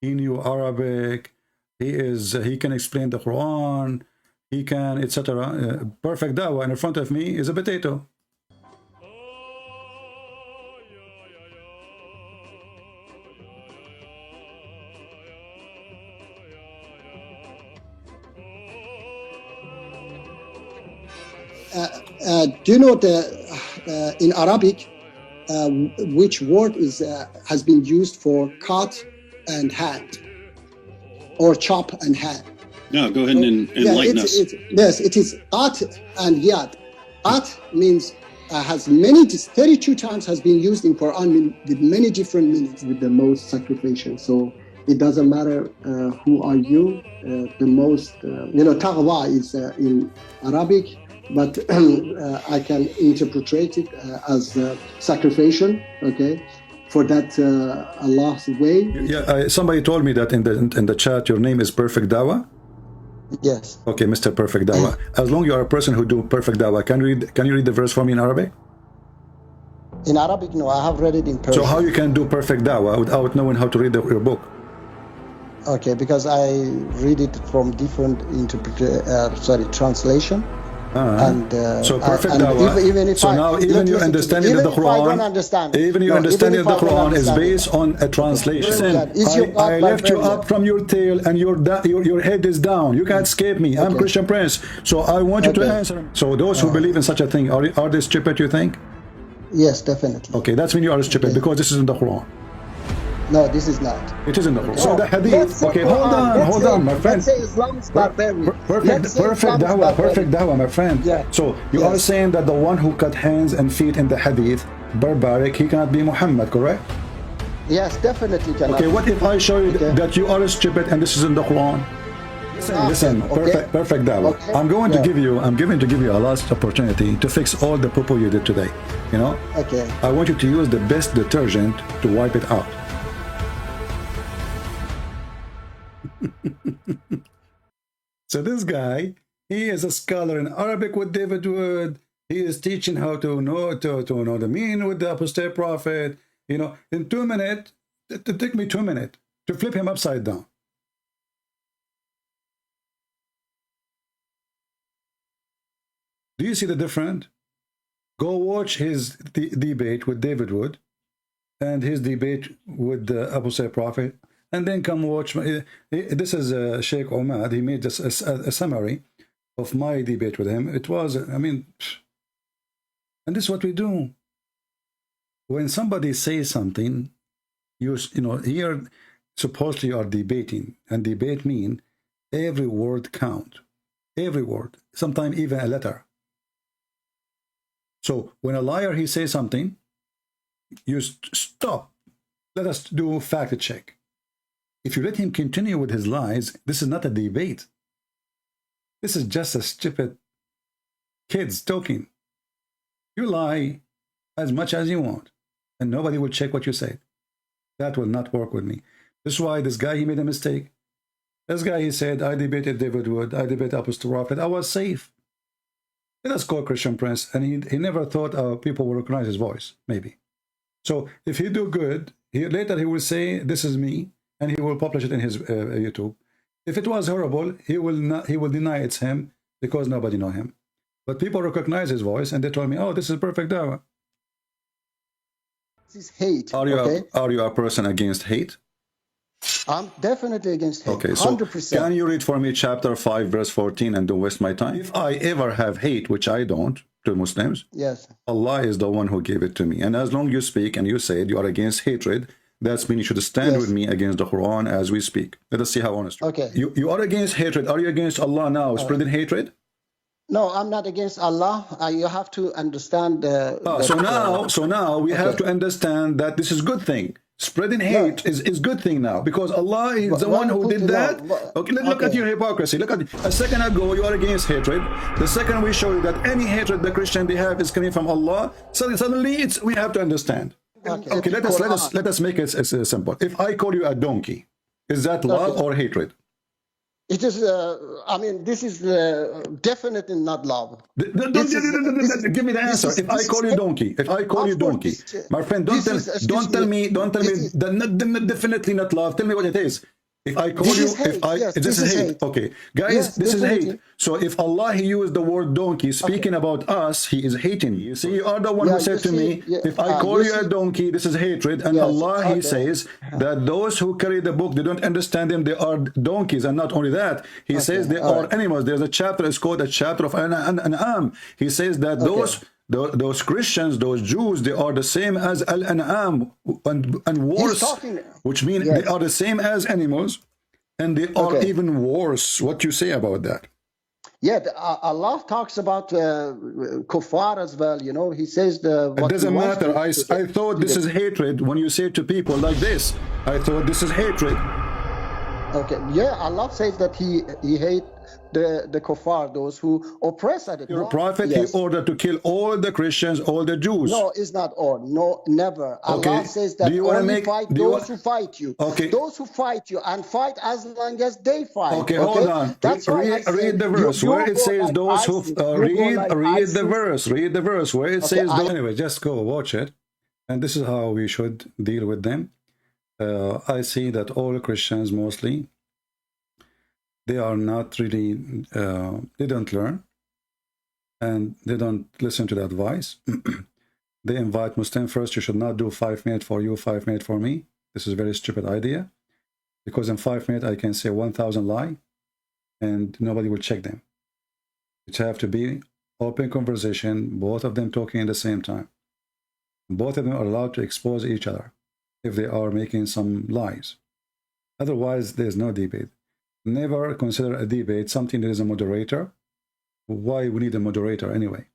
He knew Arabic. He can explain the Quran. He can, etc. Perfect Dawa. And in front of me is a potato. Do you know in Arabic which word has been used for cut and hand or chop and hand? No, go ahead and enlighten us. Yes, it is qat and yad. Qat means has 32 times has been used in Quran with many different meanings, with the most sacrificial. So it doesn't matter who are you. The most, taqwa is in Arabic, but I can interpret it as sacrificial, okay, for that Allah's way. Yeah, somebody told me that in the chat your name is Perfect Dawa. Yes. Okay, Mr. Perfect Dawa. As long as you are a person who do Perfect Dawa, can you read the verse for me in Arabic? In Arabic, no, I have read it in Persian. So how you can do Perfect Dawa without knowing how to read your book? Okay, because I read it from different translation. And so Perfect Dawa. Even if your understanding of the Quran, even your understanding of the Quran is based on a translation. I left you up from your tail, and your head is down. You can't escape me. I'm Christian Prince, so I want you to answer. So those who believe in such a thing, are they stupid? You think? Yes, definitely. Okay, that's when you are stupid because this is in the Quran. No, this is not. It is in the Quran. So the hadith. Okay, hold on, my friend. Let's say Islam is barbarian. Perfect dawah, my friend. Yeah. So you are saying that the one who cut hands and feet in the hadith, barbaric, he cannot be Muhammad, correct? Yes, definitely cannot. Okay, what if I show you that you are stupid and this is in the Quran? Listen, perfect dawah. Okay. I'm going to give you a last opportunity to fix all the poo-poo you did today. You know? Okay. I want you to use the best detergent to wipe it out. So this guy, he is a scholar in Arabic with David Wood. He is teaching how to know the meaning with the apostate prophet. You know, in 2 minutes, it took me 2 minutes to flip him upside down. Do you see the difference? Go watch his debate with David Wood and his debate with the apostate prophet. And then come watch. This is Shaykh Omad. He made a summary of my debate with him. It was, and this is what we do. When somebody says something, here supposedly you are debating, and debate mean every word count, every word, sometimes even a letter. So when a liar he says something, you stop. Let us do fact check. If you let him continue with his lies, this is not a debate. This is just a stupid kids talking. You lie as much as you want, and nobody will check what you say. That will not work with me. This is why this guy, he made a mistake. This guy, he said, I debated David Wood, I debated Apostle Prophet, I was safe. Let us call Christian Prince, and he never thought people will recognize his voice, maybe. So if he do good, later he will say, this is me, and he will publish it in his YouTube. If it was horrible, he will deny it's him because nobody know him. But people recognize his voice, and they told me, "Oh, this is perfect dawah." This is hate. Are you a person against hate? I'm definitely against hate. Okay, so 100%. Can you read for me chapter 5, verse 14, and don't waste my time? If I ever have hate, which I don't, to Muslims, yes, Allah is the one who gave it to me. And as long as you speak and you say you are against hatred, that's mean you should stand with me against the Quran as we speak. Let us see how honest you are. Okay. You are against hatred. Are you against Allah now, spreading hatred? No, I'm not against Allah. You have to understand. So now we have to understand that this is good thing. Spreading hate is good thing now, because Allah is the one who did that. Okay, look at your hypocrisy. Look at a second ago you are against hatred. The second we show you that any hatred the Christian they have is coming from Allah. So suddenly we have to understand. Okay, let us make it simple. If I call you a donkey, is that love or hatred? It is. I mean, this is definitely not love. Give me the answer. If I call you donkey, my friend, don't tell me that definitely not love. Tell me what it is. If I call you, this is hate. Okay, guys, this is hate. So if Allah he used the word donkey, speaking about us, he is hating you. See, you are the one who said to me, if I call you a donkey, this is hatred. And Allah he says that those who carry the book, they don't understand them, they are donkeys. And not only that, he says they are animals. There's a chapter, it's called a chapter of An'am. He says that those Christians, those Jews, they are the same as Al-An'am and worse, which means they are the same as animals, and they are even worse. What you say about that? Yeah, Allah talks about kuffar as well. You know, He says it doesn't matter. I thought this is hatred when you say to people like this. I thought this is hatred. Okay, yeah, Allah says that He hates the kuffar, those who oppress at it. Your prophet, he ordered to kill all the Christians, all the Jews. No, it's not all. No, never. Allah says that only fight those who fight you. Okay. Those who fight you, and fight as long as they fight. Okay, hold on. That's read the verse where it says those who read the verse where it says those. Anyway, just go watch it, and this is how we should deal with them. I see that all Christians mostly, they are not really, they don't learn, and they don't listen to the advice. They invite Muslim first, you should not do 5 minutes for you, 5 minutes for me. This is a very stupid idea, because in 5 minutes I can say 1,000 lie, and nobody will check them. It have to be open conversation, both of them talking at the same time. Both of them are allowed to expose each other if they are making some lies. Otherwise, there's no debate. Never consider a debate something that is a moderator. Why we need a moderator anyway?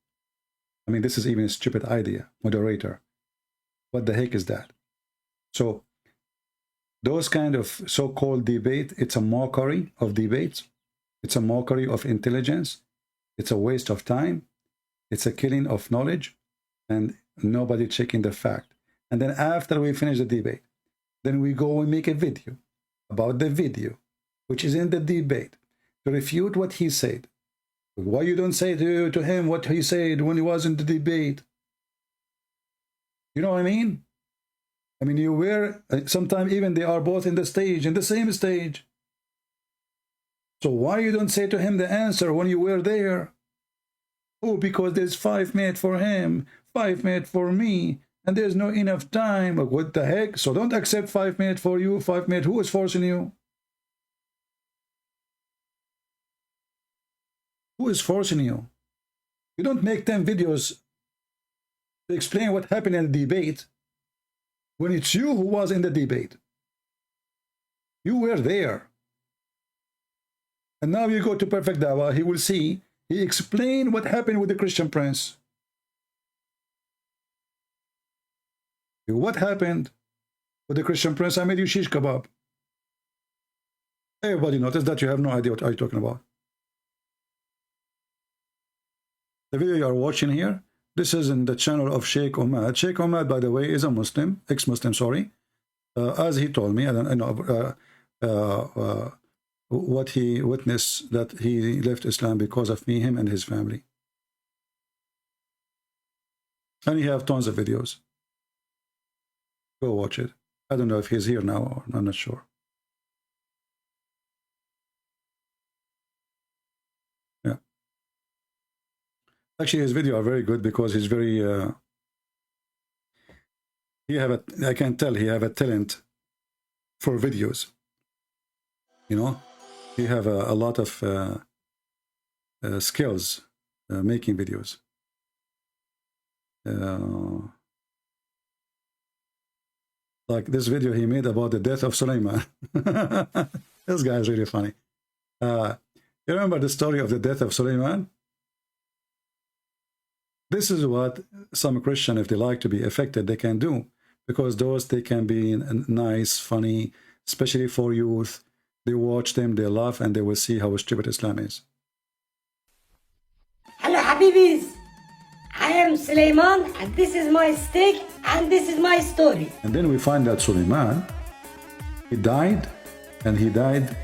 I mean, this is even a stupid idea. Moderator. What the heck is that? So, those kind of so-called debate, it's a mockery of debates. It's a mockery of intelligence. It's a waste of time. It's a killing of knowledge. And nobody checking the fact. And then after we finish the debate, then we go and make a video about the video, which is in the debate, to refute what he said. Why you don't say to him what he said when he was in the debate? You know what I mean? I mean, you were, sometimes even they are both in the stage, in the same stage. So why you don't say to him the answer when you were there? Oh, because there's 5 minutes for him, 5 minutes for me, and there's no enough time. What the heck? So don't accept 5 minutes for you, 5 minutes. Who is forcing you? Who is forcing you? You don't make 10 videos to explain what happened in the debate when it's you who was in the debate. You were there. And now you go to Perfect Dawah, he will see, he explained what happened with the Christian prince. What happened with the Christian prince? I made you shish kebab. Everybody noticed that you have no idea what I'm talking about. The video you are watching here, this is in the channel of Shaykh Ahmad. Shaykh Ahmad, by the way, is a Muslim, ex-Muslim, sorry. As he told me, I don't know what he witnessed, that he left Islam because of me, him, and his family. And he have tons of videos. Go watch it. I don't know if he's here now, or I'm not sure. Yeah. Actually, his videos are very good because he's very. I can tell he have a talent for videos. You know, he have a lot of skills making videos. Like this video he made about the death of Sulaiman. This guy is really funny. You remember the story of the death of Sulaiman? This is what some Christian, if they like to be affected, they can do. Because those, they can be nice, funny, especially for youth. They watch them, they laugh, and they will see how stupid Islam is. Hello, Habibis. I am Suleiman, and this is my stick, and this is my story. And then we find that Suleiman, he died, and he died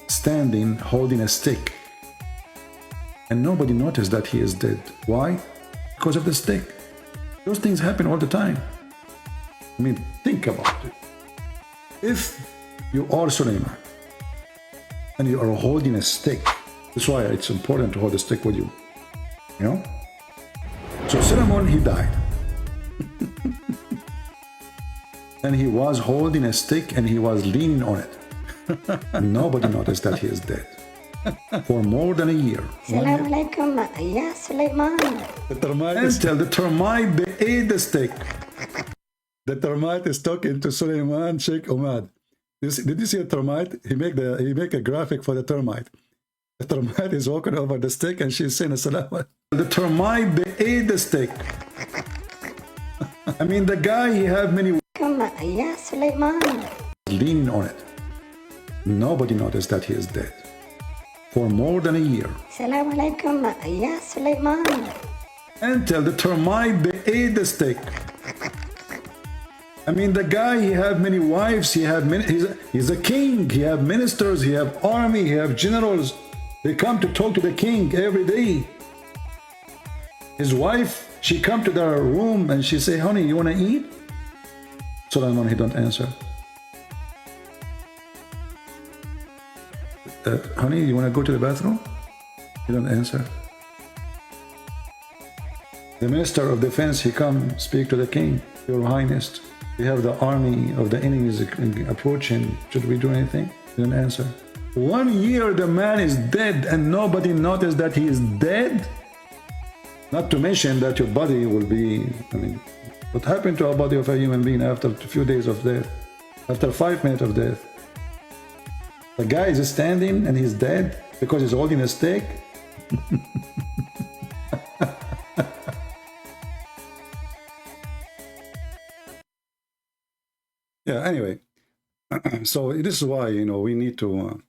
standing, holding a stick. And nobody noticed that he is dead. Why? Because of the stick. Those things happen all the time. I mean, think about it. If you are Suleiman, and you are holding a stick, that's why it's important to hold a stick with you. You know? So Suleiman, he died. And he was holding a stick and he was leaning on it. And nobody noticed that he is dead. For more than a year. Assalamu alaikum. Ya Suleiman. The termite, they ate the stick. The termite is talking to Suleiman, Sheikh Omad. Did you see a termite? He make a graphic for the termite. The termite is walking over the stick and she's saying Assalamu. The termite, they ate the stick. I mean, the guy, he had many... Ya Suleiman. Leaning on it. Nobody noticed that he is dead. For more than a year. Assalamu alaikum. Ya Suleiman. Until the termite, they ate the stick. I mean, the guy, he had many wives, he's a king, he have ministers, he have army, he have generals. They come to talk to the king every day. His wife, she come to their room and she say, honey, you want to eat? Suleiman, he don't answer. Honey, you want to go to the bathroom? He don't answer. The minister of defense, he come speak to the king, your highness. We have the army of the enemies approaching. Should we do anything? He didn't answer. 1 year the man is dead and nobody noticed that he is dead? Not to mention that your body will be, I mean, what happened to a body of a human being after a few days of death? After 5 minutes of death? The guy is standing and he's dead because he's holding a stick? Yeah, anyway, so this is why, you know, we need to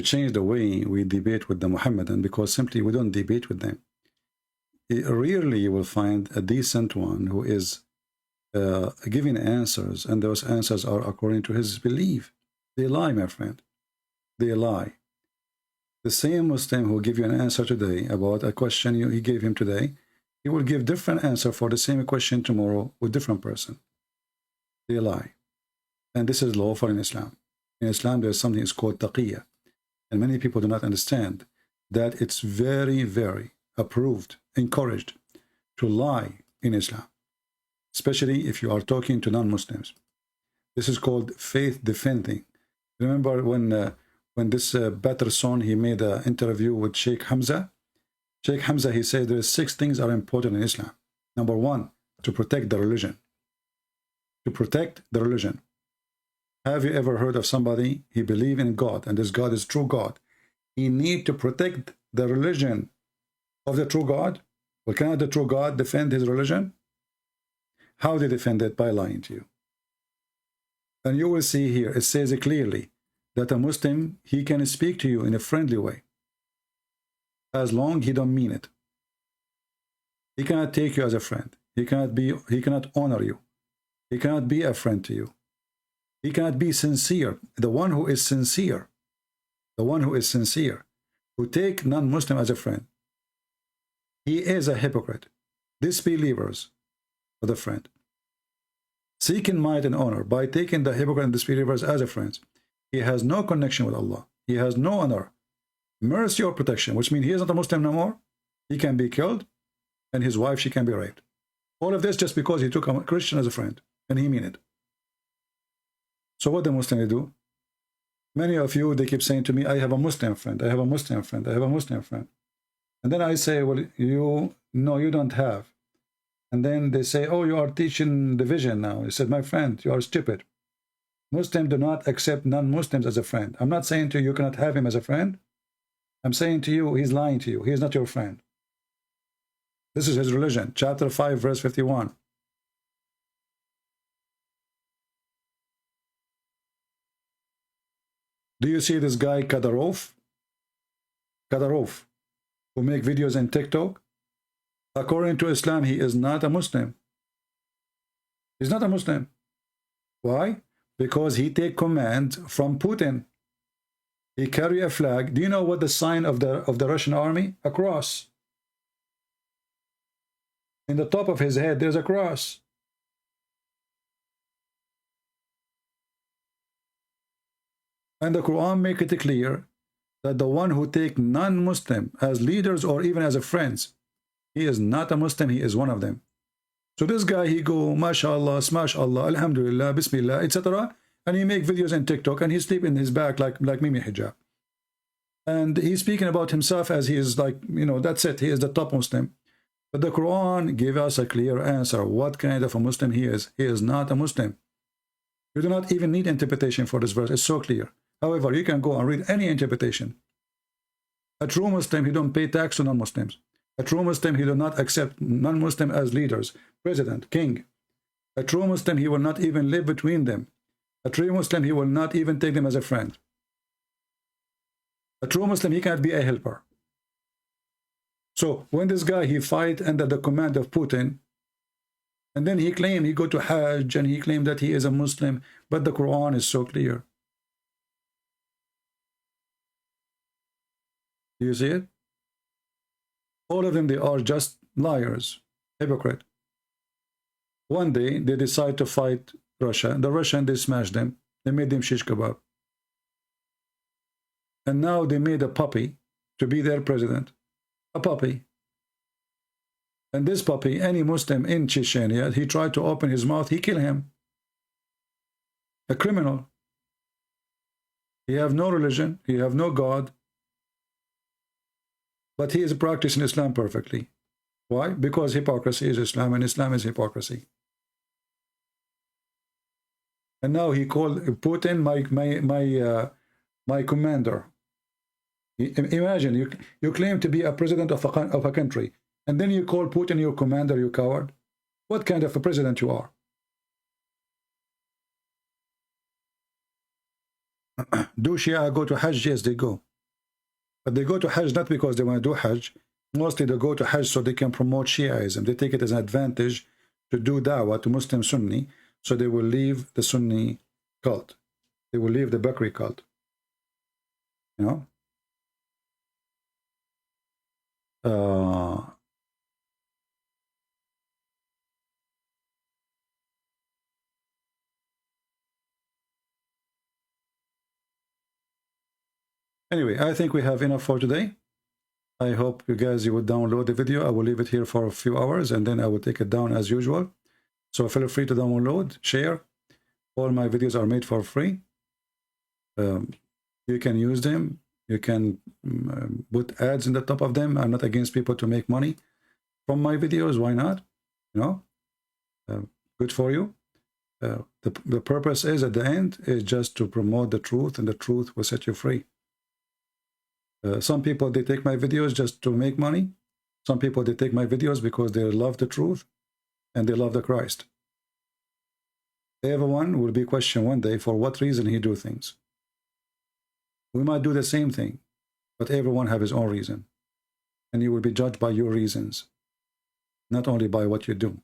change the way we debate with the Muhammadan, because simply we don't debate with them. Rarely you will find a decent one who is giving answers, and those answers are according to his belief. They lie, my friend. They lie. The same Muslim who give you an answer today about a question he gave him today, he will give different answer for the same question tomorrow with different person. They lie. And this is lawful in Islam. In Islam, there's something is called taqiyya. And many people do not understand that it's very, very approved, encouraged to lie in Islam, especially if you are talking to non-Muslims. This is called faith defending. Remember when this Patterson, he made an interview with Sheikh Hamza? Sheikh Hamza, he said there are 6 things are important in Islam. Number 1, to protect the religion. To protect the religion. Have you ever heard of somebody, he believe in God, and this God is true God. He need to protect the religion of the true God. Well, cannot the true God defend his religion? How they defend it? By lying to you. And you will see here, it says it clearly, that a Muslim, he can speak to you in a friendly way, as long he don't mean it. He cannot take you as a friend. He cannot honor you. He cannot be a friend to you. He cannot be sincere. The one who is sincere, who take non-Muslim as a friend, he is a hypocrite. Disbelievers are the friend. Seeking might and honor by taking the hypocrite and disbelievers as a friend. He has no connection with Allah. He has no honor, mercy or protection, which means he is not a Muslim no more. He can be killed, and his wife, she can be raped. All of this just because he took a Christian as a friend, and he mean it. So what the Muslims do? Many of you, they keep saying to me, I have a Muslim friend, I have a Muslim friend, I have a Muslim friend. And then I say, well, no, you don't have. And then they say, oh, you are teaching division now. I said, my friend, you are stupid. Muslims do not accept non-Muslims as a friend. I'm not saying to you, you cannot have him as a friend. I'm saying to you, he's lying to you. He is not your friend. This is his religion. Chapter 5, verse 51. Do you see this guy Kadarov? Kadarov, who make videos in TikTok? According to Islam, he is not a Muslim. He's not a Muslim. Why? Because he take command from Putin. He carry a flag. Do you know what the sign of the Russian army? A cross. In the top of his head, there's a cross. And the Quran make it clear that the one who take non-Muslim as leaders or even as a friends, he is not a Muslim, he is one of them. So this guy, he go, mashallah, smash Allah, alhamdulillah, bismillah, etc. And he make videos on TikTok and he sleep in his back like Mimi hijab. And he's speaking about himself as he is like, you know, that's it, he is the top Muslim. But the Quran gave us a clear answer. What kind of a Muslim he is? He is not a Muslim. You do not even need interpretation for this verse. It's so clear. However, you can go and read any interpretation. A true Muslim, he don't pay tax to non-Muslims. A true Muslim, he do not accept non-Muslim as leaders, president, king. A true Muslim, he will not even live between them. A true Muslim, he will not even take them as a friend. A true Muslim, he cannot be a helper. So when this guy, he fight under the command of Putin, and then he claimed he go to Hajj and he claimed that he is a Muslim, but the Quran is so clear. Do you see it? All of them, they are just liars, hypocrite. One day, they decide to fight Russia. The Russian, they smashed them. They made them shish kebab. And now they made a puppy to be their president. A puppy. And this puppy, any Muslim in Chechnya, he tried to open his mouth, he kill him. A criminal. He have no religion, he have no God. But he is practicing Islam perfectly. Why? Because hypocrisy is Islam and Islam is hypocrisy. And now he called Putin my commander. Imagine, you claim to be a president of a country, and then you call Putin your commander, you coward. What kind of a president you are? Do Shia go to Hajj? Yes, they go. But they go to Hajj not because they want to do Hajj. Mostly they go to Hajj so they can promote Shiaism. They take it as an advantage to do da'wah to Muslim Sunni, so they will leave the Sunni cult. They will leave the Bakri cult. You know? Anyway, I think we have enough for today. I hope you guys, you would download the video. I will leave it here for a few hours and then I will take it down as usual. So feel free to download, share. All my videos are made for free. You can use them. You can put ads in the top of them. I'm not against people to make money from my videos. Why not? You know, good for you. The purpose is, at the end, is just to promote the truth, and the truth will set you free. Some people, they take my videos just to make money. Some people, they take my videos because they love the truth and they love the Christ. Everyone will be questioned one day for what reason he do things. We might do the same thing, but everyone have his own reason. And you will be judged by your reasons, not only by what you do.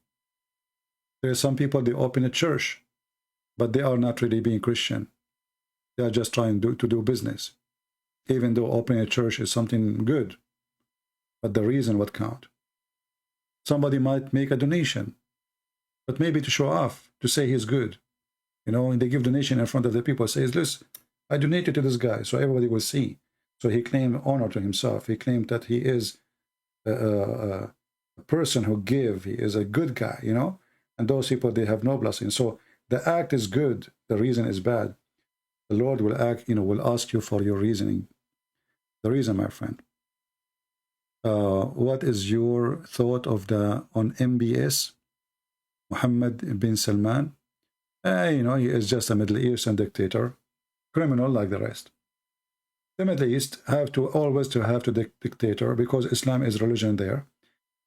There are some people, they open a church, but they are not really being Christian. They are just trying to do business. Even though opening a church is something good, but the reason what count. Somebody might make a donation, but maybe to show off, to say he's good. You know, and they give donation in front of the people, says, listen, I donated to this guy, so everybody will see. So he claimed honor to himself. He claimed that he is a person who give. He is a good guy, you know. And those people, they have no blessing. So the act is good. The reason is bad. The Lord will act, you know, will ask you for your reasoning. The reason, my friend. What is your thought of on MBS, Mohammed bin Salman? You know, he is just a Middle Eastern dictator, criminal like the rest. The Middle East have to always have to dictator because Islam is religion there,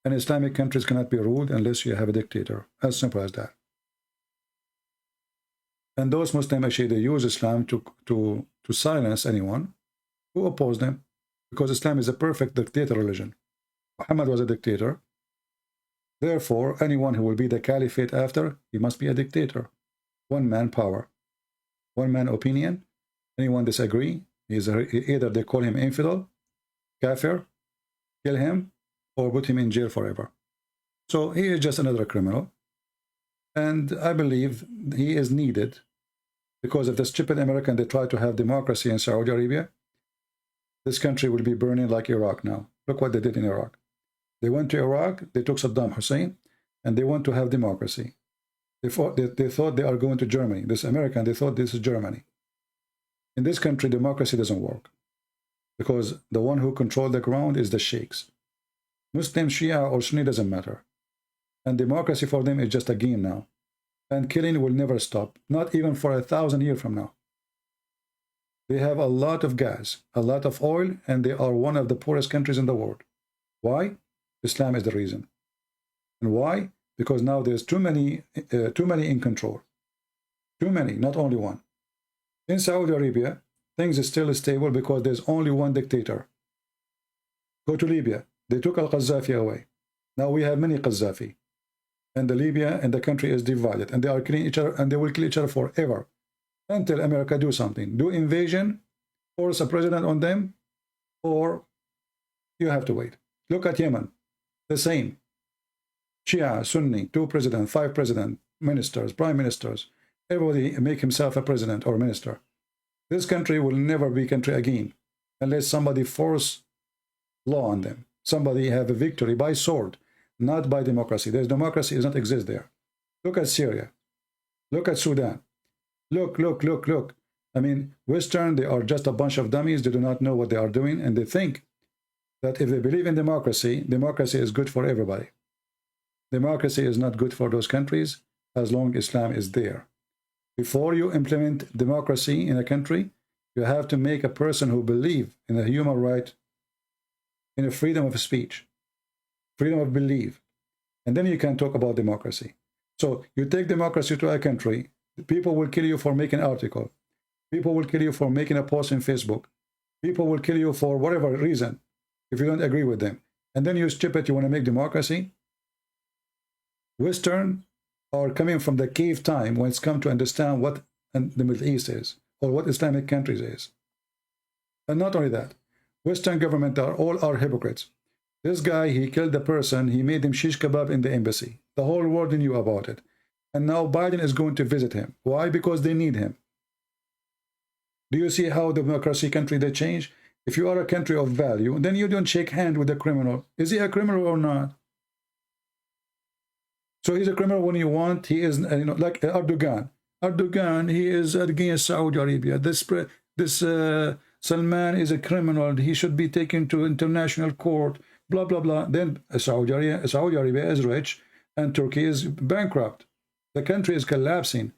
And Islamic countries cannot be ruled unless you have a dictator. As simple as that. And those Muslims actually, they use Islam to silence anyone who oppose them, because Islam is a perfect dictator religion. Muhammad was a dictator. Therefore, anyone who will be the caliphate after, he must be a dictator. One man power, one man opinion. Anyone disagree, either they call him infidel, kafir, kill him, or put him in jail forever. So he is just another criminal. And I believe he is needed, because if the stupid American, they try to have democracy in Saudi Arabia, this country will be burning like Iraq now. Look what they did in Iraq. They went to Iraq, they took Saddam Hussein, and they want to have democracy. They thought they are going to Germany. This American, they thought this is Germany. In this country, democracy doesn't work, because the one who controls the ground is the sheikhs. Muslim, Shia, or Sunni doesn't matter. And democracy for them is just a game now. And killing will never stop, not even for 1,000 years from now. They have a lot of gas, a lot of oil, and they are one of the poorest countries in the world. Why? Islam is the reason. And why? Because now there's too many in control. Too many, not only one. In Saudi Arabia, things are still stable because there's only one dictator. Go to Libya. They took Al-Qaddafi away. Now we have many Qaddafi. And Libya and the country is divided. And they are killing each other, and they will kill each other forever. Until America do something. Do invasion, force a president on them, or you have to wait. Look at Yemen. The same. Shia, Sunni, 2 presidents, 5 presidents, ministers, prime ministers. Everybody make himself a president or minister. This country will never be country again unless somebody force law on them. Somebody have a victory by sword, not by democracy. There's democracy does not exist there. Look at Syria. Look at Sudan. Look. I mean, Western, they are just a bunch of dummies. They do not know what they are doing, and they think that if they believe in democracy, democracy is good for everybody. Democracy is not good for those countries as long as Islam is there. Before you implement democracy in a country, you have to make a person who believes in a human right, in a freedom of speech, freedom of belief, and then you can talk about democracy. So you take democracy to a country, people will kill you for making an article. People will kill you for making a post on Facebook. People will kill you for whatever reason if you don't agree with them. And then you stupid, you want to make democracy? Western are coming from the cave time when it's come to understand what the Middle East is, or what Islamic countries is. And not only that, Western government all are hypocrites. This guy, he killed the person, he made him shish kebab in the embassy. The whole world knew about it. And now Biden is going to visit him. Why? Because they need him. Do you see how democracy country they change? If you are a country of value, then you don't shake hand with a criminal. Is he a criminal or not? So he's a criminal when you want. He is, like Erdogan. Erdogan, he is against Saudi Arabia. This Salman is a criminal. He should be taken to international court. Blah blah blah. Then Saudi Arabia is rich, and Turkey is bankrupt. The country is collapsing.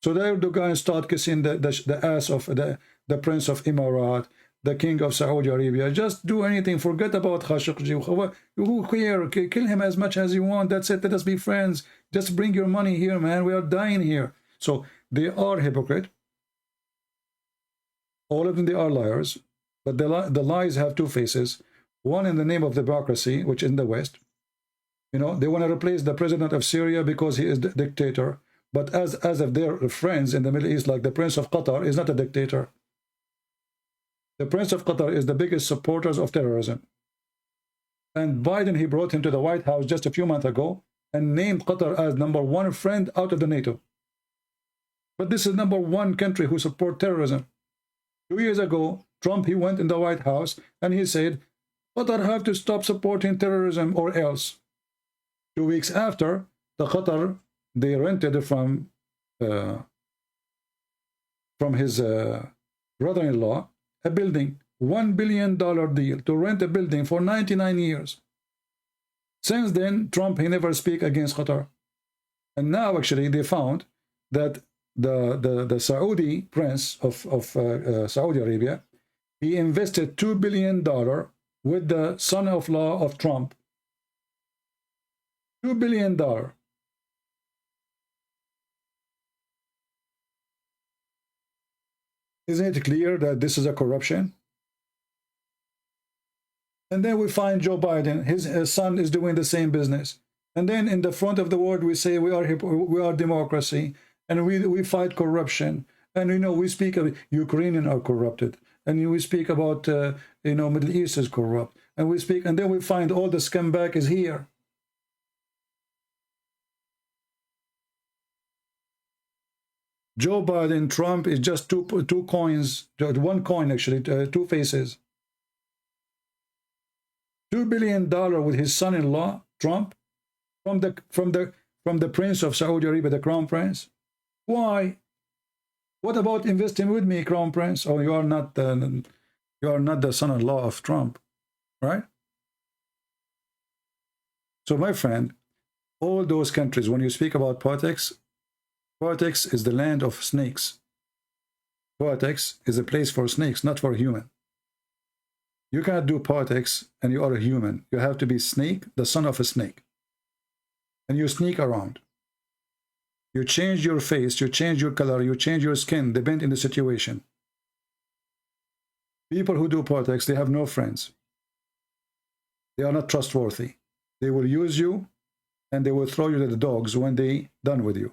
So the Erdogan start kissing the ass of the Prince of Emirat, the King of Saudi Arabia. Just do anything. Forget about Khashoggi. Who care? Kill him as much as you want. That's it. Let us be friends. Just bring your money here, man. We are dying here. So they are hypocrite. All of them, they are liars. But the lies have two faces. One in the name of democracy, which is in the West. They want to replace the president of Syria because he is the dictator. But as of their friends in the Middle East, like the Prince of Qatar, is not a dictator. The Prince of Qatar is the biggest supporters of terrorism. And Biden, he brought him to the White House just a few months ago and named Qatar as #1 friend out of the NATO. But this is #1 country who support terrorism. 2 years ago, Trump, he went in the White House and he said, Qatar have to stop supporting terrorism or else. 2 weeks after, the Qatar, they rented from his brother-in-law a building, $1 billion deal to rent a building for 99 years. Since then, Trump, he never speak against Qatar. And now, actually, they found that the Saudi prince of Saudi Arabia, he invested $2 billion with the son-in-law of Trump. $2 billion. Isn't it clear that this is a corruption? And then we find Joe Biden, his son is doing the same business. And then in the front of the world, we say we are democracy, and we fight corruption. And we speak of Ukrainians are corrupted, and we speak about Middle East is corrupt, and we speak, and then we find all the scumbag is here. Joe Biden, Trump is just two coins, one coin actually, two faces. $2 billion with his son-in-law Trump, from the Prince of Saudi Arabia, the Crown Prince. Why? What about investing with me, Crown Prince? Oh, you are not the son-in-law of Trump, right? So, my friend, all those countries, when you speak about politics is the land of snakes. Politics is a place for snakes, not for human. You cannot do politics and you are a human. You have to be snake, the son of a snake. And you sneak around. You change your face, you change your color, you change your skin, depending on the situation. People who do politics, they have no friends. They are not trustworthy. They will use you and they will throw you to the dogs when they done with you.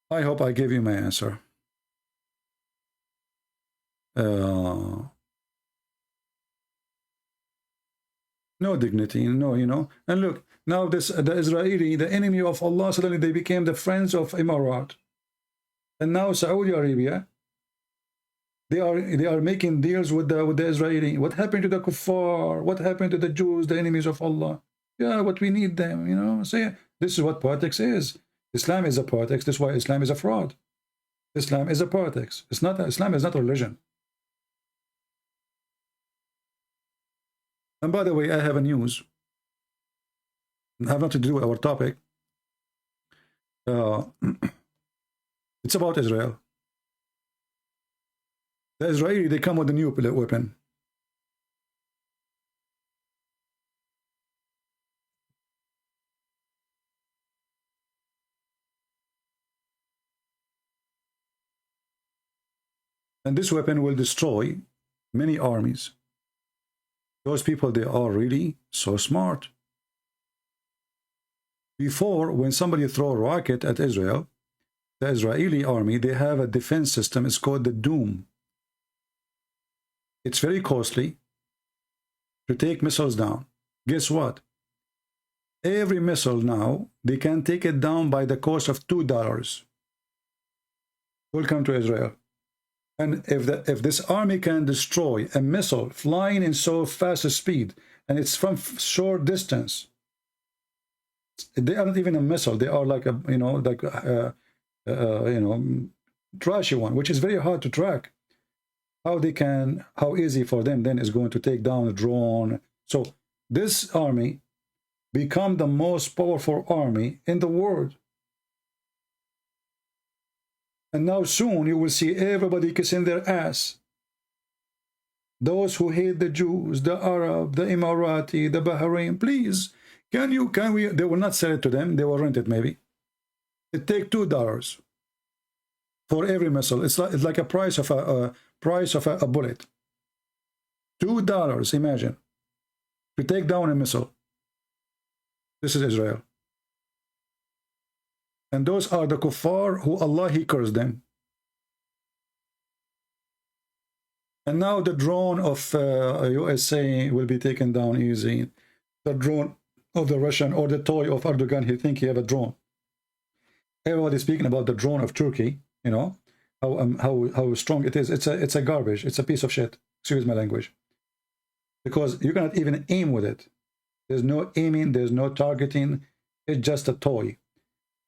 I hope I gave you my answer. No dignity, no, And look, now the Israeli, the enemy of Allah, suddenly they became the friends of Emirat. And now Saudi Arabia, they are making deals with the Israeli. What happened to the kuffar? What happened to the Jews, the enemies of Allah? Yeah, what we need them, Say, this is what politics is. Islam is a politics. That's why Islam is a fraud. Islam is a politics. Islam is not a religion. And by the way, I have a news. I have nothing to do with our topic. It's about Israel. The Israeli, they come with a new weapon. And this weapon will destroy many armies. Those people, they are really so smart. Before, when somebody throw a rocket at Israel, the Israeli army, they have a defense system. It's called the Doom. It's very costly to take missiles down. Guess what? Every missile now, they can take it down by the cost of $2. Will come to Israel. And if this army can destroy a missile flying in so fast a speed, and it's from short distance, they are not even a missile. They are like a trashy one, which is very hard to track. How easy for them then is going to take down a drone. So this army become the most powerful army in the world. And now soon you will see everybody kissing their ass. Those who hate the Jews, the Arab, the Emirati, the Bahrain, please, can we, they will not sell it to them, they will rent it maybe. It take $2 for every missile. It's like a price of a bullet. $2, imagine, to take down a missile. This is Israel. And those are the kuffar who Allah, He cursed them. And now the drone of USA will be taken down easy. The drone of the Russian, or the toy of Erdogan, he think he have a drone. Everybody speaking about the drone of Turkey, how strong it is. It's a garbage. It's a piece of shit. Excuse my language. Because you cannot even aim with it. There's no aiming. There's no targeting. It's just a toy.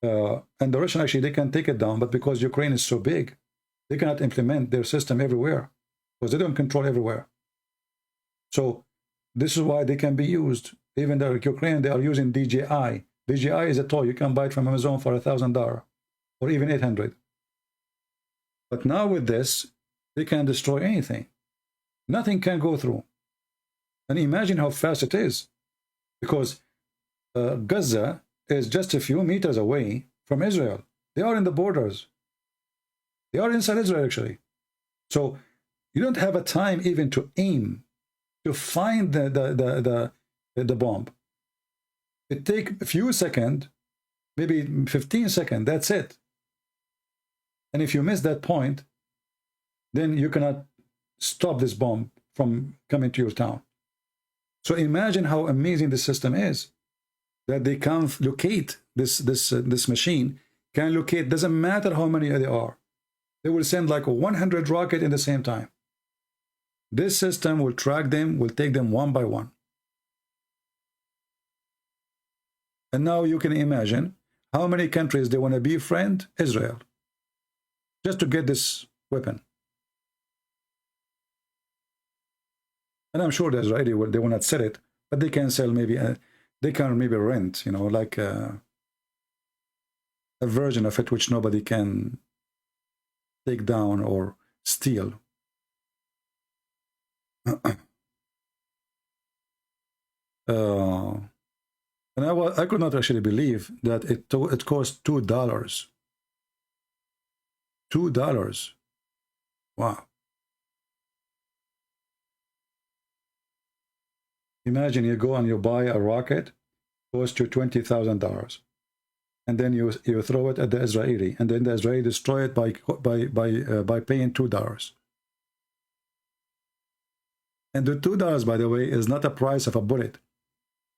And the Russian, actually, they can take it down, but because Ukraine is so big, they cannot implement their system everywhere, because they don't control everywhere. So this is why they can be used. Even the Ukraine, they are using DJI. DJI is a toy. You can buy it from Amazon for $1,000 or even $800. But now with this, they can destroy anything. Nothing can go through. And imagine how fast it is, because Gaza is just a few meters away from Israel. They are in the borders. They are inside Israel, actually. So you don't have a time even to aim, to find the bomb. It takes a few seconds, maybe 15 seconds, that's it. And if you miss that point, then you cannot stop this bomb from coming to your town. So imagine how amazing this system is, that they can locate this machine, can locate, doesn't matter how many there are. They will send like 100 rockets in the same time. This system will track them, will take them one by one. And now you can imagine how many countries they want to befriend Israel just to get this weapon. And I'm sure the Israeli they will not sell it, but they can sell maybe, they can maybe rent, you know, like a version of it which nobody can take down or steal. And I could not actually believe that it cost $2. $2. Wow. Imagine you go and you buy a rocket, costs you $20,000, and then you throw it at the Israeli, and then the Israeli destroy it by paying $2. And the $2, by the way, is not the price of a bullet.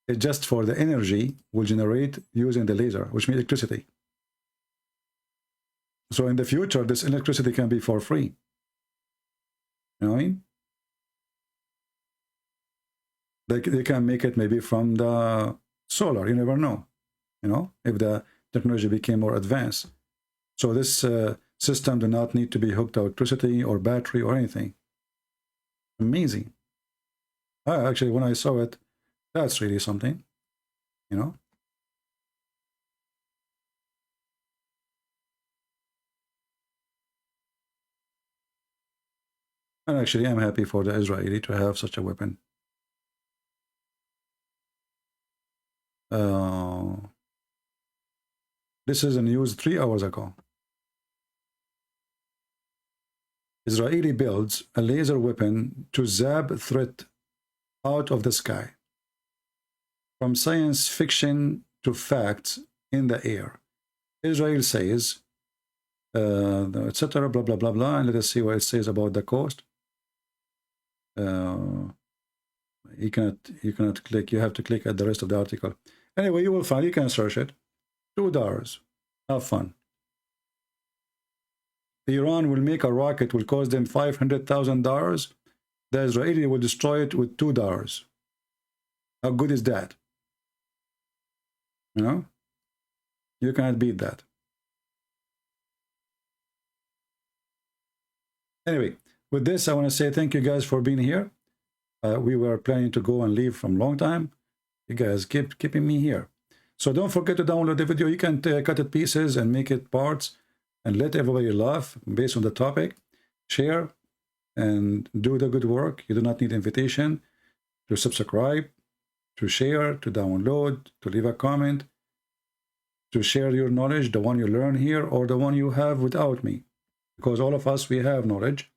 It's just for the energy will generate using the laser, which means electricity. So in the future, this electricity can be for free. You know what I mean? They can make it maybe from the solar. You never know, you know, if the technology became more advanced. So this system do not need to be hooked to electricity or battery or anything. Amazing. Actually, when I saw it, that's really something, you know. And actually, I'm happy for the Israeli to have such a weapon. This is a news 3 hours ago. Israeli builds a laser weapon to zap threat out of the sky. From science fiction to facts in the air. Israel says, etc. Blah blah blah blah. And let us see what it says about the cost. You cannot click. You have to click at the rest of the article. Anyway, you will find. You can search it. $2. Have fun. Iran will make a rocket. Will cost them $500,000. The Israeli will destroy it with $2. How good is that? You know, you cannot beat that. Anyway, with this, I want to say thank you guys for being here. We were planning to go and leave from a long time. You guys keeping me here. So don't forget to download the video. You can cut it pieces and make it parts and let everybody laugh based on the topic. Share and do the good work. You do not need invitation to subscribe, to share, to download, to leave a comment, to share your knowledge, the one you learn here or the one you have without me. Because all of us, we have knowledge,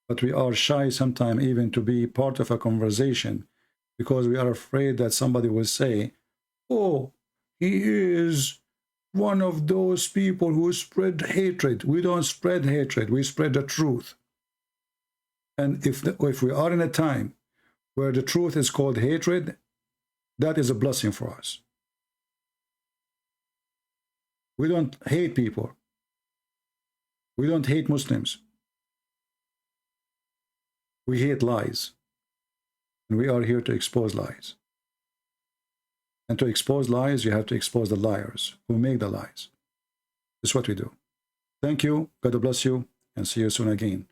but we are shy sometimes even to be part of a conversation because we are afraid that somebody will say, oh, he is one of those people who spread hatred. We don't spread hatred. We spread the truth. And if we are in a time where the truth is called hatred, that is a blessing for us. We don't hate people. We don't hate Muslims. We hate lies. And we are here to expose lies. And to expose lies, you have to expose the liars who make the lies. That's what we do. Thank you. God bless you. And see you soon again.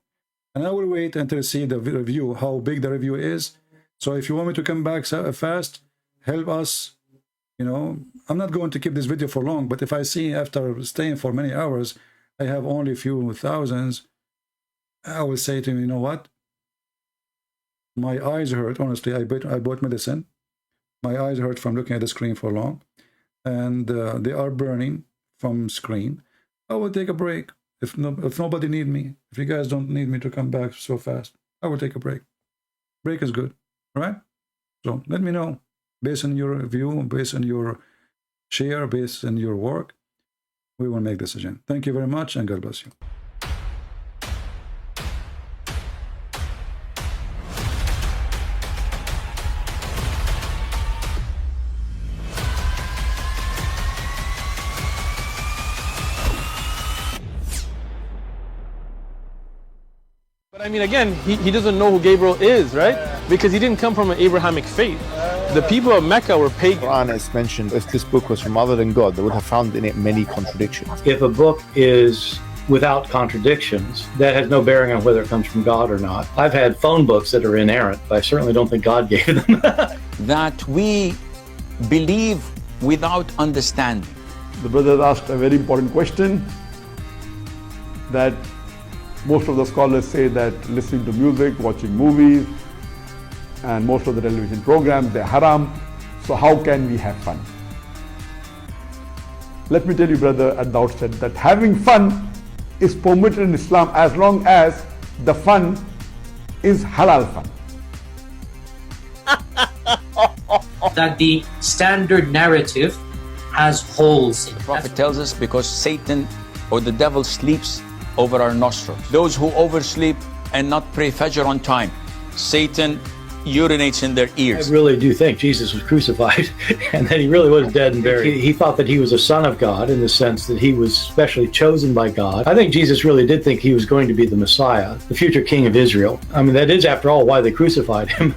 And I will wait until I see the review, how big the review is. So if you want me to come back fast, help us. You know, I'm not going to keep this video for long, but if I see after staying for many hours, I have only a few thousands, I will say to him, you know what? My eyes hurt, honestly. I bought medicine. My eyes hurt from looking at the screen for long. And they are burning from screen. I will take a break. If nobody need me, if you guys don't need me to come back so fast, I will take a break. Break is good, all right? So let me know, based on your view, based on your share, based on your work, we will make decision. Thank you very much, and God bless you. But I mean, again, he doesn't know who Gabriel is, right? Because he didn't come from an Abrahamic faith. The people of Mecca were pagan. The Quran is mentioned, if this book was from other than God, they would have found in it many contradictions. If a book is without contradictions, that has no bearing on whether it comes from God or not. I've had phone books that are inerrant, but I certainly don't think God gave them. That we believe without understanding. The brother asked a very important question, that most of the scholars say that listening to music, watching movies, and most of the television programs, they're haram. So how can we have fun? Let me tell you, brother, at the outset, that having fun is permitted in Islam as long as the fun is halal fun. That the standard narrative has holes in it. The Prophet tells us because Satan or the devil sleeps over our nostrils. Those who oversleep and not pray Fajr on time, Satan urinates in their ears. I really do think Jesus was crucified and that he really was dead and buried. He thought that he was a son of God in the sense that he was specially chosen by God. I think Jesus really did think he was going to be the Messiah, the future king of Israel. I mean, that is, after all, why they crucified him.